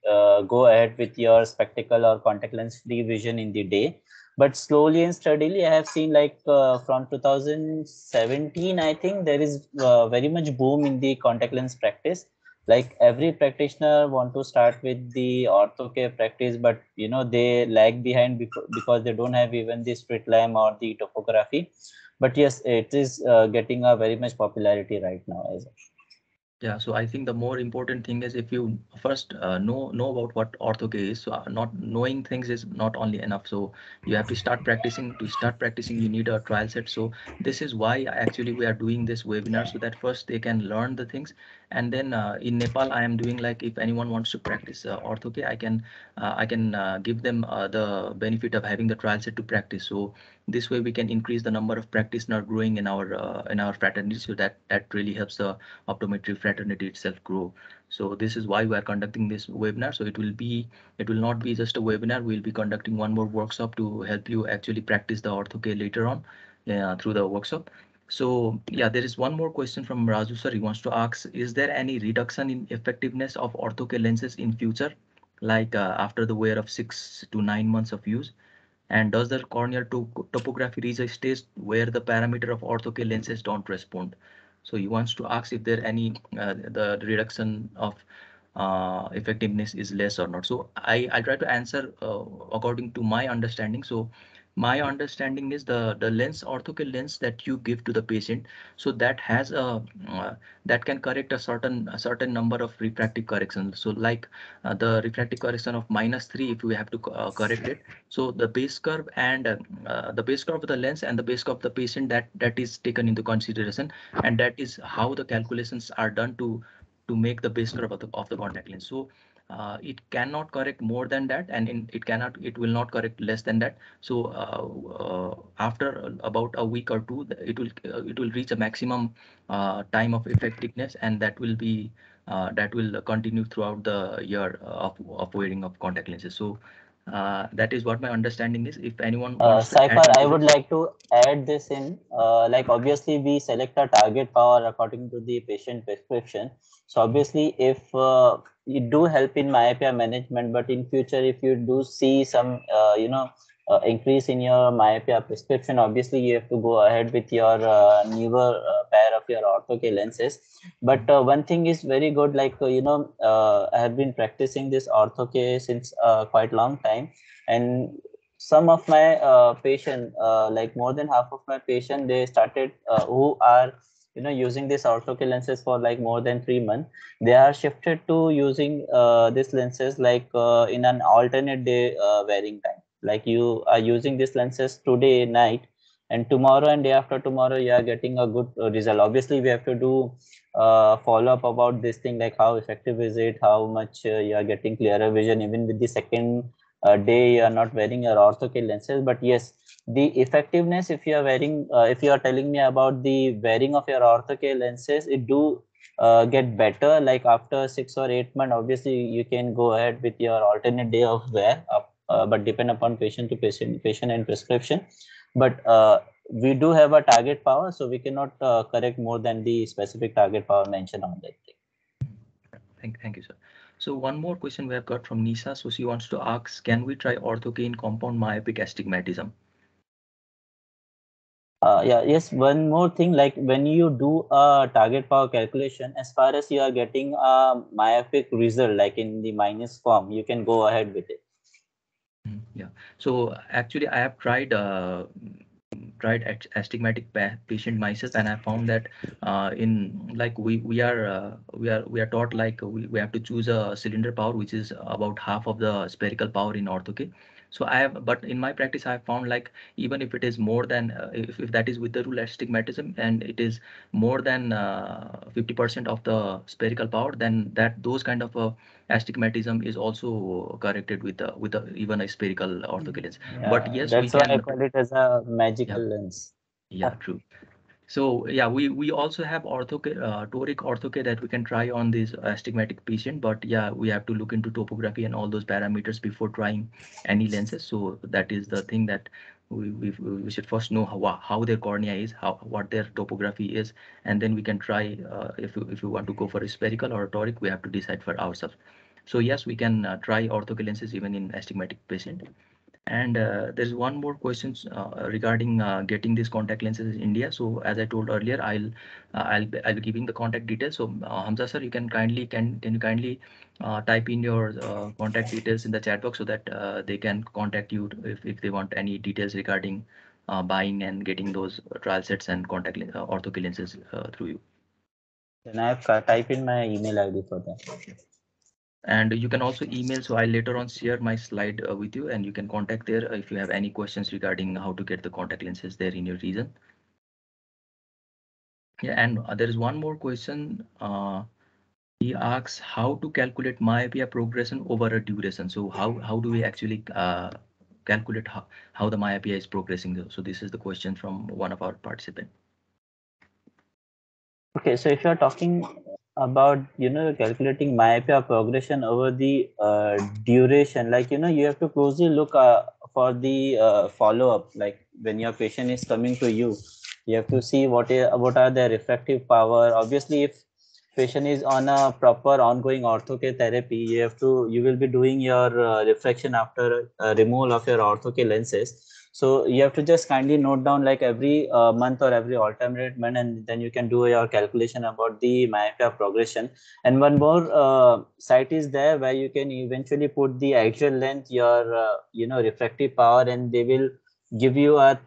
go ahead with your spectacle or contact lens free vision in the day. But slowly and steadily, I have seen, like, from 2017, I think there is very much boom in the contact lens practice. Like, every practitioner want to start with the Ortho-K practice, but they lag behind because they don't have even the split lamp or the topography. But yes, it is getting a very much popularity right now as well. Yeah, so I think the more important thing is if you first know about what Ortho-K is. So not knowing things is not only enough. So you have to start practicing. To start practicing, you need a trial set. So this is why actually we are doing this webinar, so that first they can learn the things. And then in Nepal, I am doing, like, if anyone wants to practice Ortho-K, I can give them the benefit of having the trial set to practice. So this way we can increase the number of practitioner growing in our fraternity. So that really helps the optometry fraternity itself grow. So this is why we are conducting this webinar. So it will not be just a webinar. We'll be conducting one more workshop to help you actually practice the Ortho-K later on through the workshop. So yeah, there is one more question from Raju sir. He wants to ask, is there any reduction in effectiveness of Ortho-K lenses in future, like after the wear of 6 to 9 months of use? And does the corneal topography reach a stage where the parameter of Ortho-K lenses don't respond? So he wants to ask if there any the reduction of effectiveness is less or not. So I try to answer according to my understanding. So my understanding is the lens, Ortho-K lens that you give to the patient, so that has a that can correct a certain number of refractive corrections. So like the refractive correction of -3, if we have to correct it. So the base curve and the base curve of the lens and the base curve of the patient, that is taken into consideration, and that is how the calculations are done to make the base curve of the contact lens. So it cannot correct more than that, and it will not correct less than that. So after about a week or two, it will reach a maximum time of effectiveness, and that will continue throughout the year of wearing of contact lenses. So that is what my understanding is. If anyone wants to Saifar, add I into would this. like to add this in. Like, obviously, we select a target power according to the patient prescription. So obviously, if you do help in myopia management, but in future, if you do see some, increase in your myopia prescription, obviously you have to go ahead with your newer pair of your Ortho-K lenses. But one thing is very good. Like, I have been practicing this Ortho-K since quite long time, and some of my patient, like more than half of my patient, they started who are using this Ortho-K lenses for like more than 3 months. They are shifted to using these lenses like in an alternate day wearing time. Like, you are using these lenses today night, and tomorrow and day after tomorrow you are getting a good result. Obviously, we have to do follow up about this thing, like how effective is it, how much you are getting clearer vision even with the second day you are not wearing your Ortho-K lenses. But yes, the effectiveness, if you are wearing, if you are telling me about the wearing of your Ortho-K lenses, it do get better. Like, after 6 or 8 months, obviously you can go ahead with your alternate day of wear, but depend upon patient to patient and prescription. But we do have a target power, so we cannot correct more than the specific target power mentioned on that thing. Thank you, sir. So one more question we have got from Nisa. So she wants to ask, can we try Ortho-K in compound myopic astigmatism? Yes, one more thing, like when you do a target power calculation, as far as you are getting a myopic result, like in the minus form, you can go ahead with it. Yeah. So actually, I have tried astigmatic patient myself, and I found that in like we are taught, like we have to choose a cylinder power which is about half of the spherical power in Ortho-K. So but in my practice, I have found like even if it is more than if that is with the rule astigmatism and it is more than 50% of the spherical power, then those kind of astigmatism is also corrected with even a spherical orthocal lens. Yeah, but yes, we that's why I can. call it as a magical Yeah. lens. Yeah, true. So yeah, we also have toric ortho that we can try on this astigmatic patient, but yeah, we have to look into topography and all those parameters before trying any lenses. So that is the thing that we should first know how their cornea is, what their topography is, and then we can try if we want to go for a spherical or a toric, we have to decide for ourselves. So yes, we can try orthocal lenses even in astigmatic patient. And there's one more question regarding getting these contact lenses in India. So as I told earlier, I'll be giving the contact details. So Hamza sir, you can you kindly type in your contact details in the chat box so that they can contact you if they want any details regarding buying and getting those trial sets and contact orthocal lenses through you. Then I have type in my email ID for that. And you can also email. So I'll later on share my slide with you, and you can contact there if you have any questions regarding how to get the contact lenses there in your region. Yeah, and there is one more question. He asks how to calculate myopia progression over a duration. So how do we actually calculate how the myopia is progressing? So this is the question from one of our participants. Okay, so if you're talking about calculating myopia progression over the duration, like you have to closely look for the follow-up. Like when your patient is coming to you, you have to see what are their refractive power. Obviously, if patient is on a proper ongoing ortho-K therapy, you will be doing your refraction after removal of your ortho-K lenses. So you have to just kindly note down like every month or every alternate month, and then you can do your calculation about the myopia progression. And one more site is there where you can eventually put the actual length, your refractive power, and they will give you a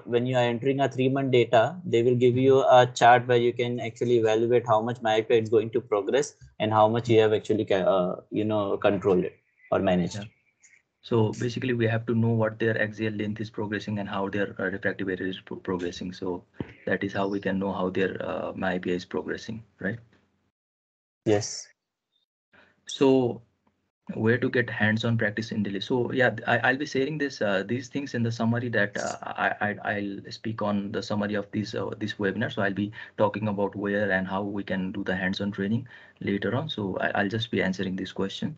when you are entering a 3-month data, they will give you a chart where you can actually evaluate how much myopia is going to progress and how much you have actually controlled it or managed. Yeah. So basically, we have to know what their axial length is progressing and how their refractive area is progressing. So that is how we can know how their myopia is progressing, right? Yes. So where to get hands-on practice in Delhi? So yeah, I'll be sharing these things in the summary that I'll speak on the summary of this webinar. So I'll be talking about where and how we can do the hands-on training later on. So I'll just be answering this question.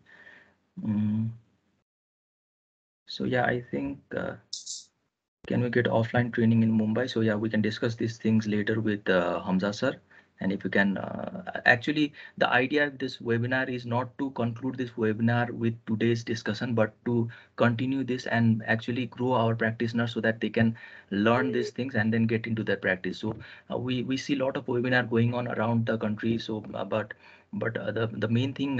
So yeah, I think can we get offline training in Mumbai? So yeah, we can discuss these things later with Hamza sir. And if you can, actually, the idea of this webinar is not to conclude this webinar with today's discussion, but to continue this and actually grow our practitioners so that they can learn these things and then get into their practice. So we see a lot of webinar going on around the country. So but the main thing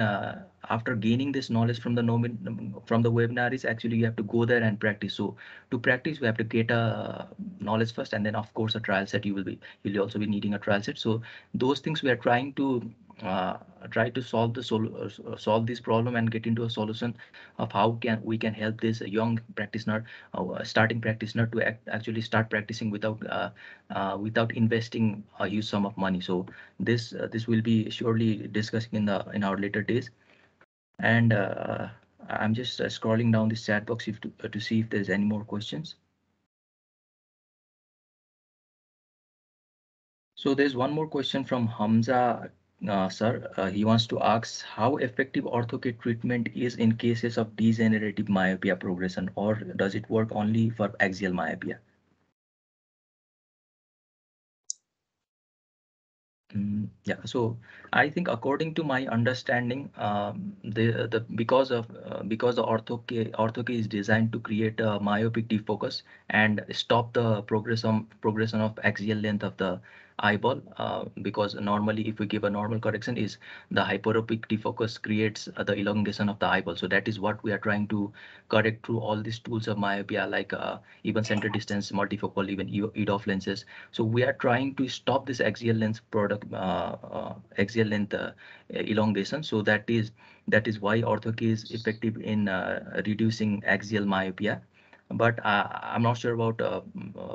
after gaining this knowledge from the webinar is actually you have to go there and practice. So to practice, we have to get a knowledge first, and then of course a trial set. You'll also be needing a trial set. So those things we are trying to solve this problem and get into a solution of how we can help this young practitioner, starting practitioner, to actually start practicing without investing a huge sum of money. So this will be surely discussing in our later days. And I'm just scrolling down this chat box to see if there's any more questions. So there's one more question from Hamza sir. He wants to ask how effective ortho-K treatment is in cases of degenerative myopia progression, or does it work only for axial myopia? Yeah, so I think according to my understanding, because the Ortho-K is designed to create a myopic defocus and stop the progression of axial length of the eyeball. Because normally, if we give a normal correction, is the hyperopic defocus creates the elongation of the eyeball. So that is what we are trying to correct through all these tools of myopia, like even center distance, multifocal, even Edof lenses. So we are trying to stop this axial length elongation. So That is why Ortho is effective in reducing axial myopia. But I'm not sure about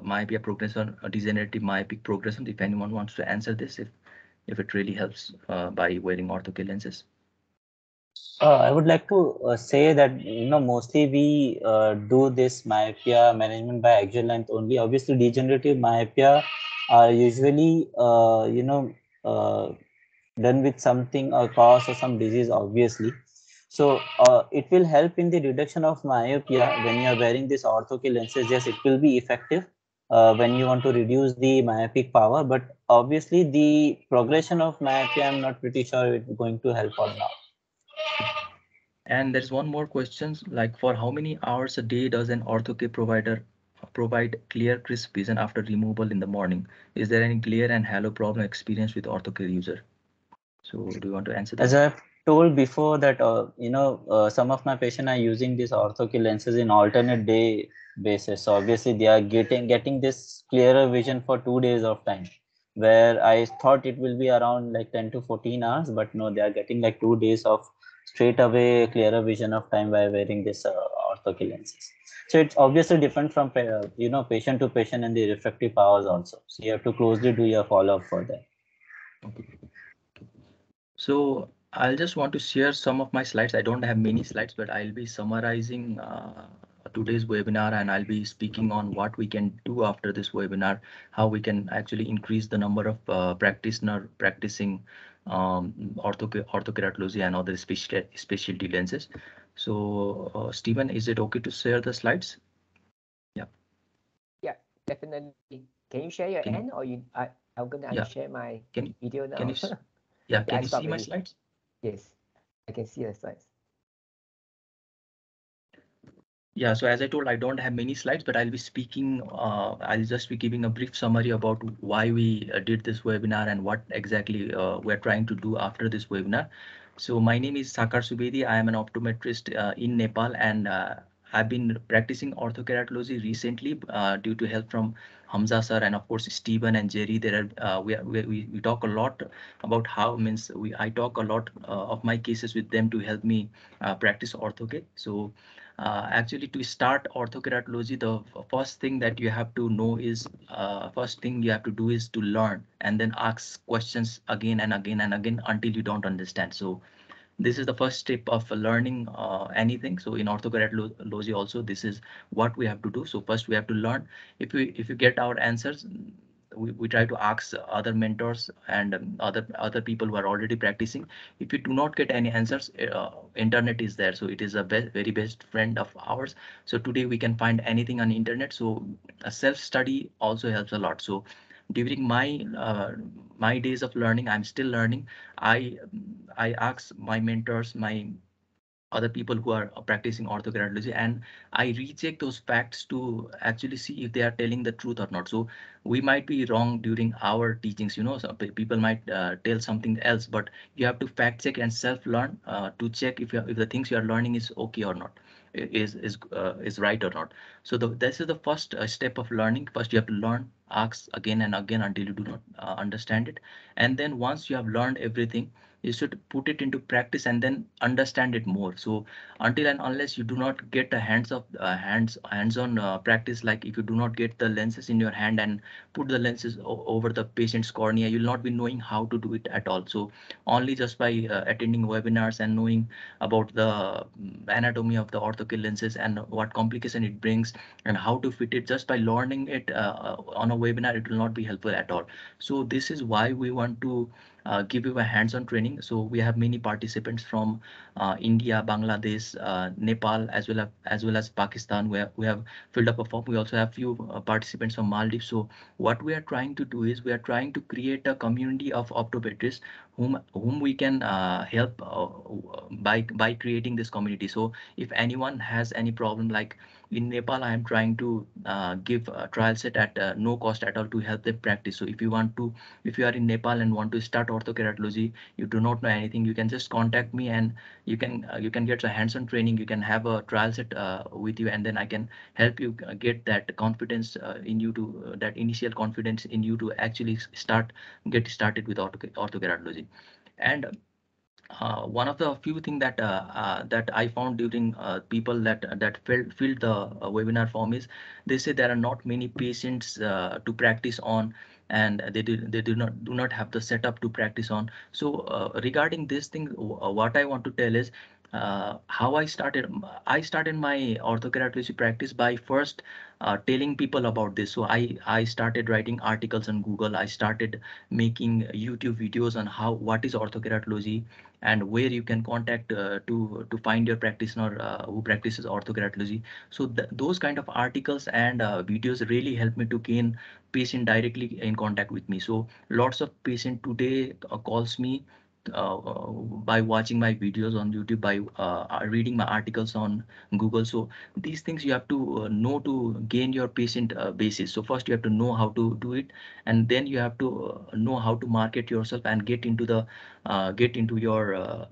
myopia progression, degenerative myopic progression. If anyone wants to answer this, if it really helps by wearing Ortho lenses. I would like to say that mostly we do this myopia management by axial length only. Obviously, degenerative myopia are usually done with something or cause or some disease, obviously. So it will help in the reduction of myopia when you are wearing these orthocal lenses. Yes, it will be effective when you want to reduce the myopic power, but obviously the progression of myopia, I'm not pretty sure it's going to help or not. And there's one more question, like for how many hours a day does an Ortho provider provide clear, crisp vision after removal in the morning? Is there any glare and halo problem experience with Ortho user? So do you want to answer that? As I've told before that, some of my patients are using these orthocal lenses in alternate day basis. So obviously they are getting this clearer vision for 2 days of time, where I thought it will be around like 10 to 14 hours, but no, they are getting like 2 days of straight away clearer vision of time by wearing this orthocal lenses. So it's obviously different from patient to patient and the refractive powers also. So you have to closely do your follow up for that. Okay. So I'll just want to share some of my slides. I don't have many slides, but I'll be summarizing today's webinar, and I'll be speaking on what we can do after this webinar, how we can actually increase the number of practitioner practicing orthokeratology and other specialty lenses. So Stephen, is it okay to share the slides? Yeah. Yeah, definitely. Can you share your end, or I'm gonna share my video now? Can you can you see my ready. slides? Yes, I can see the slides. Yeah, so as I told, I don't have many slides, but I'll be speaking, I'll just be giving a brief summary about why we did this webinar and what exactly we're trying to do after this webinar. So my name is Sakar Subedi. I am an optometrist in Nepal, and I've been practicing orthokeratology recently due to help from Hamza sir and of course Stephen and Jerry. There are we talk a lot about how I talk a lot of my cases with them to help me practice orthoke. So actually, to start orthokeratology, the first thing that you have to know is first thing you have to do is to learn and then ask questions again and again and again until you don't understand. So this is the first step of learning anything. So in orthokeratology also, this is what we have to do. So first we have to learn. If you get our answers, we try to ask other mentors and other people who are already practicing. If you do not get any answers, internet is there, so it is a very best friend of ours. So today we can find anything on internet. So a self-study also helps a lot. So during my days of learning, I'm still learning. I ask my mentors, my other people who are practicing orthokeratology, and I recheck those facts to actually see if they are telling the truth or not. So we might be wrong during our teachings, some people might tell something else, but you have to fact check and self-learn to check if the things you are learning is okay or not, is right or not. So this is the first step of learning. First you have to learn, ask again and again until you do not understand it, and then once you have learned everything, you should put it into practice and then understand it more. So until and unless you do not get a hands-on practice, like if you do not get the lenses in your hand and put the lenses over the patient's cornea, you'll not be knowing how to do it at all. So only just by attending webinars and knowing about the anatomy of the orthocal lenses and what complication it brings and how to fit it, just by learning it on a webinar, it will not be helpful at all. So this is why we want to give you a hands-on training. So we have many participants from India, Bangladesh, Nepal, as well as Pakistan, where we have filled up a form. We also have few participants from Maldives. So what we are trying to do is we are trying to create a community of optometrists whom we can help by creating this community. So if anyone has any problem, like in Nepal, I am trying to give a trial set at no cost at all to help them practice. So if you are in Nepal and want to start orthokeratology, you do not know anything, you can just contact me and you can get a hands-on training. You can have a trial set with you, and then I can help you get that confidence in you to that initial confidence in you to actually get started with orthokeratology. And one of the few things that that I found during people that filled the webinar form is they say there are not many patients to practice on, and they do not have the setup to practice on. So regarding this thing, what I want to tell is how I started. I started my orthokeratology practice by first telling people about this. So I started writing articles on Google. I started making YouTube videos on what is orthokeratology and where you can contact to find your practitioner who practices orthokeratology. So those kind of articles and videos really help me to gain patient directly in contact with me. So lots of patient today calls me by watching my videos on YouTube, by reading my articles on Google. So these things you have to know to gain your patient basis. So first you have to know how to do it, and then you have to know how to market yourself and get into your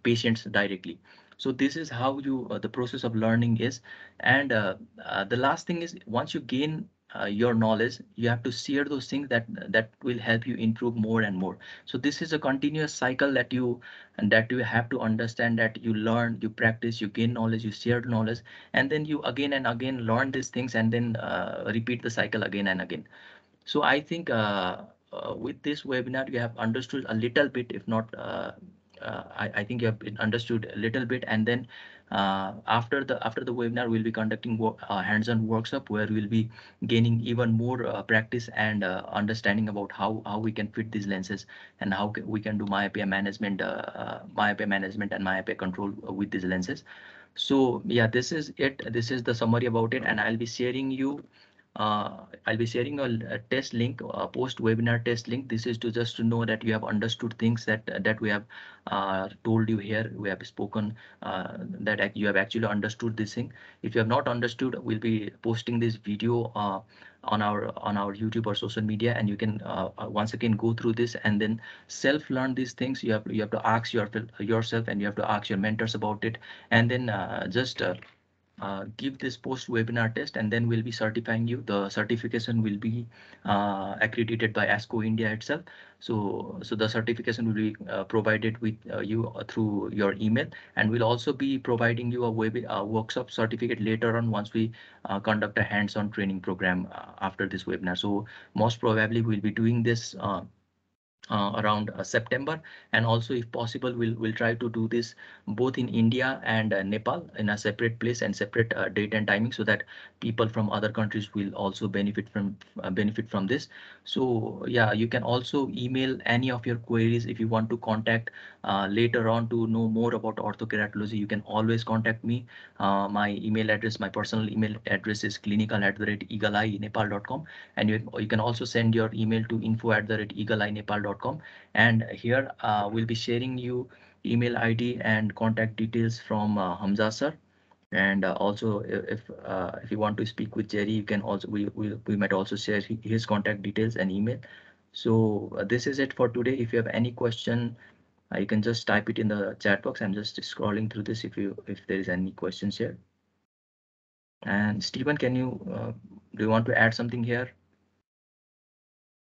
patients directly. So this is how you the process of learning is. And the last thing is, once you gain your knowledge, you have to share those things that will help you improve more and more. So this is a continuous cycle that you have to understand, that you learn, you practice, you gain knowledge, you share knowledge, and then you again and again learn these things, and then repeat the cycle again and again. So I think with this webinar, you have understood a little bit, if not, I think you have understood a little bit. And then after the webinar, we'll be conducting hands-on workshop where we'll be gaining even more practice and understanding about how we can fit these lenses, and how we can do myopia management, and myopia control with these lenses. So yeah, this is it. This is the summary about it, and I'll be sharing a test link, a post-webinar test link. This is to just to know that you have understood things that we have told you here. We have spoken that you have actually understood this thing. If you have not understood, we'll be posting this video on our YouTube or social media, and you can once again go through this and then self-learn these things. You have to ask yourself, and you have to ask your mentors about it, and then just give this post webinar test, and then we'll be certifying you. The certification will be accredited by ASCO India itself. So the certification will be provided with you through your email, and we'll also be providing you a workshop certificate later on, once we conduct a hands-on training program after this webinar. So most probably we'll be doing this around September, and also if possible we'll try to do this both in India and Nepal in a separate place and separate date and timing, so that people from other countries will also benefit from this. So yeah, you can also email any of your queries. If you want to contact later on to know more about orthokeratology, you can always contact me. My personal email address is clinical@eagleeyenepal.com, and you can also send your email to info@eagleeyenepal.com. And here we'll be sharing you email ID and contact details from Hamza sir. And also, if you want to speak with Jerry, you can also we might also share his contact details and email. So this is it for today. If you have any question, you can just type it in the chat box. I'm just scrolling through this if there is any questions here. And Stephen, do you want to add something here?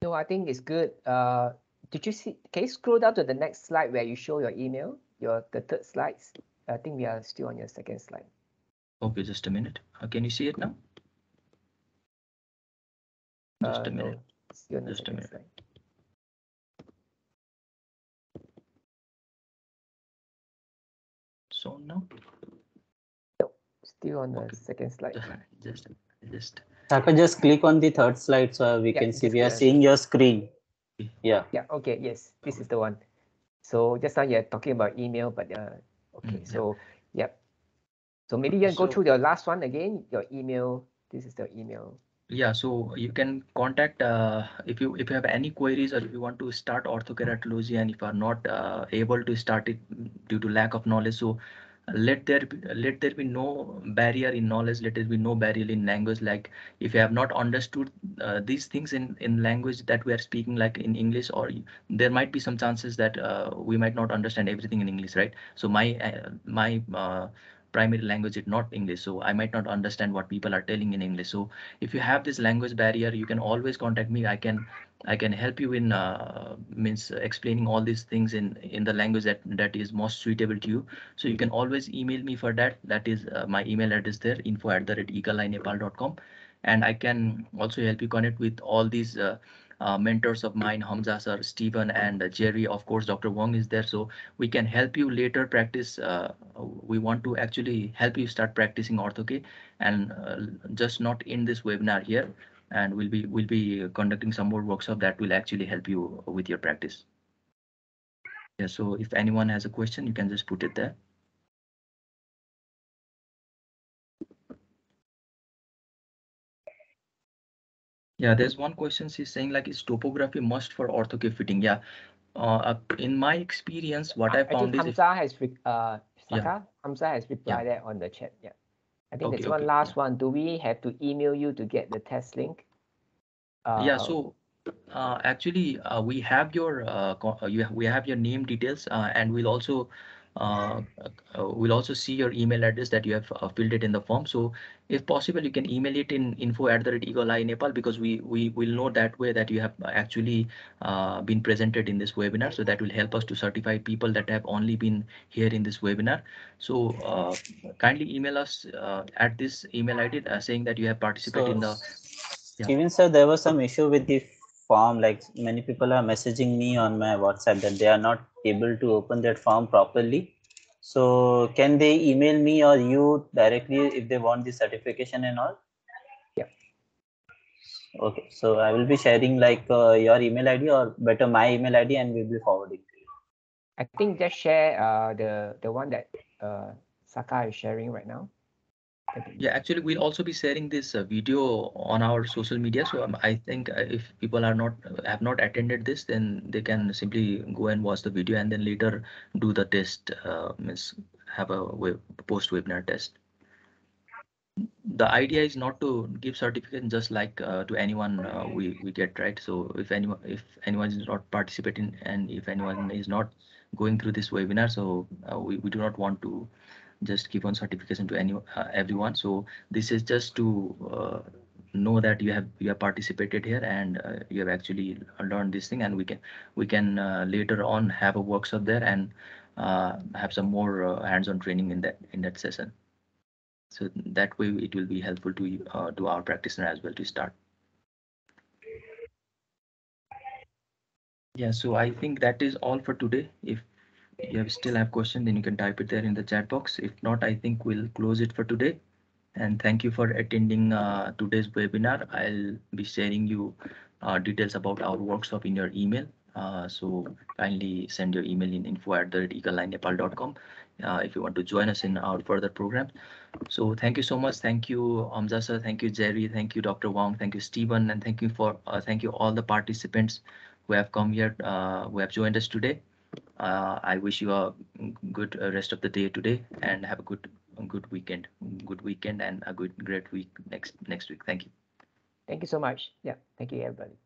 No, I think it's good. Did you see? Can you scroll down to the next slide where you show your email, the third slides? I think we are still on your second slide. Okay, just a minute. Can you see it now? Just a minute. No, still on the Just a second minute. slide. So now? No, still on the second slide. Just. Taka, just click on the third slide so we can see. We are seeing your screen. Yeah. Yeah. Okay. Yes, this is the one. So just now you're talking about email, but okay. So yep. So maybe you can go through the last one again. Your email. This is the email. Yeah, so you can contact if you have any queries, or if you want to start orthokeratology and if you are not able to start it due to lack of knowledge. So let there be no barrier in knowledge. Let there be no barrier in language. Like if you have not understood these things in language that we are speaking, like in English, or there might be some chances that we might not understand everything in English, right? So my primary language is not English, so I might not understand what people are telling in English. So if you have this language barrier, you can always contact me. I can I can help you in means explaining all these things in the language that is most suitable to you. So you can always email me for that. That is my email address there, info@eagleinepal.com, and I can also help you connect with all these mentors of mine, Hamza sir, Stephen, and Jerry. Of course, Dr. Wong is there, so we can help you later practice. We want to actually help you start practicing ortho, and just not in this webinar here. And we'll be conducting some more workshop that will actually help you with your practice. Yeah, so if anyone has a question, you can just put it there. Yeah, there's one question she's saying, like, is topography must for ortho fitting? Yeah, in my experience, what I found is Hamza has Saka, yeah. Hamza has replied that on the chat. Yeah, I think Okay, there's one last one. Do we have to email you to get the test link? Yeah, so actually we have your we have your name details, and we'll also see your email address that you have filled it in the form. So if possible, you can email it in info@eagle-eye Nepal, because we will know that way that you have actually been presented in this webinar. So that will help us to certify people that have only been here in this webinar. So kindly email us at this email ID saying that you have participated in the. Steven sir, there was some issue with the form. Like, many people are messaging me on my WhatsApp that they are not able to open that form properly. So can they email me or you directly if they want the certification and all? Yeah. Okay, so I will be sharing like your email ID, or better my email ID, and we'll be forwarding to you. I think just share the one that Saka is sharing right now. Yeah, actually, we'll also be sharing this video on our social media. So I think if people are have not attended this, then they can simply go and watch the video and then later do the test, means have a post webinar test. The idea is not to give certificate just like to anyone we get, right? So if anyone is not participating, and if anyone is not going through this webinar, so we do not want to just give on certification to everyone. So this is just to know that you have participated here, and you have actually learned this thing, and we can later on have a workshop there and have some more hands-on training in that session. So that way it will be helpful to our practitioner as well to start. Yeah, so I think that is all for today. If you still have question, then you can type it there in the chat box. If not, I think we'll close it for today. And thank you for attending today's webinar. I'll be sharing you details about our workshop in your email. So kindly send your email in info@eagleinepal.com if you want to join us in our further program. So thank you so much. Thank you, Hamza sir. Thank you, Jerry. Thank you, Dr. Wong. Thank you, Stephen. And thank you all the participants who have come here, who have joined us today. I wish you a good rest of the day today, and have a good weekend, and a great week next week. Thank you. Thank you so much. Yeah, thank you, everybody.